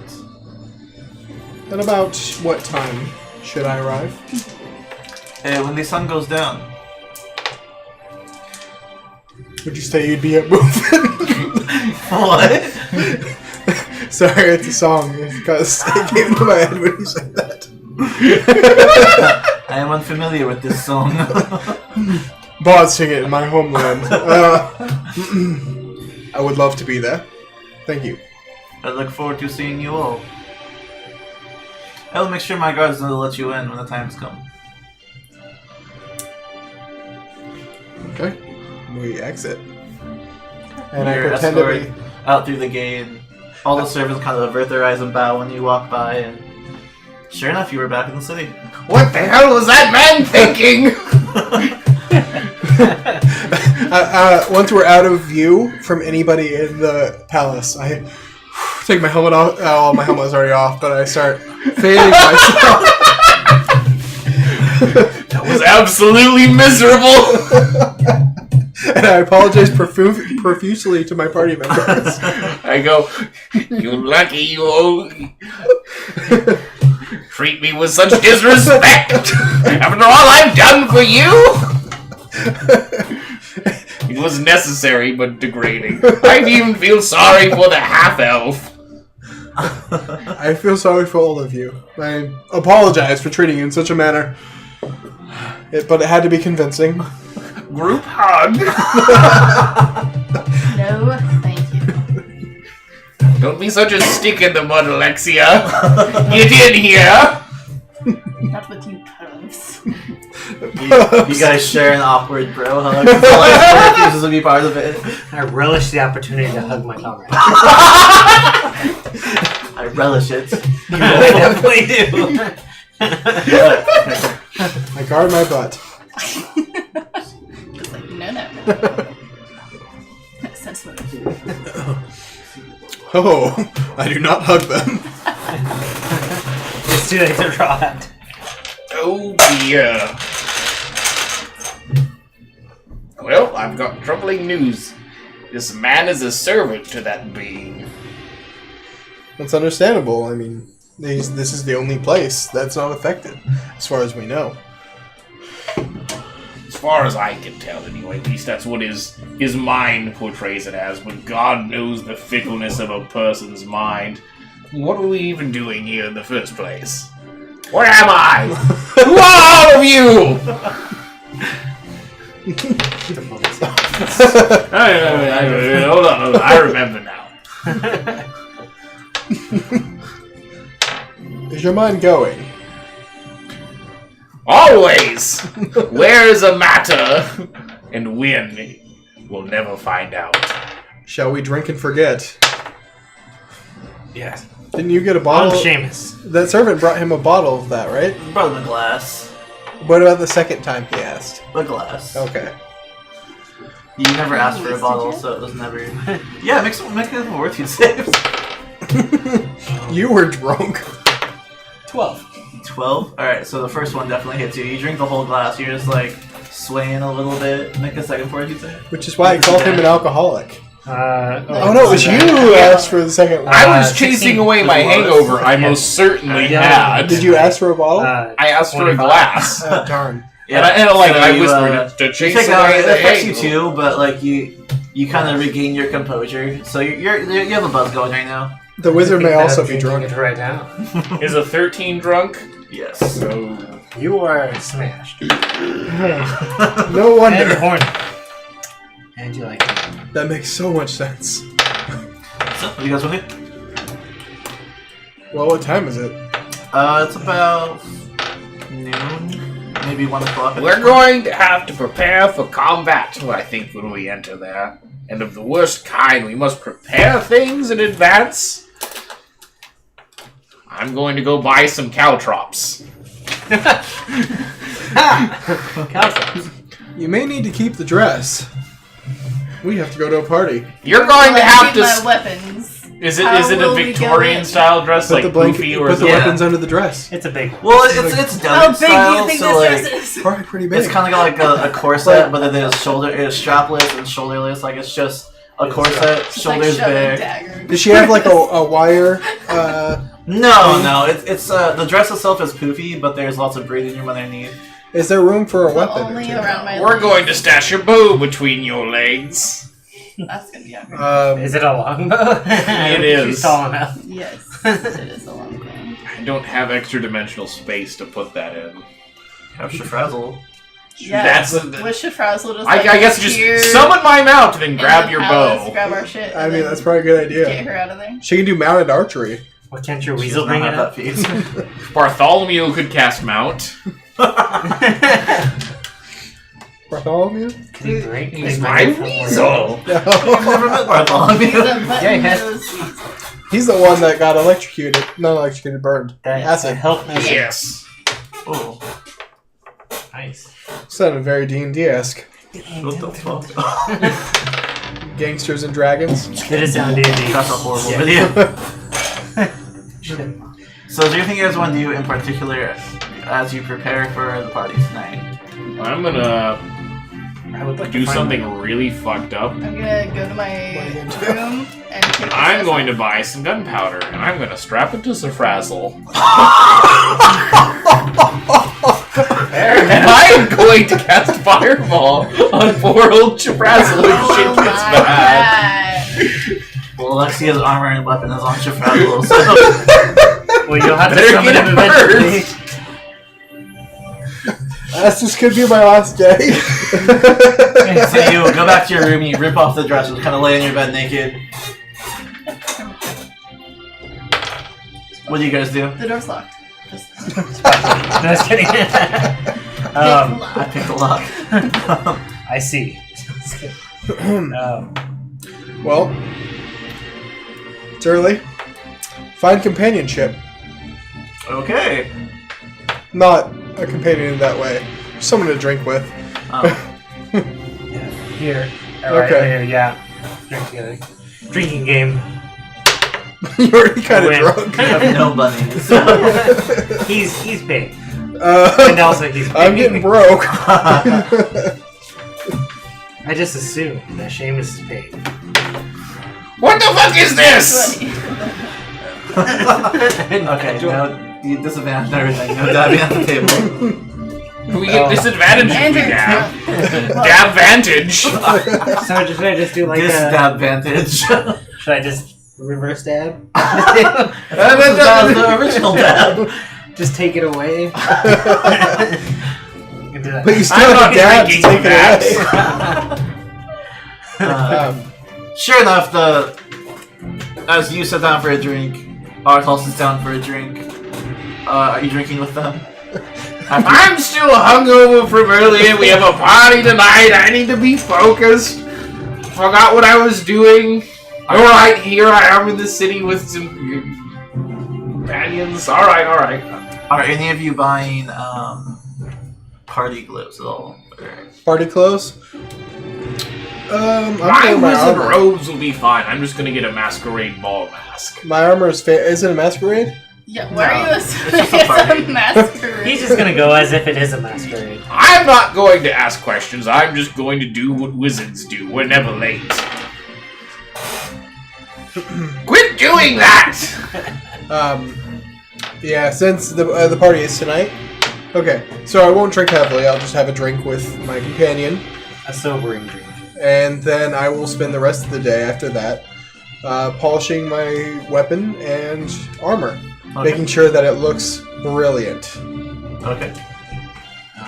At about what time should I arrive?
When the sun goes down.
Would you say you'd be at moving?
What?
Sorry, it's a song. Because it came into my head when you said that.
I am unfamiliar with this song.
Bards sing it in my homeland. I would love to be there. Thank you.
I look forward to seeing you all. I will make sure my guards know to let you in when the times come.
Okay. We exit. And I
You're
pretend to
escorted
be...
out through the gate. And all the servants kind of avert their eyes and bow when you walk by. And sure enough, you were back in the city.
What the hell was that man thinking?
Once we're out of view from anybody in the palace, I take my helmet off. Oh, my helmet is already off, but I start fanning myself.
That was absolutely miserable.
And I apologize profusely to my party members.
I go, you lucky you old... Treat me with such disrespect after all I've done for you. It was necessary but degrading. I even feel sorry for the half-elf.
I feel sorry for all of you. I apologize for treating you in such a manner. But it had to be convincing.
Group hug.
No, thank you.
Don't be such a stick in the mud, Alexia. Get in here.
Not with you, Carlos.
You guys share an awkward bro hug. Alexa refuses to be part of it.
I relish the opportunity to hug my comrade.
I relish it.
I definitely do.
I guard my butt.
It's like, no. Makes sense for me.
Oh, I do not hug them.
It's too late to draw it.
Oh dear. Well, I've got troubling news. This man is a servant to that being.
That's understandable. I mean, this is the only place that's not affected, as far as we know.
As far as I can tell, anyway. At least that's what his mind portrays it as. But God knows the fickleness of a person's mind. What are we even doing here in the first place? Where am I? Who are all of you? Hold on. I remember now.
Is your mind going?
Always! Where is a matter? And when? We'll never find out.
Shall we drink and forget?
Yes.
Didn't you get a bottle?
I'm Seamus.
That servant brought him a bottle of that, right?
Brought him a glass.
What about the second time he asked?
A glass.
Okay.
You never asked for a bottle, so it was never... Yeah, make it worth you saves.
You were drunk.
12.
12? Alright, so the first one definitely hits you. You drink the whole glass, you're just like swaying a little bit. Make a second fortitude save.
Which is why I called him an alcoholic.
Oh
no, it was you who asked for the second one.
I was chasing
16
away my
was.
hangover. I most certainly
Yeah.
had.
Did you ask for a bottle?
I asked for a
25.
glass.
Oh, darn.
And I
you,
whispered to chase
you take
away
it
the
affects you
hangover.
too, but like you kind of regain your composure. So you have a buzz going right now.
The wizard may also be
drunk
drunk.
right now.
Is a 13 drunk?
Yes.
So
You are smashed.
No
And
wonder.
horny. And you like it.
That makes so much sense.
So, what do you guys want to do?
Well, what time is it?
It's about noon, maybe 1 o'clock.
we're going to have to prepare for combat, I think, when we enter there. And of the worst kind, we must prepare things in advance. I'm going to go buy some caltrops.
Caltrops.
You may need to keep the dress. We have to go to a party.
You're going to have to.
my weapons.
Is it
How
a
will we go
Victorian
in?
style dress,
Put
like
the blanket,
goofy,
you
or
put
is
the
it?
Yeah.
weapons under the dress.
It's a big one.
Well, it's
How
Dungeon
big do
style,
you think
so
this
like
dress is?
Probably pretty big.
it's kind of got like a corset, but then it's strapless and shoulderless. Like it's just a a corset,
Just
shoulders
like shove a
bare.
dagger.
Does she have like a wire?
No. It's the dress itself is poofy, but there's lots of breathing room underneath.
Is there room for a
But
weapon?
only
or two?
around my
We're
legs.
going to stash a bow between your legs.
That's gonna be awkward.
Is it a longbow?
It is.
She's tall enough.
Yes, it is a long thing.
I don't have extra dimensional space to put that in.
Have Shafrazzle.
Yeah,
That's
with Shafrazzle just
I guess
appear
just summon my mount and then
in
grab
the
your
palace,
bow.
grab our shit.
I
and
mean,
then
that's probably a good
get
idea.
her out of there.
She can do mounted archery.
What can't your
She
weasel
does not
bring it
have
up?
that feat.
Bartholomew could cast mount.
Bartholomew?
Can you break?
He's my weasel.
I've never met
He's
Bartholomew.
a button
Yeah,
nose weasel.
He's the one that got electrocuted. Not electrocuted, burned.
That
Acid.
help me.
Yes.
Oh,
Nice.
Sounded very D&D-esque.
what the fuck?
Gangsters and dragons.
Did it sound D&D?
That's a horrible
Yeah.
video. So, is there anything you guys want to do in particular as you prepare for the party tonight?
I'm gonna
I would like
do
to find
something really fucked up.
I'm gonna go to my
What are you gonna do?
room and take the
I'm
dress
going
off.
to buy some gunpowder and I'm gonna strap it to Safrazzle. And I'm going to cast Fireball on poor old Safrazzle if shit
Oh
gets
my
bad.
God.
Well, Alexia's armor and weapon is on Shafrazzle, so
Well, you'll have to
Better
summon
get
him
it
eventually.
first.
This could be my last day.
so you go back to your room, you rip off the dress, and kind of lay in your bed naked. What do you guys do?
The door's locked. Just
No, just kidding.
I picked the lock.
I see.
Well, it's early. Find companionship.
Okay.
Not a companion in that way. Someone to drink with.
Here. Alright,
Okay.
here, yeah. Drink together. Drinking game.
You're already kind of
Win.
drunk.
You have no bunnies.
He's big. And also he's big.
I'm getting broke.
I just assume that Seamus is paid.
What the fuck is this?
Okay, now you disadvantage everything. No dabbing at the table.
We get disadvantage if we
Andrew.
dab. Dab vantage.
So should I just do like
Stab vantage.
should I just reverse dab?
That was the original dab.
Just take it away? And do that.
But you still
I'm
have
not
dad to
drinking
take
that.
it away.
Sure enough, as you sit down for a drink, Arthal sits down for a drink. Are you drinking with them?
I'm still hungover from earlier. We have a party tonight. I need to be focused. Forgot what I was doing. Alright, here I am in the city with some companions. Alright.
Are any of you buying party gloves at all?
Party clothes? I'm
My
wearing my
wizard
armor.
robes will be fine. I'm just gonna get a masquerade ball mask.
My armor is is it a masquerade?
Yeah, why are you assuming
it's just a
it's
party.
a masquerade?
He's just gonna go as if it is a masquerade.
I'm not going to ask questions. I'm just going to do what wizards do. We're never late. Quit doing that!
Yeah, since the party is tonight. Okay, so I won't drink heavily. I'll just have a drink with my companion,
A sobering drink.
and then I will spend the rest of the day after that polishing my weapon and armor, making sure that it looks brilliant.
Okay.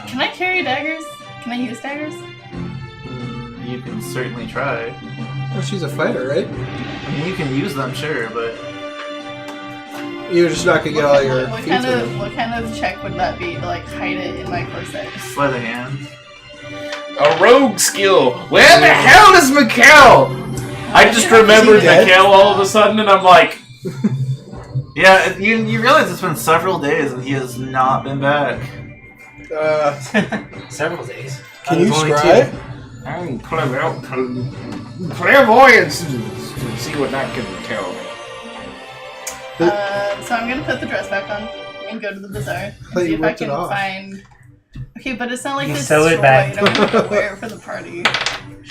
Can I carry daggers? Can I use daggers?
You can certainly try.
Well, she's a fighter, right?
I mean, you can use them, sure, but
You're just not gonna get all your
What
feet
kind
in
of
them.
what kind of check would that be to like hide it in my corset?
sleight of hand.
A rogue skill. Where the hell is Mikkel? I just remembered
Is he dead?
Mikkel all of a sudden, and I'm like,
Yeah, you realize it's been several days and he has not been back.
Several days.
Can you
Only
scry?
two.
I'm clairvoyance to see what that can tell me.
So I'm gonna put the dress back on and go to the bazaar and
thought
see
you
if I
ripped it
can
off.
find. Okay, but it's not like
You
this
sew it
straw
back.
you don't have to wear for the party.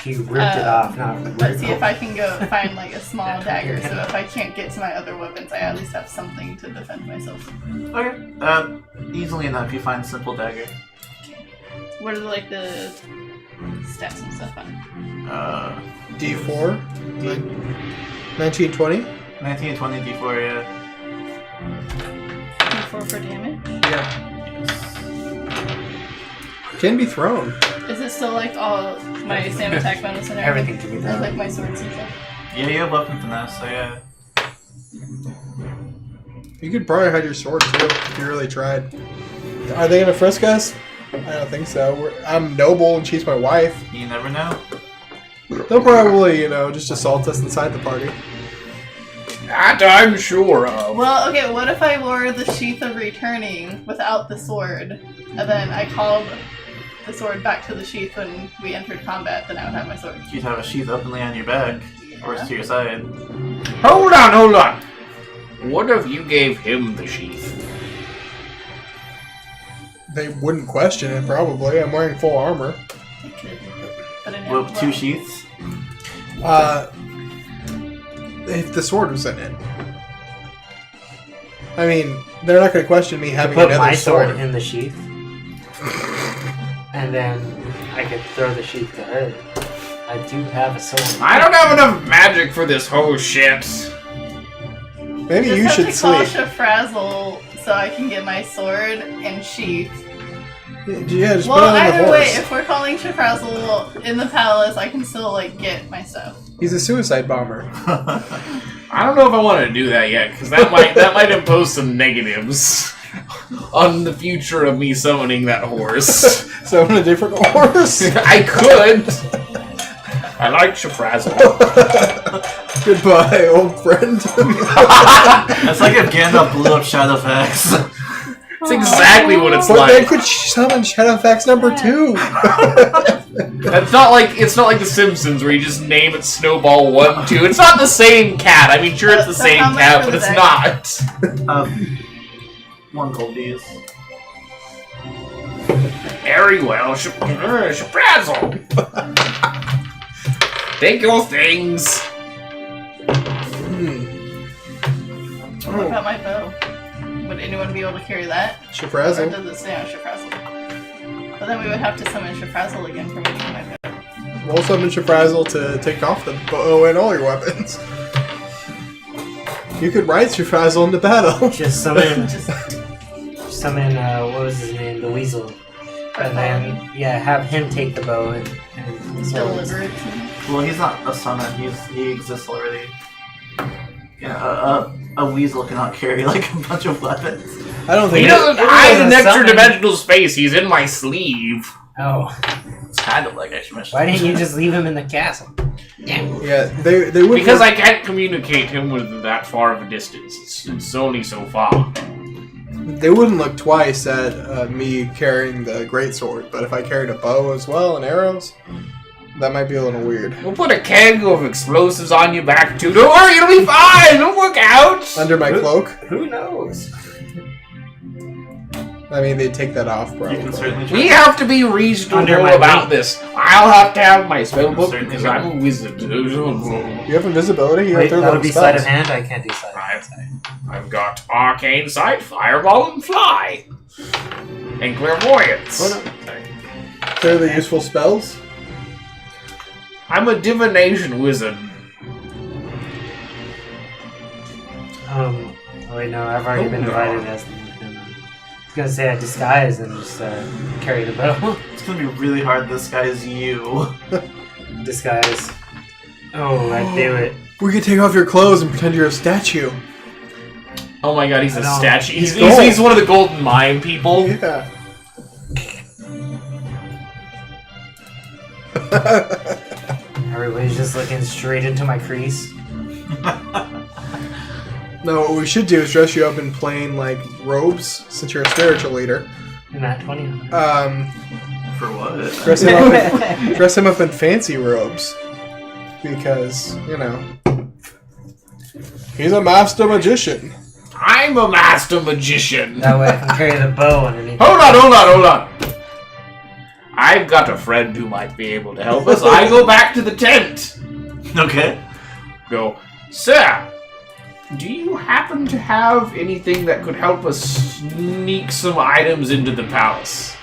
She ripped it off. Not
Let's see if I can go find like a small dagger. So if I can't get to my other weapons, I at least have something to defend myself.
Okay. Easily enough, you find a simple dagger.
What are like the stats and stuff on it?
D4? 1920?
1920 D4, yeah.
D4 for damage?
Yeah. Can be thrown.
Is it still like all my stam attack bonus and
Everything can be
Like,
done.
like my swords and stuff?
Yeah, you have weapon finesse, so yeah.
You could probably hide your sword too if you really tried. Are they gonna frisk us? I don't think so. I'm noble and she's my wife.
You never know.
They'll probably, just assault us inside the party.
That I'm sure of.
Well, okay, what if I wore the Sheath of Returning without the sword, and then I called the sword back to the sheath when we entered combat, then I would have my sword.
You'd have a sheath openly on your back, or to your side.
Hold on. What if you gave him the sheath?
They wouldn't question it, probably. I'm wearing full armor.
I could. But I know,
Well, 2 sheaths?
If the sword was in it. I mean, they're not going to question me having
Put
another
my
sword.
sword in the sheath, and then I could throw the sheath to her. I do have a sword.
I don't have enough magic for this whole shit.
Maybe you
just
should
have to call
sleep.
Shafrazzle so I can get my sword and sheath.
Yeah, just
Well,
put it on the
either
horse.
way, if we're calling Shafrazzle in the palace, I can still get my stuff.
He's a suicide bomber.
I don't know if I want to do that yet, because that might impose some negatives on the future of me summoning that horse.
Summon a different horse.
I could. I like Shafrazzle.
Goodbye, old friend.
That's like if Gandalf blew up Shadowfax.
That's exactly what it's
But they
like.
could summon Shadowfax number 2.
It's not like The Simpsons where you just name it Snowball 1, 2. It's not the same cat. I mean, sure it's the
So
same
how much
cat,
for
but
the
it's
deck?
not.
1 gold piece.
Very well, Shafrazzle. Take your things.
What about my bow? Would anyone be able to carry that? Or
Shafrazzle.
does it stay on Shafrazzle? But then we would have to summon Shafrazzle again for me to get my bow.
We'll summon Shafrazzle to take off the bow and all your weapons. You could ride Shafrazzle into battle.
Just summon,
Just
what was his name? The Weasel. And then, have him take the bow and the swords.
deliver it to me.
Well, he's not a summon, he exists already. Yeah, a weasel cannot carry like a bunch of weapons.
I don't think
He doesn't
it
hide
was
in
a
extra
summon.
dimensional space. He's in my sleeve.
Oh,
It's kind of like extra mission.
why didn't you just leave him in the castle?
Yeah, they would.
Because I can't communicate him with that far of a distance. It's only so far.
They wouldn't look twice at me carrying the greatsword, but if I carried a bow as well and arrows, that might be a little weird.
We'll put a keg of explosives on your back too. Don't worry, it'll be fine. It'll work out.
Under my cloak?
Who knows?
I mean, they'd take that off,
You
probably.
can certainly try.
We have to be reasonable
Under my
about
wing.
this. I'll have to have my spell book
Certainly.
because I'm a wizard.
You have invisibility? You
Wait,
have
that would
to
be sleight of hand? I can't do sleight of hand.
I've got arcane sight, fireball, and fly, and clairvoyance.
They're the useful spells?
I'm a divination wizard.
Oh wait, no, I've already been invited as the I was gonna say I disguise and just carry the bow.
It's gonna be really hard. This guy is you.
Disguise. Oh, I do it.
We could take off your clothes and pretend you're a statue.
Oh my god, he's a
I know.
statue.
He's
He's one of the golden mime people.
Yeah.
Everybody's just looking straight into my crease.
No, what we should do is dress you up in plain, robes, since you're a spiritual leader.
And that 20.
For what?
Dress him up in fancy robes. Because, he's a master magician.
I'm a master magician.
That way I can carry the bow underneath.
Hold on. I I've got a friend who might be able to help us. I go back to the tent.
Okay.
Go, sir, do you happen to have anything that could help us sneak some items into the palace?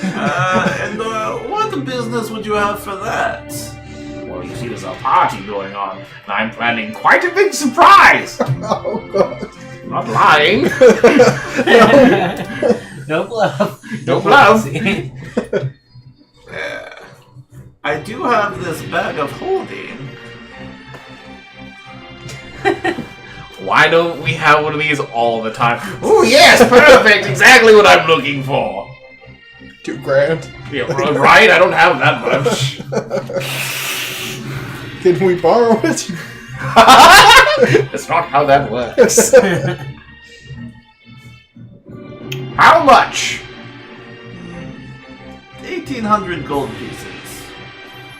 And what business would you have for that?
Well, you see, there's a party going on, and I'm planning quite a big surprise.
Oh god.
I'm not lying.
No bluff.
No bluff.
I do have this bag of holding.
Why don't we have one of these all the time? Oh yes, perfect, exactly what I'm looking for.
$2,000.
Yeah, right? I don't have that much.
Can we borrow it?
That's not how that works. How much?
1,800 gold pieces.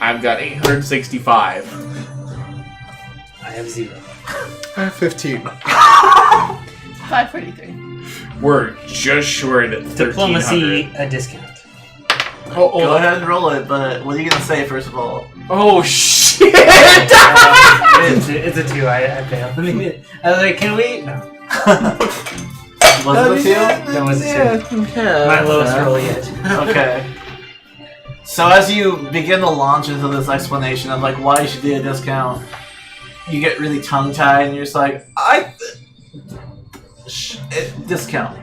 I've got 865.
I have 0.
15.
543.
We're just short at 1,300.
Diplomacy, a discount.
Go ahead and roll it, but what are you gonna say first of all?
Oh shit!
It's a 2. I failed. I was like, can we? No.
Was it a 2?
That was a 2. My lowest roll yet.
Okay. So as you begin to launch into this explanation of like why you should do a discount, you get really tongue-tied and you're just like, discount.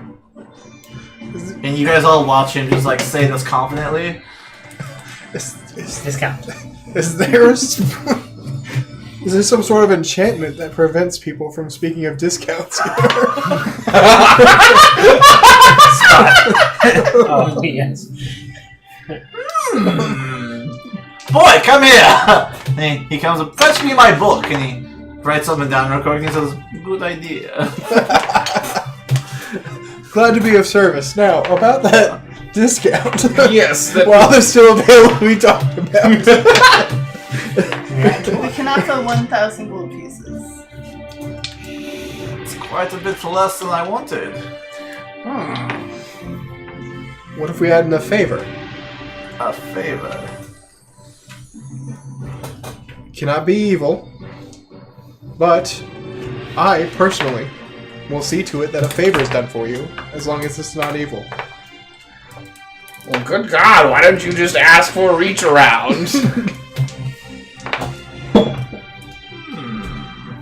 And you guys all watch him just like say this confidently.
Discount.
Is there some sort of enchantment that prevents people from speaking of discounts here?
Oh, yes.
Boy, come here! And he comes up, fetch me my book, and he writes something down real quick and he says, good idea.
Glad to be of service. Now, about that discount.
Yes.
While they're still available, we talked about.
We can offer 1,000 gold pieces.
It's quite a bit less than I wanted.
What if we had in a favor?
A favor.
Cannot be evil, but I, personally, will see to it that a favor is done for you, as long as it's not evil.
Well, good God, why don't you just ask for a reach around?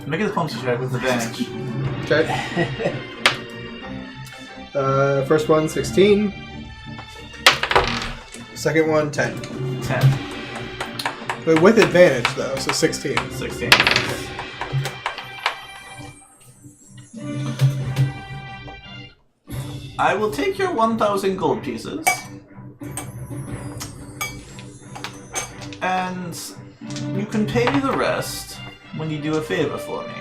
Make a diplomacy check with advantage.
Okay. First one, 16. Second one, 10.
10.
But with advantage, though, so 16.
16. I will take your 1,000 gold pieces. And you can pay me the rest when you do a favor for me.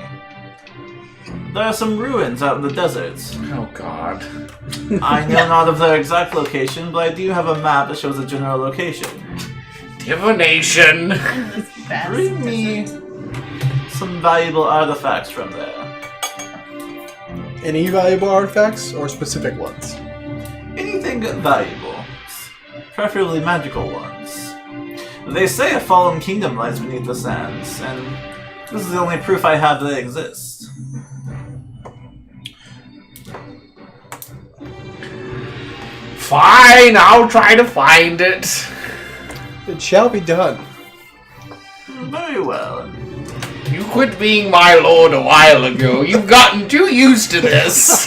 There are some ruins out in the deserts.
Oh God.
I know not of their exact location, but I do have a map that shows a general location.
Divination.
Bring me some valuable artifacts from there.
Any valuable artifacts, or specific ones?
Anything valuable. Preferably magical ones. They say a fallen kingdom lies beneath the sands, and this is the only proof I have that they exist.
Fine, I'll try to find it.
It shall be done.
Very well.
You quit being my lord a while ago. You've gotten too used to this.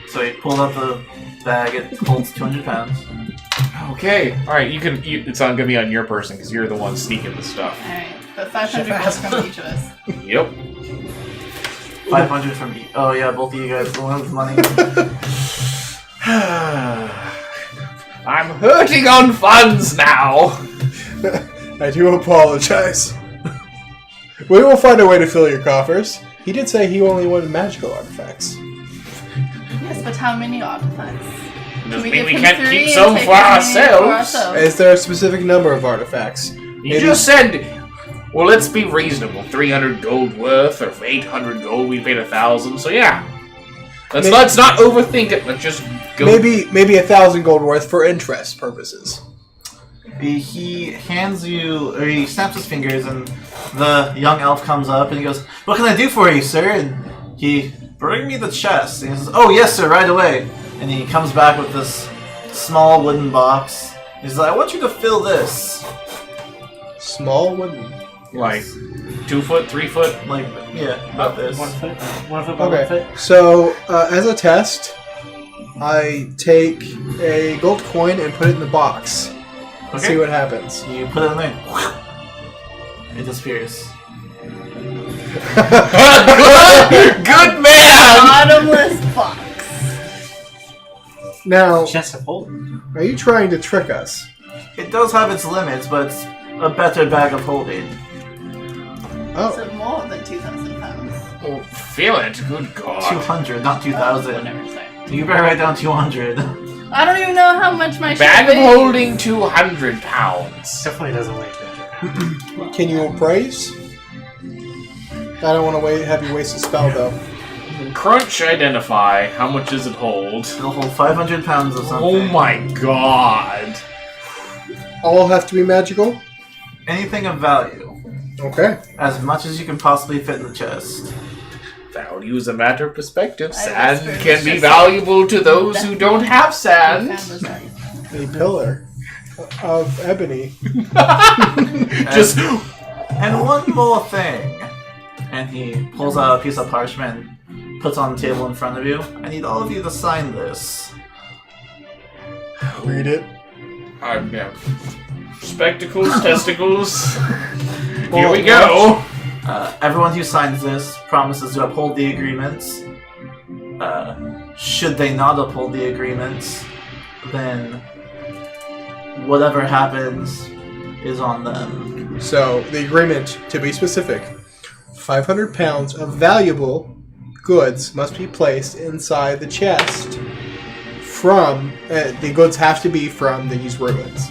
So he pulled out the bag, it holds 200 pounds.
Okay, alright, it's not gonna be on your person, because you're the one sneaking the stuff.
Alright, but 500 gold from each of us.
Yep.
500 from each. Oh yeah, both of you guys don't have money.
I'm hurting on funds now.
I do apologize. We will find a way to fill your coffers. He did say he only wanted magical artifacts.
Yes, but how many artifacts?
Doesn't
We
mean
give
we
him
can't
3
keep
and
some
take
for
as many
ourselves.
Is there a specific number of artifacts?
You just said, well, let's be reasonable. 300 gold worth, or for 800 gold, we paid 1,000. So yeah, Let's not overthink it. Let's just go.
Maybe 1,000 gold worth for interest purposes.
He hands you, or he snaps his fingers, and the young elf comes up and he goes, "What can I do for you, sir?" And he, "Bring me the chest." And he says, "Oh yes, sir, right away." And he comes back with this small wooden box. He says, "I want you to fill this."
Small wooden.
Like 2 foot, 3 foot.
Like, yeah, about this.
1 foot. 1 foot by 1
Okay,
foot.
so as a test, I take a gold coin and put it in the box.
Okay.
See what happens.
You put it in there. It disappears.
Good man!
Bottomless box.
Now,
Chest of holding.
are you trying to trick us?
It does have its limits, but it's a better bag of holding.
Oh,
So more than 2,000 pounds.
Oh, feel it. Good God.
200, not 2,000.
Whatever, sorry.
You better write down 200.
I don't even know how much my
Bag
ship
of
weighs.
holding 200 pounds.
Definitely doesn't weigh 200
can you appraise? I don't want to have you waste a spell though.
Crunch identify. How much does it hold?
It'll hold 500 pounds of something.
Oh my God.
All have to be magical?
Anything of value.
Okay.
As much as you can possibly fit in the chest.
Value is a matter of perspective.
I
Sand
whispered,
can
it's
be
just
valuable to those who don't have sand.
A pillar of ebony.
Just
And one more thing. And he pulls out a piece of parchment, puts on the table in front of you. I need all of you to sign this.
Read it.
yeah. Spectacles, testicles. Here we go.
Everyone who signs this promises to uphold the agreements. Should they not uphold the agreements, then whatever happens is on them.
So, the agreement, to be specific, 500 pounds of valuable goods must be placed inside the chest from... the goods have to be from these ruins.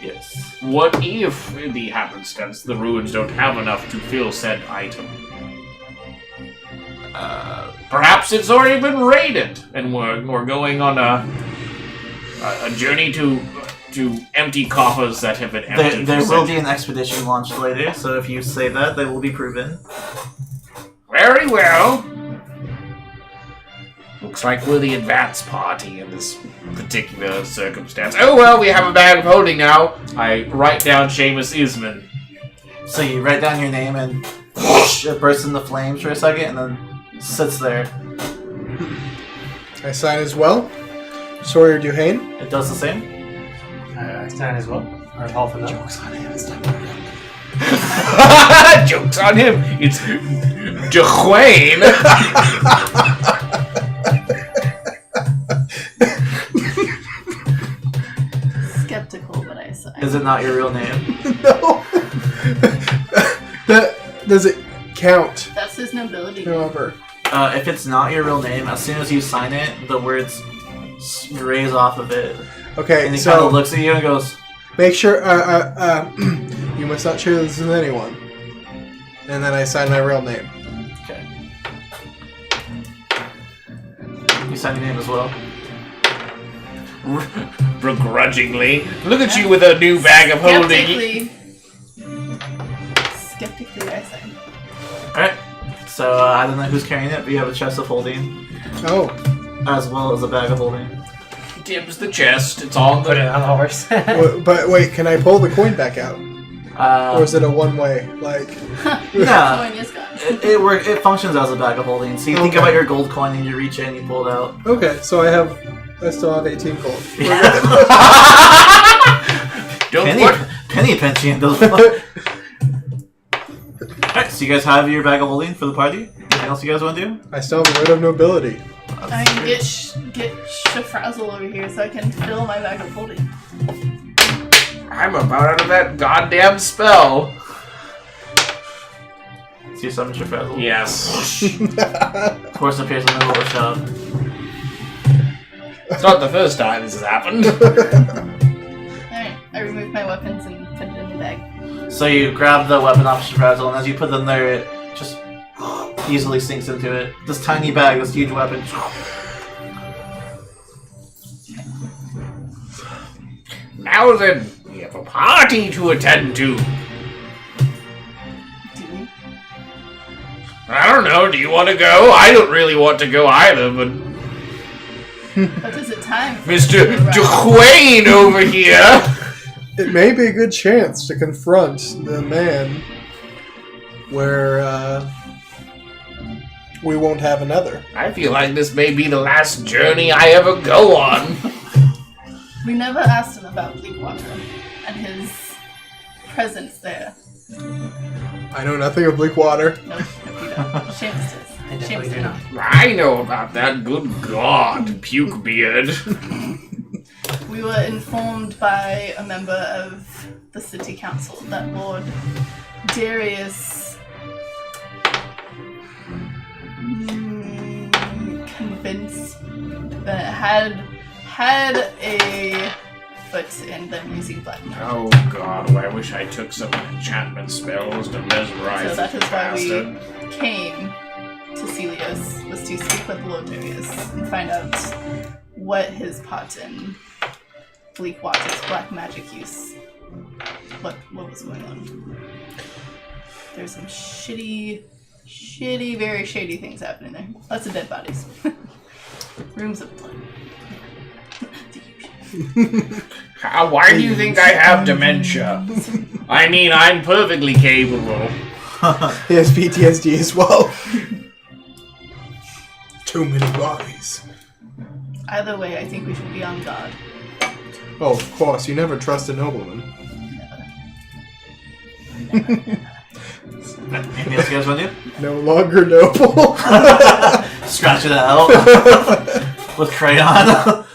Yes.
What if, in the happenstance, the ruins don't have enough to fill said item? Perhaps it's already been raided, and we're going on a journey to empty coffers that have been emptied.
There
for
will be
centuries.
an expedition launched later, so if you say that, they will be proven.
Very well. Looks like we're the advance party in this particular circumstance. Oh well, we have a bag of holding now. I write down Seamus Isman.
So you write down your name and it bursts into flames for a second and then sits there.
I sign as well. Sawyer Duhane.
It does the same.
I sign as well. Or half of them.
Joke's on him. It's Duhane.
Skeptical, but I sign.
Is it not your real name?
No. Does it count?
That's his nobility.
However.
If it's not your real name, as soon as you sign it, the words graze off of it.
Okay,
And he kind
so
of looks at you and goes,
make sure you must not share this with anyone. And then I sign my real name.
okay. You sign your name as well.
Begrudgingly. Look at you with a new bag of holding.
Skeptically, I sign.
Alright. So I don't know who's carrying it, but you have a chest of holding,
Oh,
as well as a bag of holding.
Dibs the chest. It's on
Put it
the.
on the horse.
but wait, can I pull the coin back out? Or is it a one-way? Like,
Nah.
Coin is gone.
It functions as a bag of holding. So you think
Okay.
about your gold coin and you reach in and you pull it out.
okay, so I still have 18 gold.
Don't worry.
Penny pinching those. Alright, so you guys have your bag of holding for the party? Anything else you guys want to do?
I still have a word of nobility.
I can get Shafrazzle over here so I can fill my bag of holding.
I'm about out of that goddamn spell.
So you summon your frazzle?
Yes.
Of course, appears in the middle of the shop.
It's not the first time this has happened.
Alright, I remove my weapons and put it in the bag.
So you grab the weapon off Shafrazzle, and as you put them there, it just easily sinks into it. This tiny bag, this huge weapon,
Now then, we have a party to attend to.
Do we?
I don't know, do you want to go? I don't really want to go either, but
But is it time?
Mr. Duquesne over here.
It may be a good chance to confront the man where we won't have another.
I feel like this may be the last journey I ever go on.
We never asked him about Bleakwater and his presence there.
I know nothing of Bleakwater.
Nope, you don't. Seamus does.
I definitely
Seamus
do not.
I know about that, good God, puke beard.
We were informed by a member of the city council that Lord Darius convinced that had a foot in them using black magic.
Oh God, I wish I took some enchantment spells to mesmerize
So that
this
is why
bastard.
we came to Celios, was to speak with Lord Darius and find out what his part in Bleakwater's black magic use. What was going on? There's some shitty, very shady things happening there. Lots of dead bodies. Rooms of blood. The usual.
Why do you think I have dementia? I mean, I'm perfectly capable.
He has PTSD as well. Too many bodies.
Either way, I think we should be on guard.
Oh, of course, you never trust a nobleman.
Anything else you guys want to do?
No longer noble.
Scratch it out with crayon.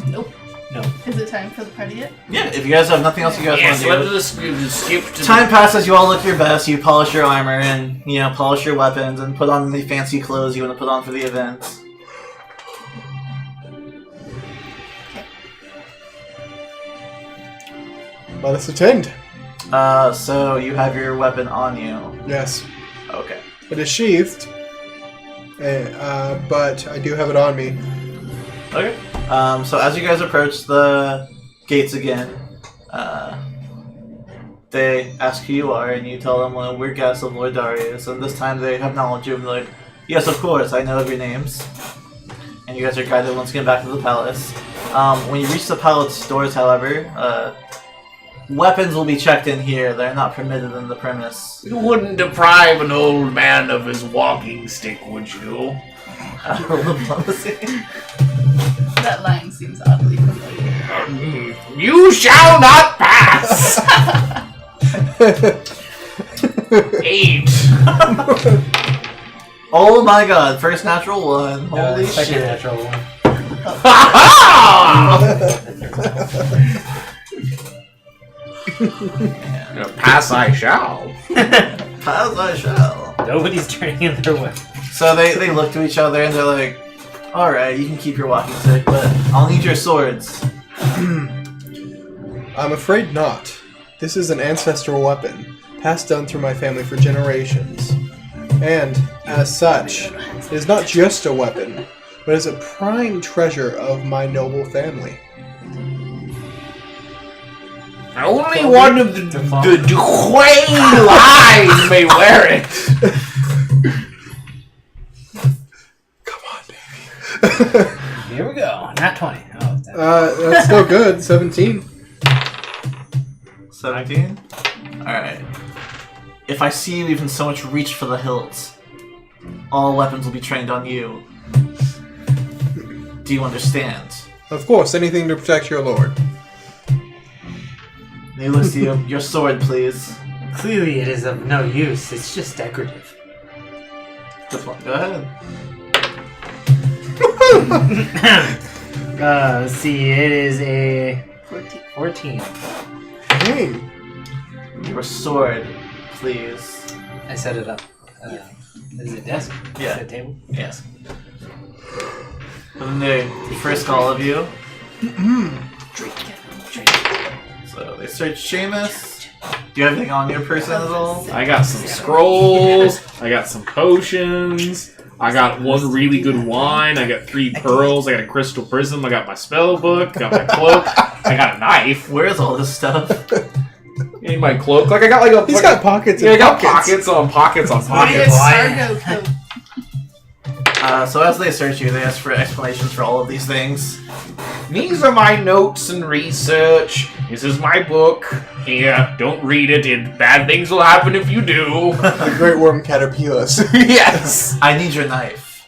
Nope.
No.
Is it time for the party yet?
Yeah, if you guys have nothing else you guys
Yes,
want
let
to do.
us skip to
Time passes, you all look your best, you polish your armor and, polish your weapons and put on the fancy clothes you want to put on for the event.
Let us attend.
So you have your weapon on you.
Yes.
Okay.
It is sheathed. But I do have it on me.
Okay. So as you guys approach the gates again, they ask who you are, and you tell them, well, we're guests of Lord Darius, and this time they have knowledge of you, and they're like, yes, of course, I know of your names. And you guys are guided once again back to the palace. When you reach the palace doors, however, weapons will be checked in here. They're not permitted in the premise.
You wouldn't deprive an old man of his walking stick, would you?
Roll diplomacy.
That line seems oddly familiar.
You shall not pass! 8.
Oh my god, first natural one. Holy
second
shit.
natural one.
Pass I shall.
As I shall.
Nobody's turning in their weapon.
So they look to each other and they're like, alright, you can keep your walking stick, but I'll need your swords.
I'm afraid not. This is an ancestral weapon, passed down through my family for generations. And, as such, it is not just a weapon, but is a prime treasure of my noble family.
Only one of the Duquesne lines may wear it.
Come on, baby.
Here we go. Not 20. Oh,
That's still good. 17.
17? Alright. If I see you even so much reach for the hilt, all weapons will be trained on you. Do you understand?
Of course, anything to protect your lord.
He looks to you. Your sword, please.
clearly it is of no use. It's just decorative.
This one. Go ahead.
Let's see. It is a
14.
14.
Hey.
Your sword, please.
I set it up. Is it desk?
Yeah.
Is it table?
Yes. And then they frisk all of you. So they search Seamus. Do you have anything on your person at all?
I got some scrolls. I got some potions. I got one really good wine. I got 3 pearls. I got a crystal prism. I got my spell book. Got my cloak. I got a knife.
Where's all this stuff?
In my cloak. Like I got like a.
He's got pockets.
Yeah, I
And
got
pockets.
pockets on pockets on
It's
pockets.
cargo coat.
So as they search you, they ask for explanations for all of these things.
These are my notes and research. This is my book. Here, don't read it. Bad things will happen if you do.
The great worm caterpillars.
Yes.
I need your knife.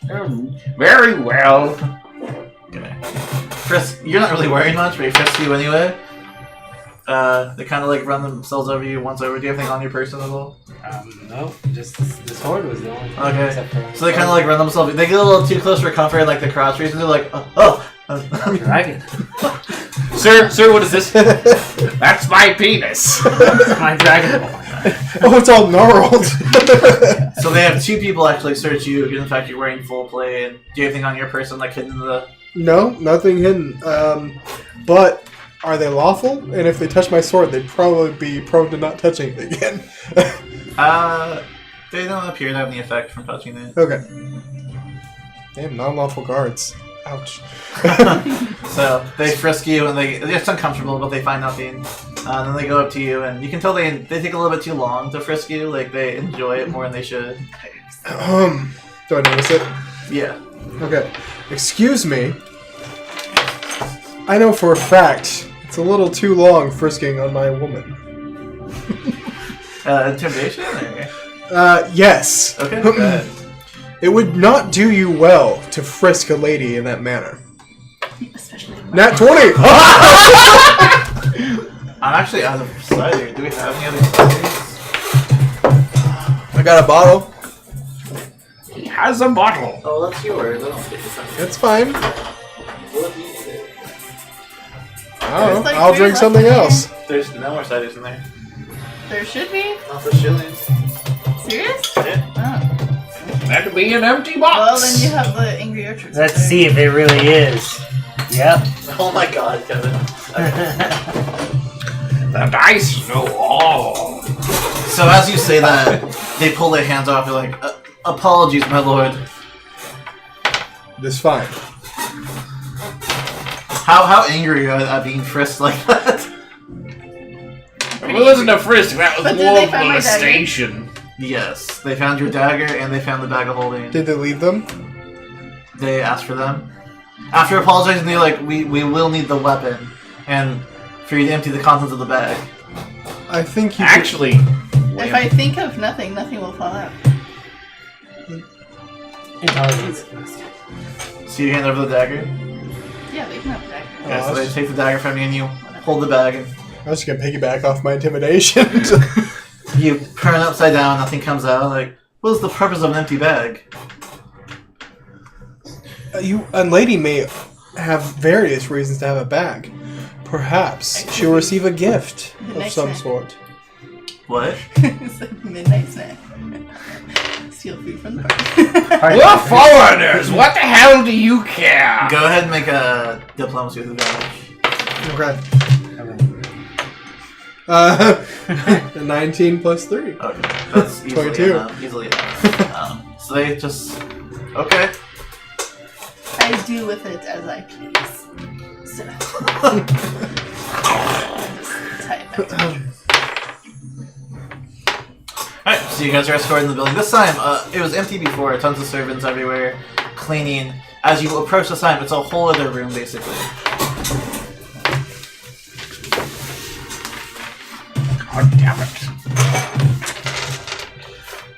Very well.
Okay. Frisk, you're not really worried much, but they frisk you anyway. They kind of like run themselves over you once over. Do you have anything on your person at all?
No, just this horde was the only thing.
Okay.
Except for
So they kind of like run themselves. They get a little too close for comfort, like the crotch reason. They're like, oh.
dragon.
Sir, what is this? That's my penis.
My dragon.
Oh, it's all gnarled.
So they have 2 people actually search you. In fact, you're wearing full play. And do you have anything on your person like hidden in the?
No, nothing hidden. But are they lawful? And if they touch my sword, they'd probably be prone to not touching it again.
They don't appear to have any effect from touching it.
Okay. Damn, non-lawful guards. Ouch.
So they frisk you and they're just uncomfortable, but they find nothing. And then they go up to you, and you can tell they take a little bit too long to frisk you. Like they enjoy it more than they should.
Do I notice it?
Yeah.
Okay. Excuse me. I know for a fact it's a little too long frisking on my woman.
Intimidation? Or?
Yes.
Okay, go ahead.
It would not do you well to frisk a lady in that manner.
Especially
Nat 20!
I'm actually out of cider. Do we have any other ciders?
I got a bottle.
He has a bottle.
Oh, that's yours. I don't get the cider.
That's fine.
What do you need?
I don't know.
like
I'll
3
drink
left
something
in there.
else.
There's no more ciders in there.
There should be.
Not for shillings.
Serious?
Yeah.
Oh.
That'd be an empty box.
Well, then you have the Angry Orchards.
Let's see if it really is. Yep.
Oh my god, Kevin.
The dice know all.
So as you say that, they pull their hands off. They're like, apologies, my lord.
This fine.
How angry are you at being frisked like that?
It wasn't a frisk, that was
But did
more
they
of
find my dagger?
molestation.
Yes, they found your dagger and they found the bag of holding.
Did they leave them?
They asked for them. After apologizing, they're like, we will need the weapon and for you to empty the contents of the bag.
I think you
Actually,
If I think of nothing, nothing will fall out.
Intelligence.
So you hand over the dagger.
Yeah, they can have that.
Okay, so they take the dagger from you and you hold the bag and
I was just gonna piggyback off my intimidation.
you turn it upside down, nothing comes out. Like, what's the purpose of an empty bag?
A lady may have various reasons to have a bag. Perhaps she'll receive a gift of
Midnight
some
snack.
sort.
What?
It's like midnight snack. Steal food from the party.
we're foreigners. What the hell do you care?
Go ahead and make a diplomacy with advantage.
Okay. 19 plus 3.
Okay, that's easily
22.
enough. Easily enough. So they just okay.
I do with it as I please. So. Just tie it back to me.
Alright, so you guys are escorted in the building. This time, it was empty before. Tons of servants everywhere, cleaning. As you approach this time, it's a whole other room, basically.
God damn it.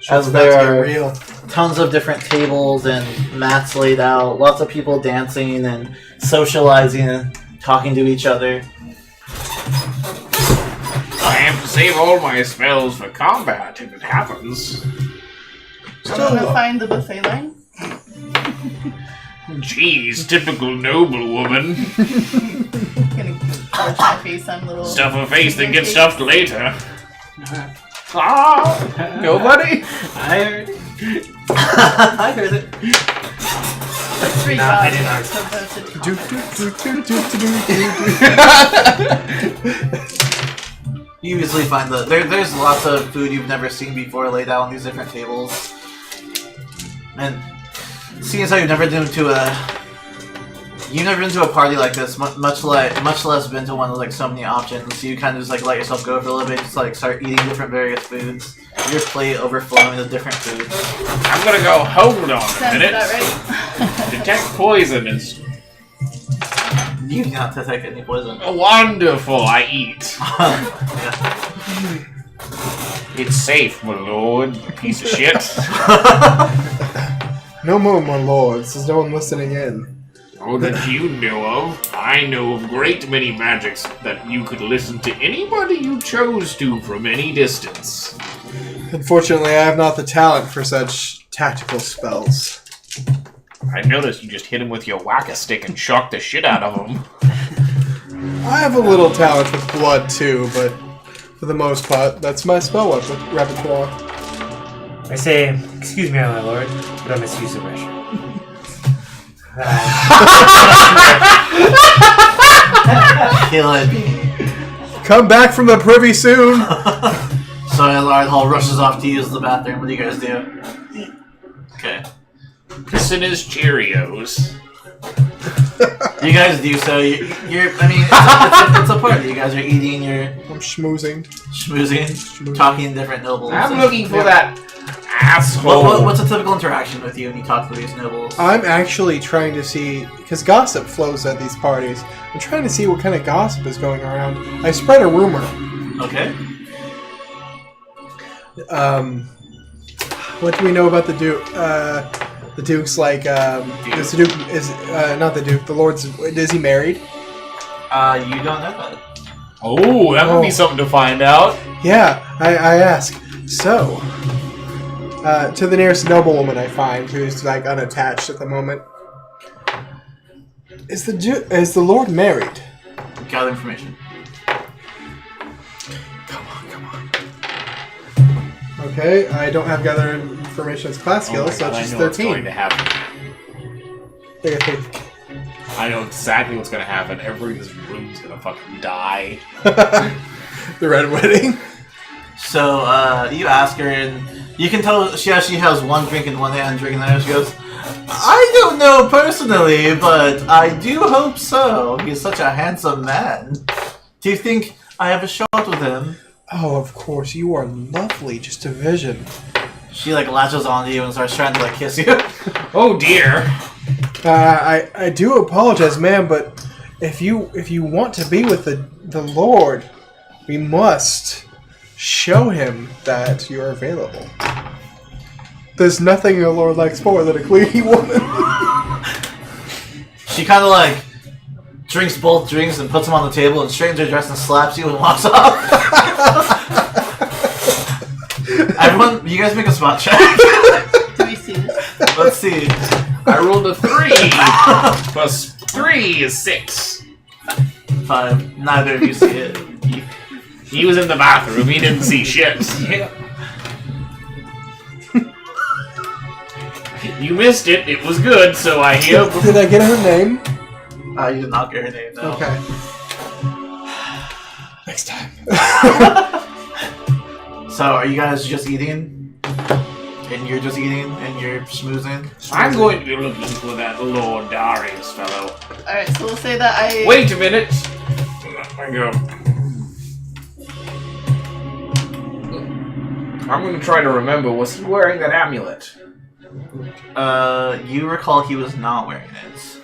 As
About to
there
get
are
real.
tons of different tables and mats laid out, lots of people dancing and socializing and talking to each other.
I have to save all my spells for combat if it happens.
I'm gonna find the buffet line.
Jeez, typical noble woman.
Gonna touch my face on little.
Stuff a face that gets
cakes.
stuffed later. Ah, nobody?
I heard it.
I heard it.
That's 3
No, I
gods.
didn't know.
So that's a
Do, do, do, do, do, do, do.
You usually find there's lots of food you've never seen before laid out on these different tables. And seeing as how you've never been to a party like this, much less been to one with like so many options. You kind of just like let yourself go for a little bit, just like start eating different various foods. Your plate overflowing with different foods.
I'm gonna go hold on a
Sounds
minute.
about right.
Detect poison is
You do not detect any poison.
wonderful. I eat.
Yeah.
It's safe, my lord. You piece of shit.
No more, my lords. There's no one listening in.
Oh, that you know of. I know of great many magics that you could listen to anybody you chose to from any distance.
Unfortunately, I have not the talent for such tactical spells.
I noticed you just hit him with your whack-a-stick and shocked the shit out of him.
I have a little talent with blood too, but for the most part, that's my spell repertoire.
I say, excuse me, my lord, but I must use the restroom.
Kill it.
Come back from the privy soon.
So Lard Hall rushes off to use the bathroom. What do you guys do? Okay.
Pissing his Cheerios.
You guys do so. You're I mean, it's a party. You guys are eating. You're
I'm schmoozing.
schmoozing, talking to different nobles.
I'm looking for that asshole.
What's a typical interaction with you when you talk to these nobles?
I'm actually trying to see, because gossip flows at these parties. I'm trying to see what kind of gossip is going around. I spread a rumor.
Okay.
What do we know about the Duke? The Duke's like, is the Duke, is, not the Duke, the Lord's, is he married?
You don't know that.
Oh, that would be something to find out.
Yeah, I ask. So, to the nearest noblewoman I find, who's like unattached at the moment, is the Lord married?
Gather information.
Come on. Okay, I don't have gather information as class skill, so it's just
I know what's
13.
going to happen. I know exactly what's going to happen. Everybody in this room's going to fucking die.
The Red Wedding.
So you ask her, and you can tell she actually has one drink in one hand and drink in the other. She goes, "I don't know personally, but I do hope so. He's such a handsome man. Do you think I have a shot with him?"
Oh, of course, you are lovely, just a vision.
She like latches onto you and starts trying to like kiss you.
Oh dear.
I do apologize, ma'am, but if you want to be with the Lord, we must show him that you're available. There's nothing a Lord likes more than a clingy woman.
She kind of like drinks both drinks and puts them on the table and straightens her dress and slaps you and walks off. Everyone, you guys make a spot check.
Do we see this?
Let's see.
I rolled a 3. Plus 3 is 6.
5. Neither of you see it.
He was in the bathroom. He didn't see shit. You missed it. It was good, so I hear.
Did I get her name?
You did not get her name, though.
Okay. Next time.
So, are you guys just eating? And you're just eating and you're schmoozing?
I'm going to be looking for that Lord Darius fellow.
Alright, so we'll say that I...
Wait a minute. I go. I'm going to try to remember. Was he wearing that amulet?
You recall he was not wearing it.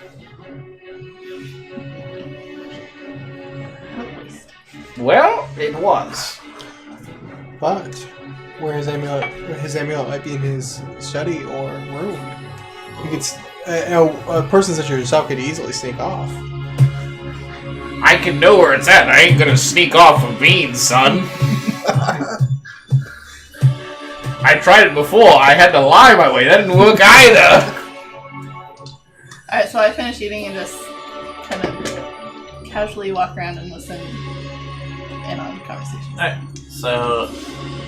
Well, it was.
But where his amulet might be in his study or room. You could, a person such as yourself could easily sneak off.
I can know where it's at. I ain't gonna sneak off of beans, son. I tried it before. I had to lie my way. That didn't work either.
Alright, so I finish eating and just kind of casually walk around and listen in on conversations.
Alright, so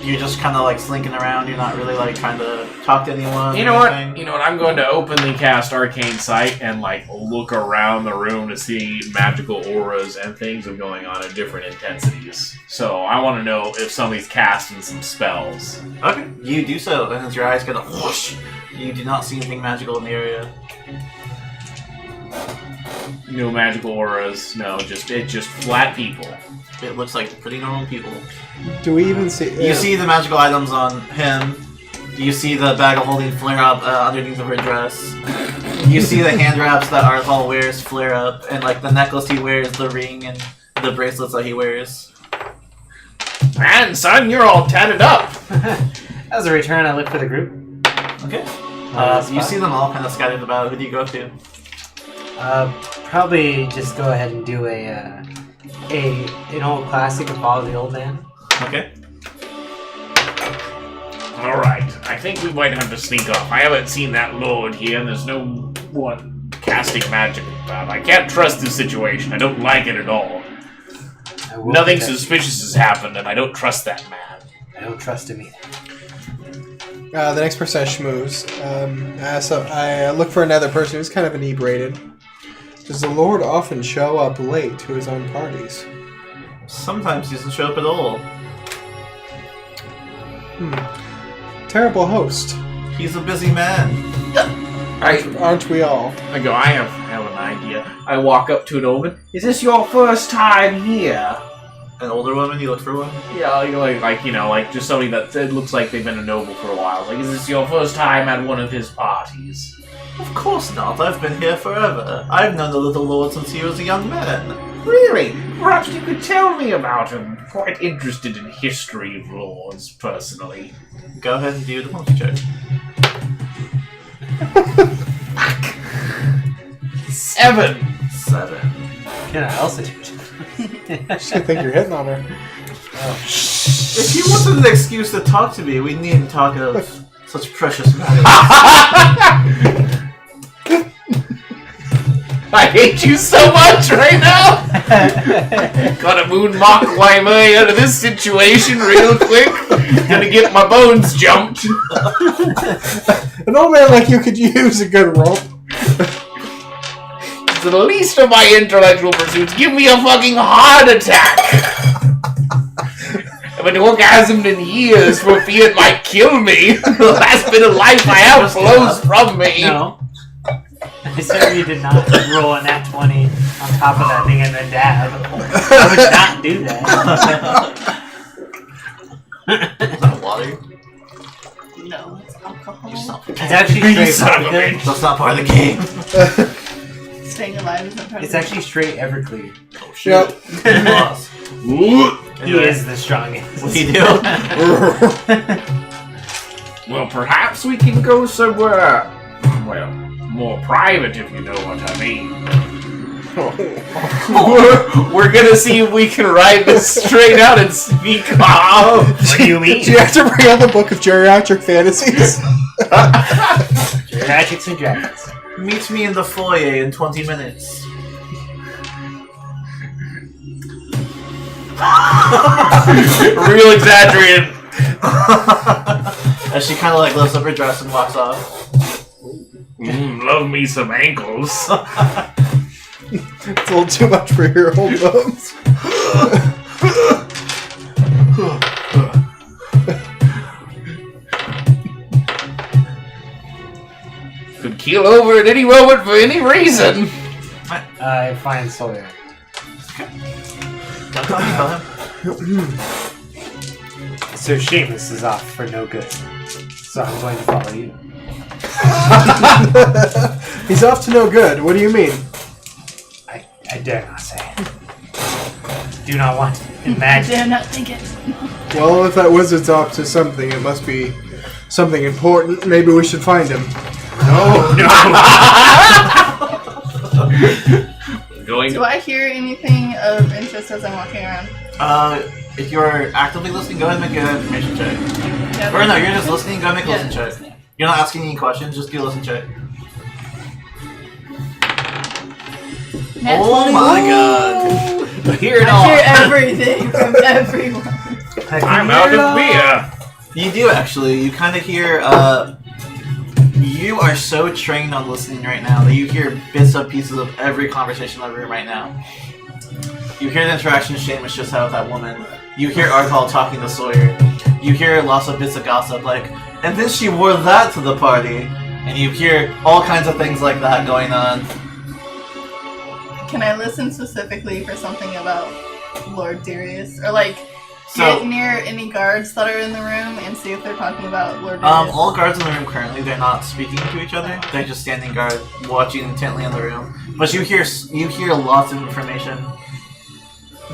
you're just kind of like slinking around. You're not really like trying to talk to anyone.
You know what? I'm going to openly cast Arcane Sight and like look around the room to see magical auras and things are going on at different intensities. So I want to know if somebody's casting some spells.
Okay, you do so, and as your eyes kind of whoosh, you do not see anything magical in the area.
No magical auras. No, just flat people.
It looks like pretty normal people.
Do we even see?
You see the magical items on him. You see the bag of holding flare up underneath of her dress. You see the hand wraps that Arthal wears flare up, and like the necklace he wears, the ring, and the bracelets that he wears.
Man, son, you're all tatted up.
As a return, I look for the group.
Okay.
That's
You
fine.
see them all kind of scattered about. Who do you go to?
Probably just go ahead and do an old classic and follow the old man.
Okay.
Alright, I think we might have to sneak off. I haven't seen that lord here, and there's no one casting magic about. I can't trust this situation. I don't like it at all.
I will
Nothing
protect-
suspicious has happened, and I don't trust that man.
I don't trust him either.
The next person I schmooze. So I look for another person who's kind of inebriated. Does the Lord often show up late to his own parties?
Sometimes he doesn't show up at all.
Terrible host.
He's a busy man.
Aren't we all?
I go, I have an idea. I walk up to an omen. Is this your first time here?
An older woman, you look for one?
Yeah, like just somebody that it looks like they've been a noble for a while. Like, is this your first time at one of his parties?
Of course not. I've been here forever. I've known the little lord since he was a young man.
Really? Perhaps you could tell me about him. Quite interested in history of lords, personally.
Go ahead and do the diplomacy check.
7.
7.
Can I also do it?
I think you're hitting on her.
If you wanted an excuse to talk to me, we needn't talk of such precious matters.
I hate you so much right now! Gotta moon mock Waimei out of this situation real quick. Gonna get my bones jumped.
An old man like you could use a good rope.
It's the least of my intellectual pursuits. Give me a fucking heart attack! I haven't orgasmed in years for fear it might kill me. The last bit of life I have flows from me.
No. I certainly did not roll a nat 20 on top of that thing and then dab. I would not do that.
Is that water?
No, it's alcohol.
You're just not
It's actually
You
straight
son of a
Everclear.
bitch.
That's not part of the game.
Staying alive isn't part
It's
of
actually straight Everclear.
Oh shit.
Yep.
Lost.
He is the strongest.
What do you do?
Well, perhaps we can go somewhere, well, more private, if you know what I mean. We're gonna see if we can ride this straight out and speak off.
What do you mean?
Do you have to bring out the book of geriatric fantasies?
Magics and dragons.
Meet me in the foyer in 20 minutes.
Real exaggerated.
As she kind of like lifts up her dress and walks off.
Love me some ankles.
It's a little too much for your old bones.
Could keel over at any moment for any reason.
I find Sawyer.
Don't tell him.
So Seamus is off for no good. So I'm going to follow you.
He's off to no good. What do you mean?
I dare not say it. Do not want to
I
imagine.
dare not think it.
Well, if that wizard's off to something, it must be something important. Maybe we should find him.
Going
Do I hear anything of interest as I'm walking around?
If you're actively listening, go ahead and make an information check.
Yeah,
Or no, you're just listening, go ahead and make a
Yeah.
listen check. You're not asking any questions, just do a listen check.
Nat
Oh
20.
my god! hear it
I
all.
hear everything from everyone.
I'm out of beer.
You do actually. You kind of hear. You are so trained on listening right now that you hear bits of pieces of every conversation in the room right now. You hear the interaction Seamus just had with that woman. You hear Arthal talking to Sawyer. You hear lots of bits of gossip, like, and then she wore that to the party. And you hear all kinds of things like that going on.
Can I listen specifically for something about Lord Darius? Or, like,
So,
get near any guards that are in the room and see if they're talking about Lord Darius?
all guards in the room currently, they're not speaking to each other. They're just standing guard, watching intently in the room. But you hear lots of information.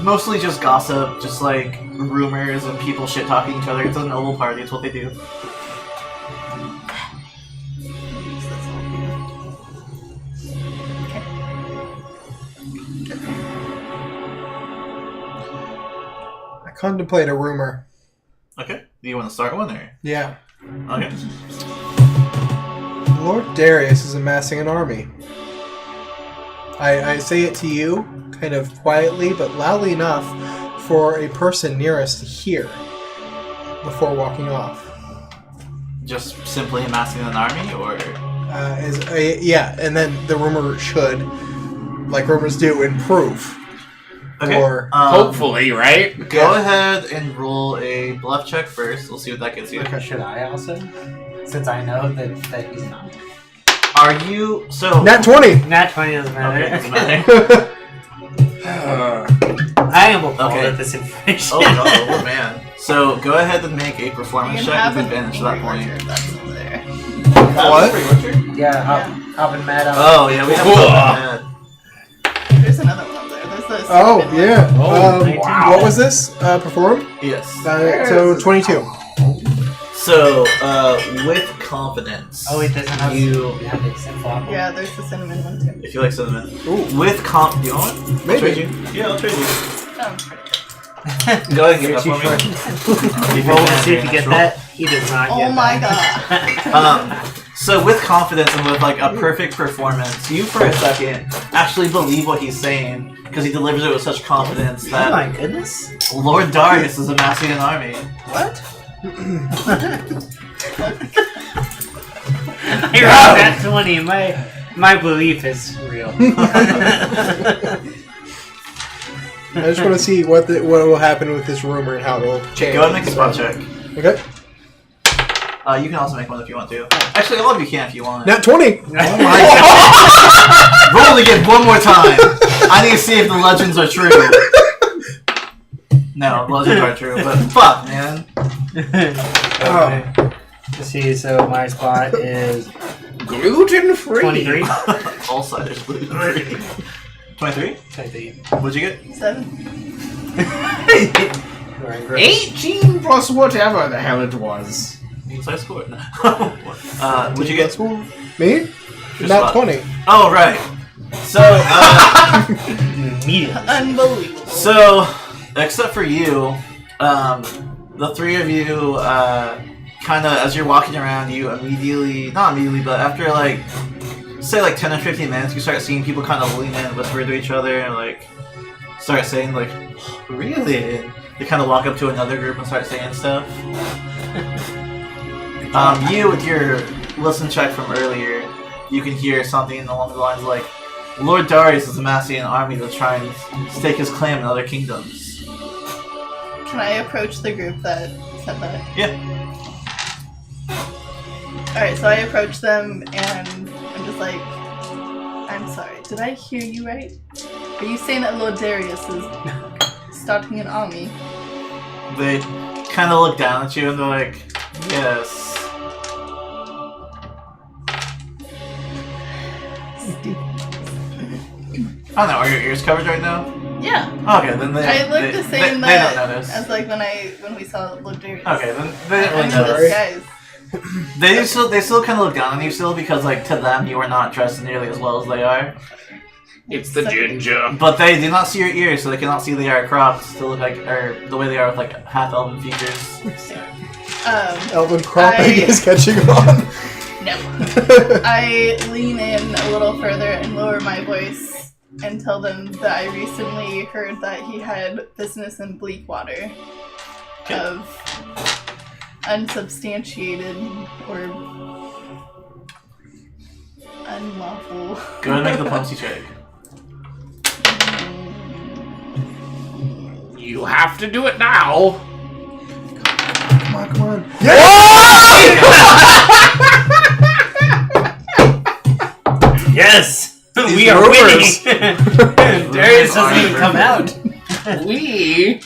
Mostly just gossip, just like rumors and people shit talking each other. It's a noble party, it's what they do.
I contemplate a rumor.
Okay. Do you want to start one or?
Yeah.
Okay.
Lord Darius is amassing an army. I say it to you, kind of quietly, but loudly enough for a person near us to hear before walking off.
Just simply amassing an army, or?
Yeah, and then the rumor should, like rumors do, improve.
Okay.
Or
Hopefully, right?
Go ahead and roll a bluff check first. We'll see what that gets you.
Okay.
Should I also? Since I know that he's not.
Are you so?
Nat 20!
Nat 20 doesn't
Okay,
matter.
doesn't matter.
I am appalled
Okay.
at this information.
Oh man. So go ahead and make a performance
You
check
have
with
an
advantage at that point.
orchard that's over there.
What?
Yeah, Hop and Mad.
Oh yeah, we have that.
There's another one over there. There's the
Oh,
cinnamon one.
yeah.
Oh,
19.
wow.
What was this? Perform?
Yes.
So 22.
So with confidence.
Oh, it doesn't have
You-
have the simple apple.
Yeah, there's the cinnamon one too.
If you like cinnamon.
Ooh.
With do you want one?
Maybe.
I'll trade you. Yeah, I'll trade you.
Oh,
Go ahead and give that
You're
for
too
me.
Roll to see if you get that. He does not get
oh my
that.
god.
So with confidence and with like a perfect performance, you for a second actually believe what he's saying because he delivers it with such confidence
Oh
that
my goodness.
Lord Darius is amassing an army.
What? I rolled that 20. My belief is real.
I just want to see what will happen with this rumor and how it will change.
Go ahead and make a spot check.
Okay.
You can also make one if you want to. Actually, all of you can if you want.
Nat 20!
Oh my god! Roll it again one more time. I need to see if the legends are true. No, legends are true, but fuck, man.
Okay. Let's see, so my spot is
Gluten free.
23.
All ciders gluten free. 23?
23.
What'd you get?
7.
18 plus whatever the hell it was.
So I scored. What'd you get?
Me?
Your
Nat
spot.
20.
Oh, right. So,
Immediately.
Unbelievable.
so, except for you, the three of you, kind of, as you're walking around, you immediately, not immediately, but after, like, say, like, 10 or 15 minutes, you start seeing people kind of lean in and whisper to each other and, like, start saying, like, really? And they kind of walk up to another group and start saying stuff. You, with your listen check from earlier, you can hear something along the lines like, Lord Darius is amassing an army to try and stake his claim in other kingdoms.
Can I approach the group that said that?
Yeah.
Alright, so I approach them and I'm just like, I'm sorry, did I hear you right? Are you saying that Lord Darius is starting an army?
They kind of look down at you and they're like, yes. I don't know, are your ears covered right now?
Yeah.
Okay, then they
I look
they,
the same
they don't notice.
as like when we saw Lord Darius.
Okay, then they don't
I
really
know
notice.
those guys.
They still kind of look down on you still because like to them you are not dressed nearly as well as they are.
It's the ginger.
But they do not see your ears, so they cannot see they are cropped to look like, or the way they are with like half elven features.
Elven cropping
I-
is catching on.
No. I lean in a little further and lower my voice and tell them that I recently heard that he had business in Bleakwater of unsubstantiated or unlawful.
Go ahead and make the diplomacy check.
You have to do it now.
Come on, come on.
Yes!
These
We are
rumors.
winning! Darius doesn't even come out.
We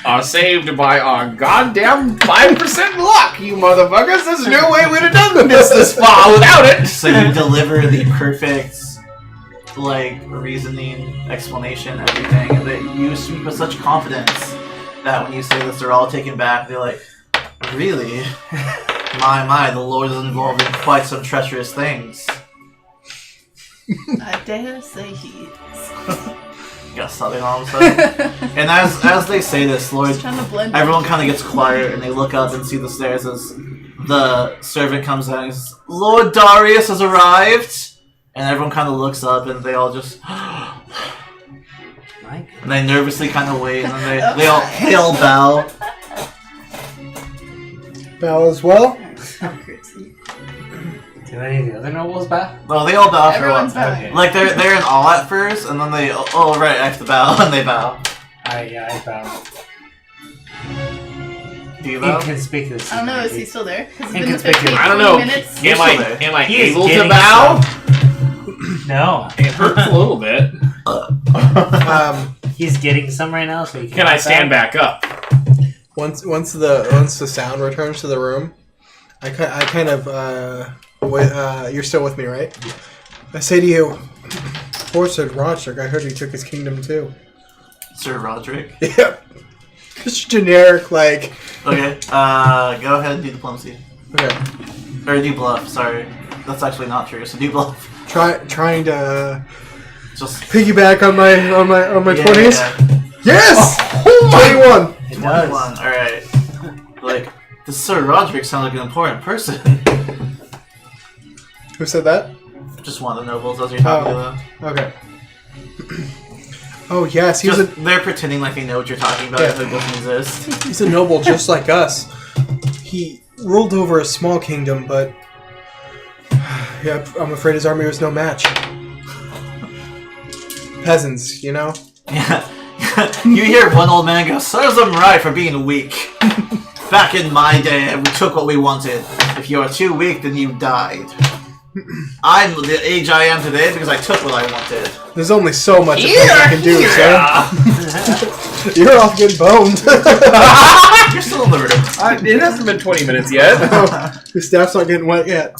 are saved by our goddamn 5% luck, you motherfuckers. There's no way we'd have done this far without it.
So you deliver the perfect, like, reasoning, explanation, everything, and that you speak with such confidence that when you say this, they're all taken back. They're like, really? My, the Lord is involved in quite some treacherous things.
I dare say he is.
You got something all of a sudden. And as they say this, Lord,
He's trying to blend
everyone kind of gets quiet and they look up and see the stairs as the servant comes down and says, Lord Darius has arrived! And everyone kind of looks up and they all just... and they nervously kind of wait and then they all bow.
Bow as well.
Do any of the other nobles bow?
Well, they all bow for a while.
Everyone's bowing.
Okay.
Like, they're in awe at first, and then they, oh, right, I have to bow, and they bow.
Yeah, I bow.
Do you bow?
Inconspicuous.
I don't know, is he still there? Has it been
Inconspicuous.
15,
I don't know.
20 minutes?
You're
Am
still there.
I
He is
able to
getting
bow?
No.
It hurts a little bit.
He's getting some right now, so he
Can I stand back up?
Once the sound returns to the room, I kind of you're still with me, right? I say to you, poor Sir Roderick, I heard he took his kingdom too.
Sir Roderick?
Yep. Just generic, like.
Okay, go ahead and do diplomacy.
Okay.
Or do bluff, sorry. That's actually not true, so do bluff.
Trying to
Just...
piggyback on my 20s.
Yeah.
Yes. 21.
It does.
21, alright. Like, this Sir Roderick sounds like an important person.
Who said that?
Just one of the nobles as you're talking to them.
Okay. Oh yes,
They're pretending like they know what you're talking about,
Yeah.
if it doesn't exist.
he's a noble just like us. He ruled over a small kingdom, but yeah, I'm afraid his army was no match. Peasants, you know.
Yeah. You hear one old man go, serves them right for being weak. Back in my day, we took what we wanted. If you are too weak, then you died. I'm the age I am today because I took what I wanted.
There's only so much a peasant can do, sir. You're off getting boned.
You're still in the room.
It hasn't been 20 minutes yet.
Your staff's not getting wet yet.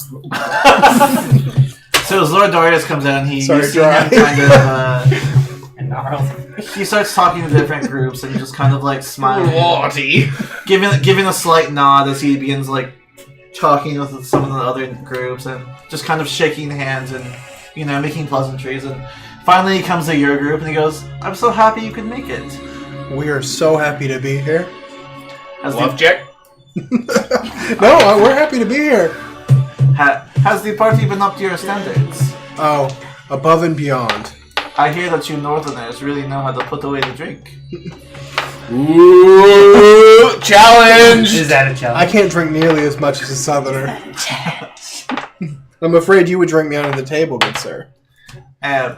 So as Lord Darius comes in, you
Sorry,
see him
dry.
kind of...
And gnarled.
he starts talking to different groups and just kind of like smiling.
Lordy.
Giving a slight nod as he begins like talking with some of the other groups and just kind of shaking hands and, you know, making pleasantries. And finally he comes to your group and he goes, I'm so happy you could make it.
We are so happy to be here.
Has
Love
the,
check.
No, we're happy to be here.
has the party been up to your standards?
Oh, above and beyond.
I hear that you northerners really know how to put away the drink.
Ooh, challenge!
Is that a challenge?
I can't drink nearly as much as a southerner. I'm afraid you would drink me under the table, good sir.
I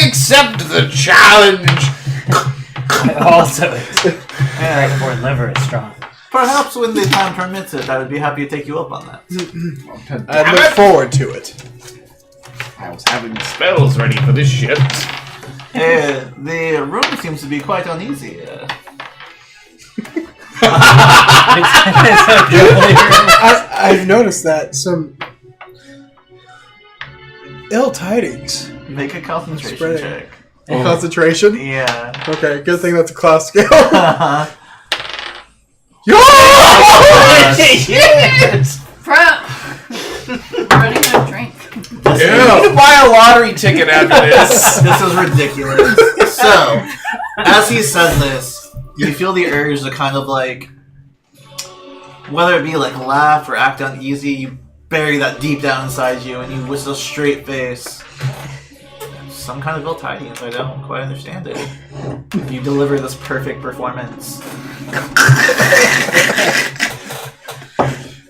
accept the challenge!
Also, Dragonborn liver is strong.
Perhaps when the time permits it, I would be happy to take you up on that.
I look forward to it.
I was having spells ready for this shit.
The room seems to be quite uneasy.
I've noticed that some ill tidings.
Make a concentration
Spreading.
check.
Concentration?
Yeah.
Okay, good thing that's a class skill.
Yes!
Running out of drink.
Yeah. You need to buy a lottery ticket after this.
This is ridiculous. So, as he says this, you feel the urge to kind of like, whether it be like laugh or act uneasy, you bury that deep down inside you and you with a straight face some kind of ill tidings. I don't quite understand it. You deliver this perfect performance.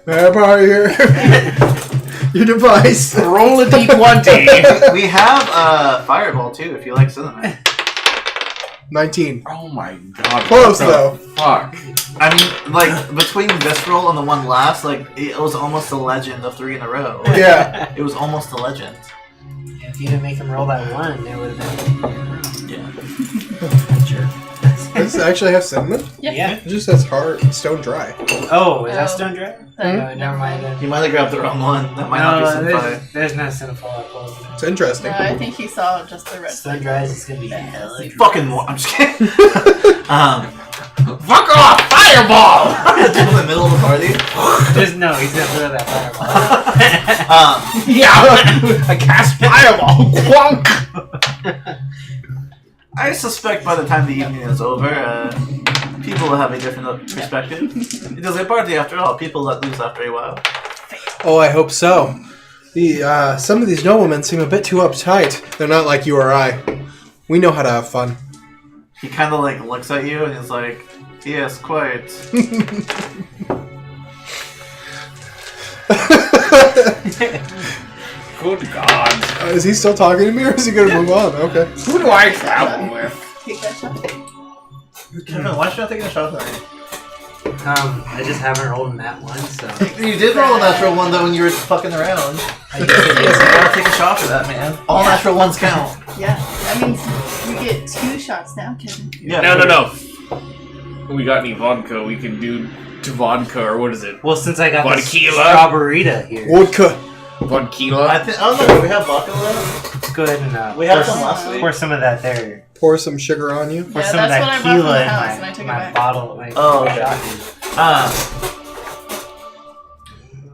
Vampire, your device.
Roll a d20.
We have Fireball too, if you like cinnamon.
19.
Oh my god.
Close,
what the
though.
Fuck.
I mean, like, between this roll and the one last, like, it was almost a legend of 3 in a row.
Yeah.
It was almost a legend.
If you didn't make him roll that one, it would have been.
Yeah.
Sure.
Does this actually have cinnamon?
Yeah.
It just says hard stone dry.
Oh, is that
Oh.
stone dry?
Hmm?
Never mind then.
You might have grabbed the wrong one. That might not be
No,
Sinfy.
there's no Cinefall close.
It's interesting.
No, I think he saw just the red.
Stone dries is gonna be hella.
Fucking more. I'm just kidding.
Fuck off! Fireball!
in the middle of the party.
There's no, he's gonna throw that fireball.
Yeah! I cast Fireball! Quonk!
I suspect by the time the evening is over, people will have a different perspective. It is a party after all. People let loose after a while.
Oh, I hope so. Some of these noblemen seem a bit too uptight. They're not like you or I. We know how to have fun.
He kind of like looks at you and he's like, "Yes, quite."
Good god.
Is he still talking to me, or is he gonna move on? Okay.
Who do I travel with?
Take that shot.
Kevin, why should I take a shot at me?
I just haven't rolled in that one, so.
You did roll a natural one though when you were fucking around.
I guess it
You
is.
gotta take a shot for that, man. All natural ones count.
Yeah, that means you get 2 shots now, Kevin.
Yeah.
No. We got any vodka? We can do to vodka, or what is it?
Well, since I got the
Vodka.
strawberryta here,
Vodka.
Vodka?
I don't know. Do we have vodka left?
let's go ahead and
We had
pour,
some last week.
pour some of that there.
Pour some sugar on you.
Pour
Yeah,
some of
that's
that
what I brought from
tequila
the
in
house, and I took it
my
back.
bottle. My
Oh, okay.
shot here.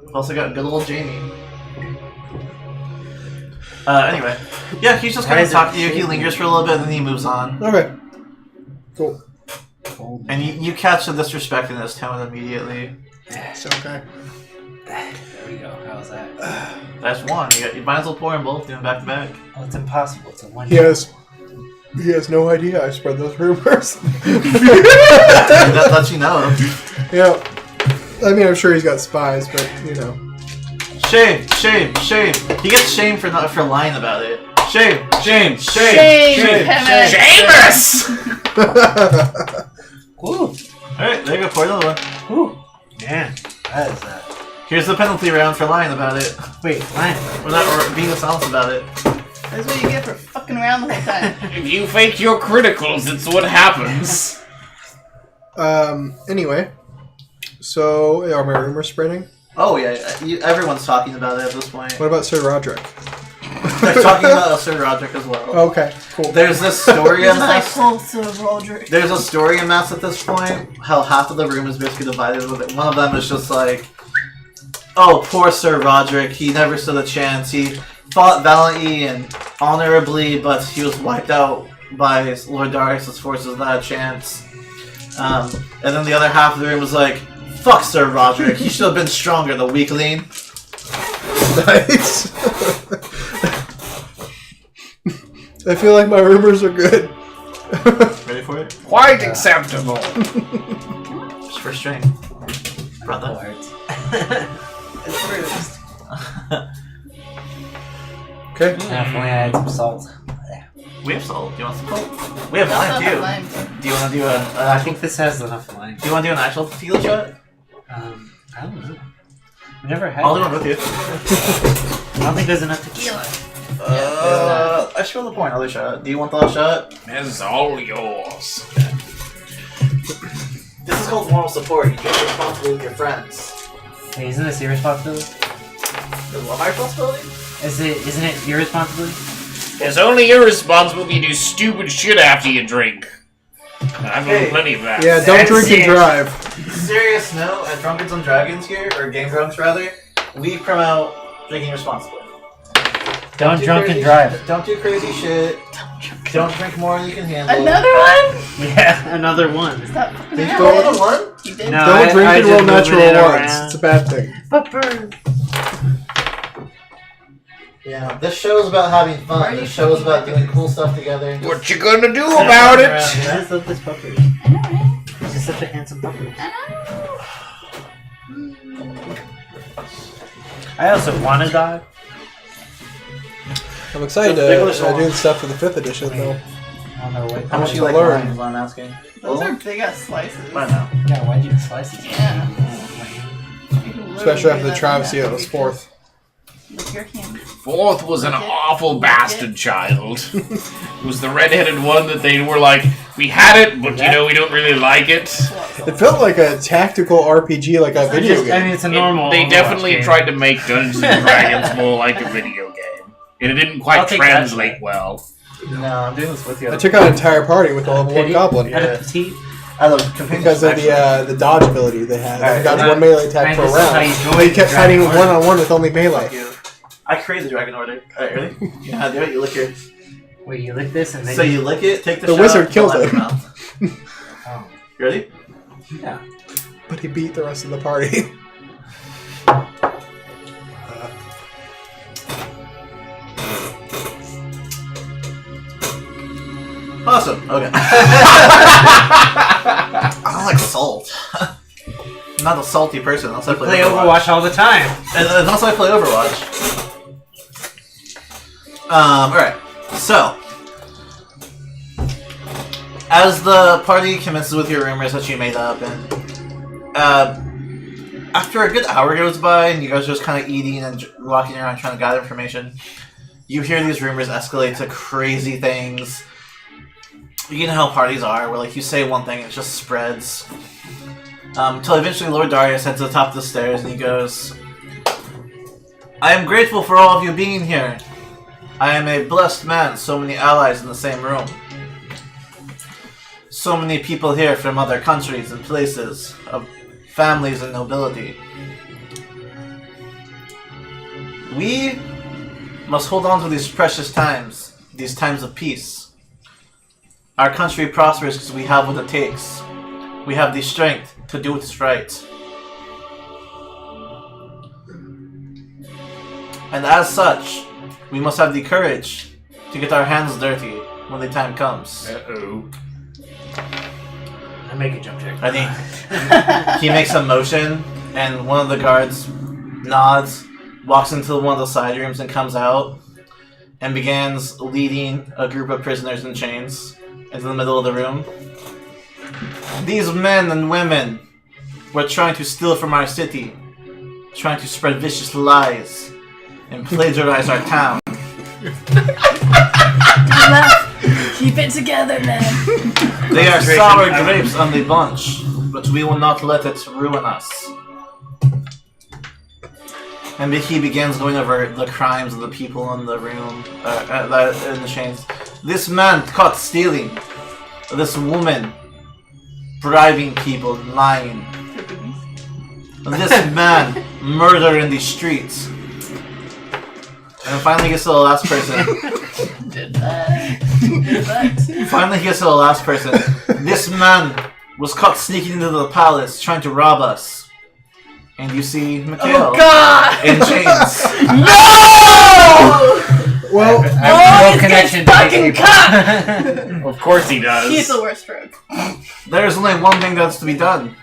We've also got good old Jamie. Anyway. Yeah, he's just
Why
gonna
is it
talk to you. He
shaking?
lingers for a little bit, and then he moves on.
Okay. Cool.
And you catch the disrespect in his tone immediately.
It's okay.
There we go. How's that?
That's one. You might as well pour them both, doing back to back.
Oh, it's impossible. It's a one.
He has no idea I spread those rumors.
That lets you know.
Yeah. I mean, I'm sure he's got spies, but, you know.
Shame. He gets shamed for lying about it. Shame.
Shame, Kevin.
Seamus!
Woo.
Alright, there you go. Pour another one.
Woo. Man, that is
Here's the penalty round for lying about it.
Wait, mine.
Or being dishonest about it.
That's what you get for fucking around the whole time.
If you fake your criticals, it's what happens.
Anyway. So, are my rumors spreading?
Oh yeah, everyone's talking about it at this point.
What about Sir Roderick?
They're talking about Sir Roderick as well.
Okay, cool.
There's this story
This is like
amassed.
whole Sir Roderick.
There's a story amassed at this point. How half of the room is basically divided with it. One of them is just like, "Oh, poor Sir Roderick. He never stood a chance. He fought valiantly and honorably, but he was wiped out by Lord Darius' forces that had a chance." And then the other half of the room was like, "Fuck Sir Roderick. He should have been stronger, the weakling."
Nice. I feel like my rumors are good.
Ready for it?
Quite acceptable.
Just for string. Brother.
Cards.
It's bruised.
Okay.
If only I had some salt.
We have salt. Do you want some salt? We have
We also
lime
have
too.
lime, too.
Do you want to do an
I
actual?
think this has enough lime.
Do you want to do an actual tequila shot?
I don't know. I've never had
I'll do
that.
one with you.
I don't think there's enough tequila.
I should roll pour another shot. Do you want the last shot?
It's all yours.
This is called moral support. You get responsibility with your friends.
Hey, isn't this your responsibility?
Is what my responsibility?
Isn't it your responsibility?
It's only irresponsible if you do stupid shit after you drink. I've done
Hey.
plenty of that.
Yeah, don't
That's
drink and
it.
drive.
Serious note, at Drunkards and Dragons here, or Game Drunks rather, we promote drinking responsibly.
Don't
do
drunk
crazy
and drive.
Don't do crazy shit. Don't drink more than you can handle.
Another one?
Yeah, another one.
Stop fucking
Please
around.
don't.
Another one?
You did.
No.
Don't drink
I
and roll
just moving
natural
it
ones.
around.
It's a bad thing.
But burn.
Yeah, this show is about having
Why are
fun.
you
This show is about
fucking
doing cool stuff together.
What you gonna do about it?
I just love this puppy.
I know, right?
He's just such a handsome puppy.
I know.
I also want a dog.
I'm excited
Just big
to
little
do the stuff for the 5th edition, though.
I don't know what.
How much do you like
learn.
wine is what I'm asking.
Those are big ass slices.
I know.
Yeah, why'd you slice it?
Yeah.
Especially after the travesty that was 4th.
Lick your hand.
4th was an awful bastard child. It was the red-headed one that they were like, we had it, but you know, we don't really like it.
It felt like a tactical RPG, like a video game.
I mean, it's a normal.
They
Overwatch
definitely
game.
tried to make Dungeons and Dragons more like a video game. And it didn't
I'll
quite
take that.
translate well.
No, I'm doing this with you.
I took out an entire party with a level 1 goblin.
At a petite.
I love companions,
Because of
actually.
the dodge ability they had.
Alright,
They dodged
and
one melee attack per
this is how
round.
you
So
join
they kept
the
fighting
Dragon
one-on-one with only melee.
Fuck you. I created the Dragon Order. Alright, ready? You know how to do it? You lick your...
Wait, you lick this and then.
So you lick it, take the
The
shot,
wizard kills
fill out
it.
your mouth.
Oh.
You ready?
Yeah.
But he beat the rest of the party.
Awesome. Okay. I don't like salt. I'm not a salty person. Unless I
Play Overwatch all the time.
Unless I play Overwatch. Alright. So, as the party commences with your rumors that you made up, and after a good hour goes by, and you guys are just kind of eating and walking around trying to gather information, you hear these rumors escalate to crazy things. You know how parties are, where like you say one thing, it just spreads. Until eventually Lord Darius heads to the top of the stairs and he goes, I am grateful for all of you being here. I am a blessed man, so many allies in the same room. So many people here from other countries and places, of families and nobility. We must hold on to these precious times, these times of peace. Our country prospers because we have what it takes. We have the strength to do what's right. And as such, we must have the courage to get our hands dirty when the time comes.
Uh-oh.
I make a jump check.
I think he makes a motion, and one of the guards nods, walks into one of the side rooms and comes out, and begins leading a group of prisoners in chains into the middle of the room. These men and women were trying to steal from our city, trying to spread vicious lies, and plagiarize our town.
Keep it together, man.
They are sour grapes on the bunch, but we will not let it ruin us. And he begins going over the crimes of the people in the room, in the chains. This man caught stealing. This woman bribing people and lying. This man murder in the streets. And finally gets to the last person.
Did that. Did that too.
Finally gets to the last person. This man was caught sneaking into the palace trying to rob us. And you see Mikhail
Oh God!
in chains.
No!
Well,
I have no connection to
fucking
these
cut!
Of course he does.
He's the worst rogue.
There is only one thing that's to be done.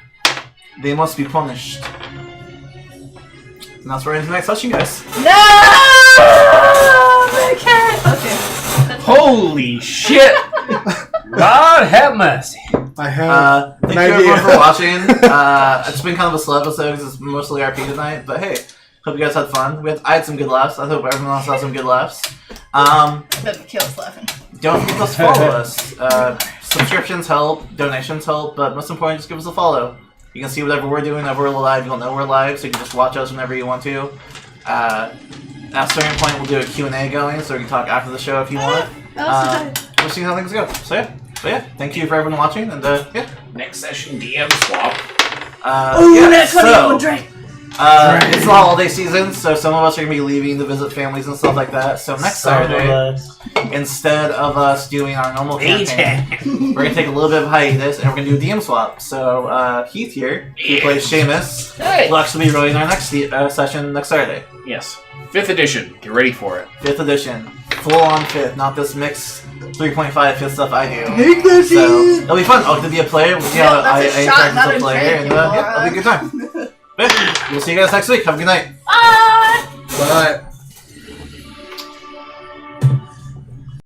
They must be punished. And that's where I end tonight's session, guys.
No! Okay.
Holy shit!
God have mercy.
I have
Thank
an
you everyone
idea.
for watching. It's been kind of a slow episode because it's mostly RP tonight, but hey, hope you guys had fun. I had some good laughs. I hope everyone else had some good laughs.
I bet Mikhail's laughing.
Don't forget to follow us. Subscriptions help, donations help, but most important, just give us a follow. You can see whatever we're doing whenever we're live. You'll know we're live, so you can just watch us whenever you want to. At a certain point, we'll do a Q&A going, so we can talk after the show if you want. We'll see how things go. So yeah, thank you for everyone watching, and yeah.
Next session, DM swap.
Ooh,
Yeah,
that's funny.
so,
One drink.
It's the holiday season, so some of us are going to be leaving to visit families and stuff like that. So next Saturday, instead of us doing our normal campaign, we're going to take a little bit of hiatus and we're going to do a DM swap. So Heath here, who plays Seamus, will actually be running our next session next Saturday.
Yes. 5th edition. Get ready for it.
5th edition. Full on 5th, not this mixed 3.5 5th stuff I do. So it'll be fun. I'll get to be a player. We'll see how I interact as a player. And it'll be a good time. But we'll see you guys next week. Have a good night.
Bye!
Bye.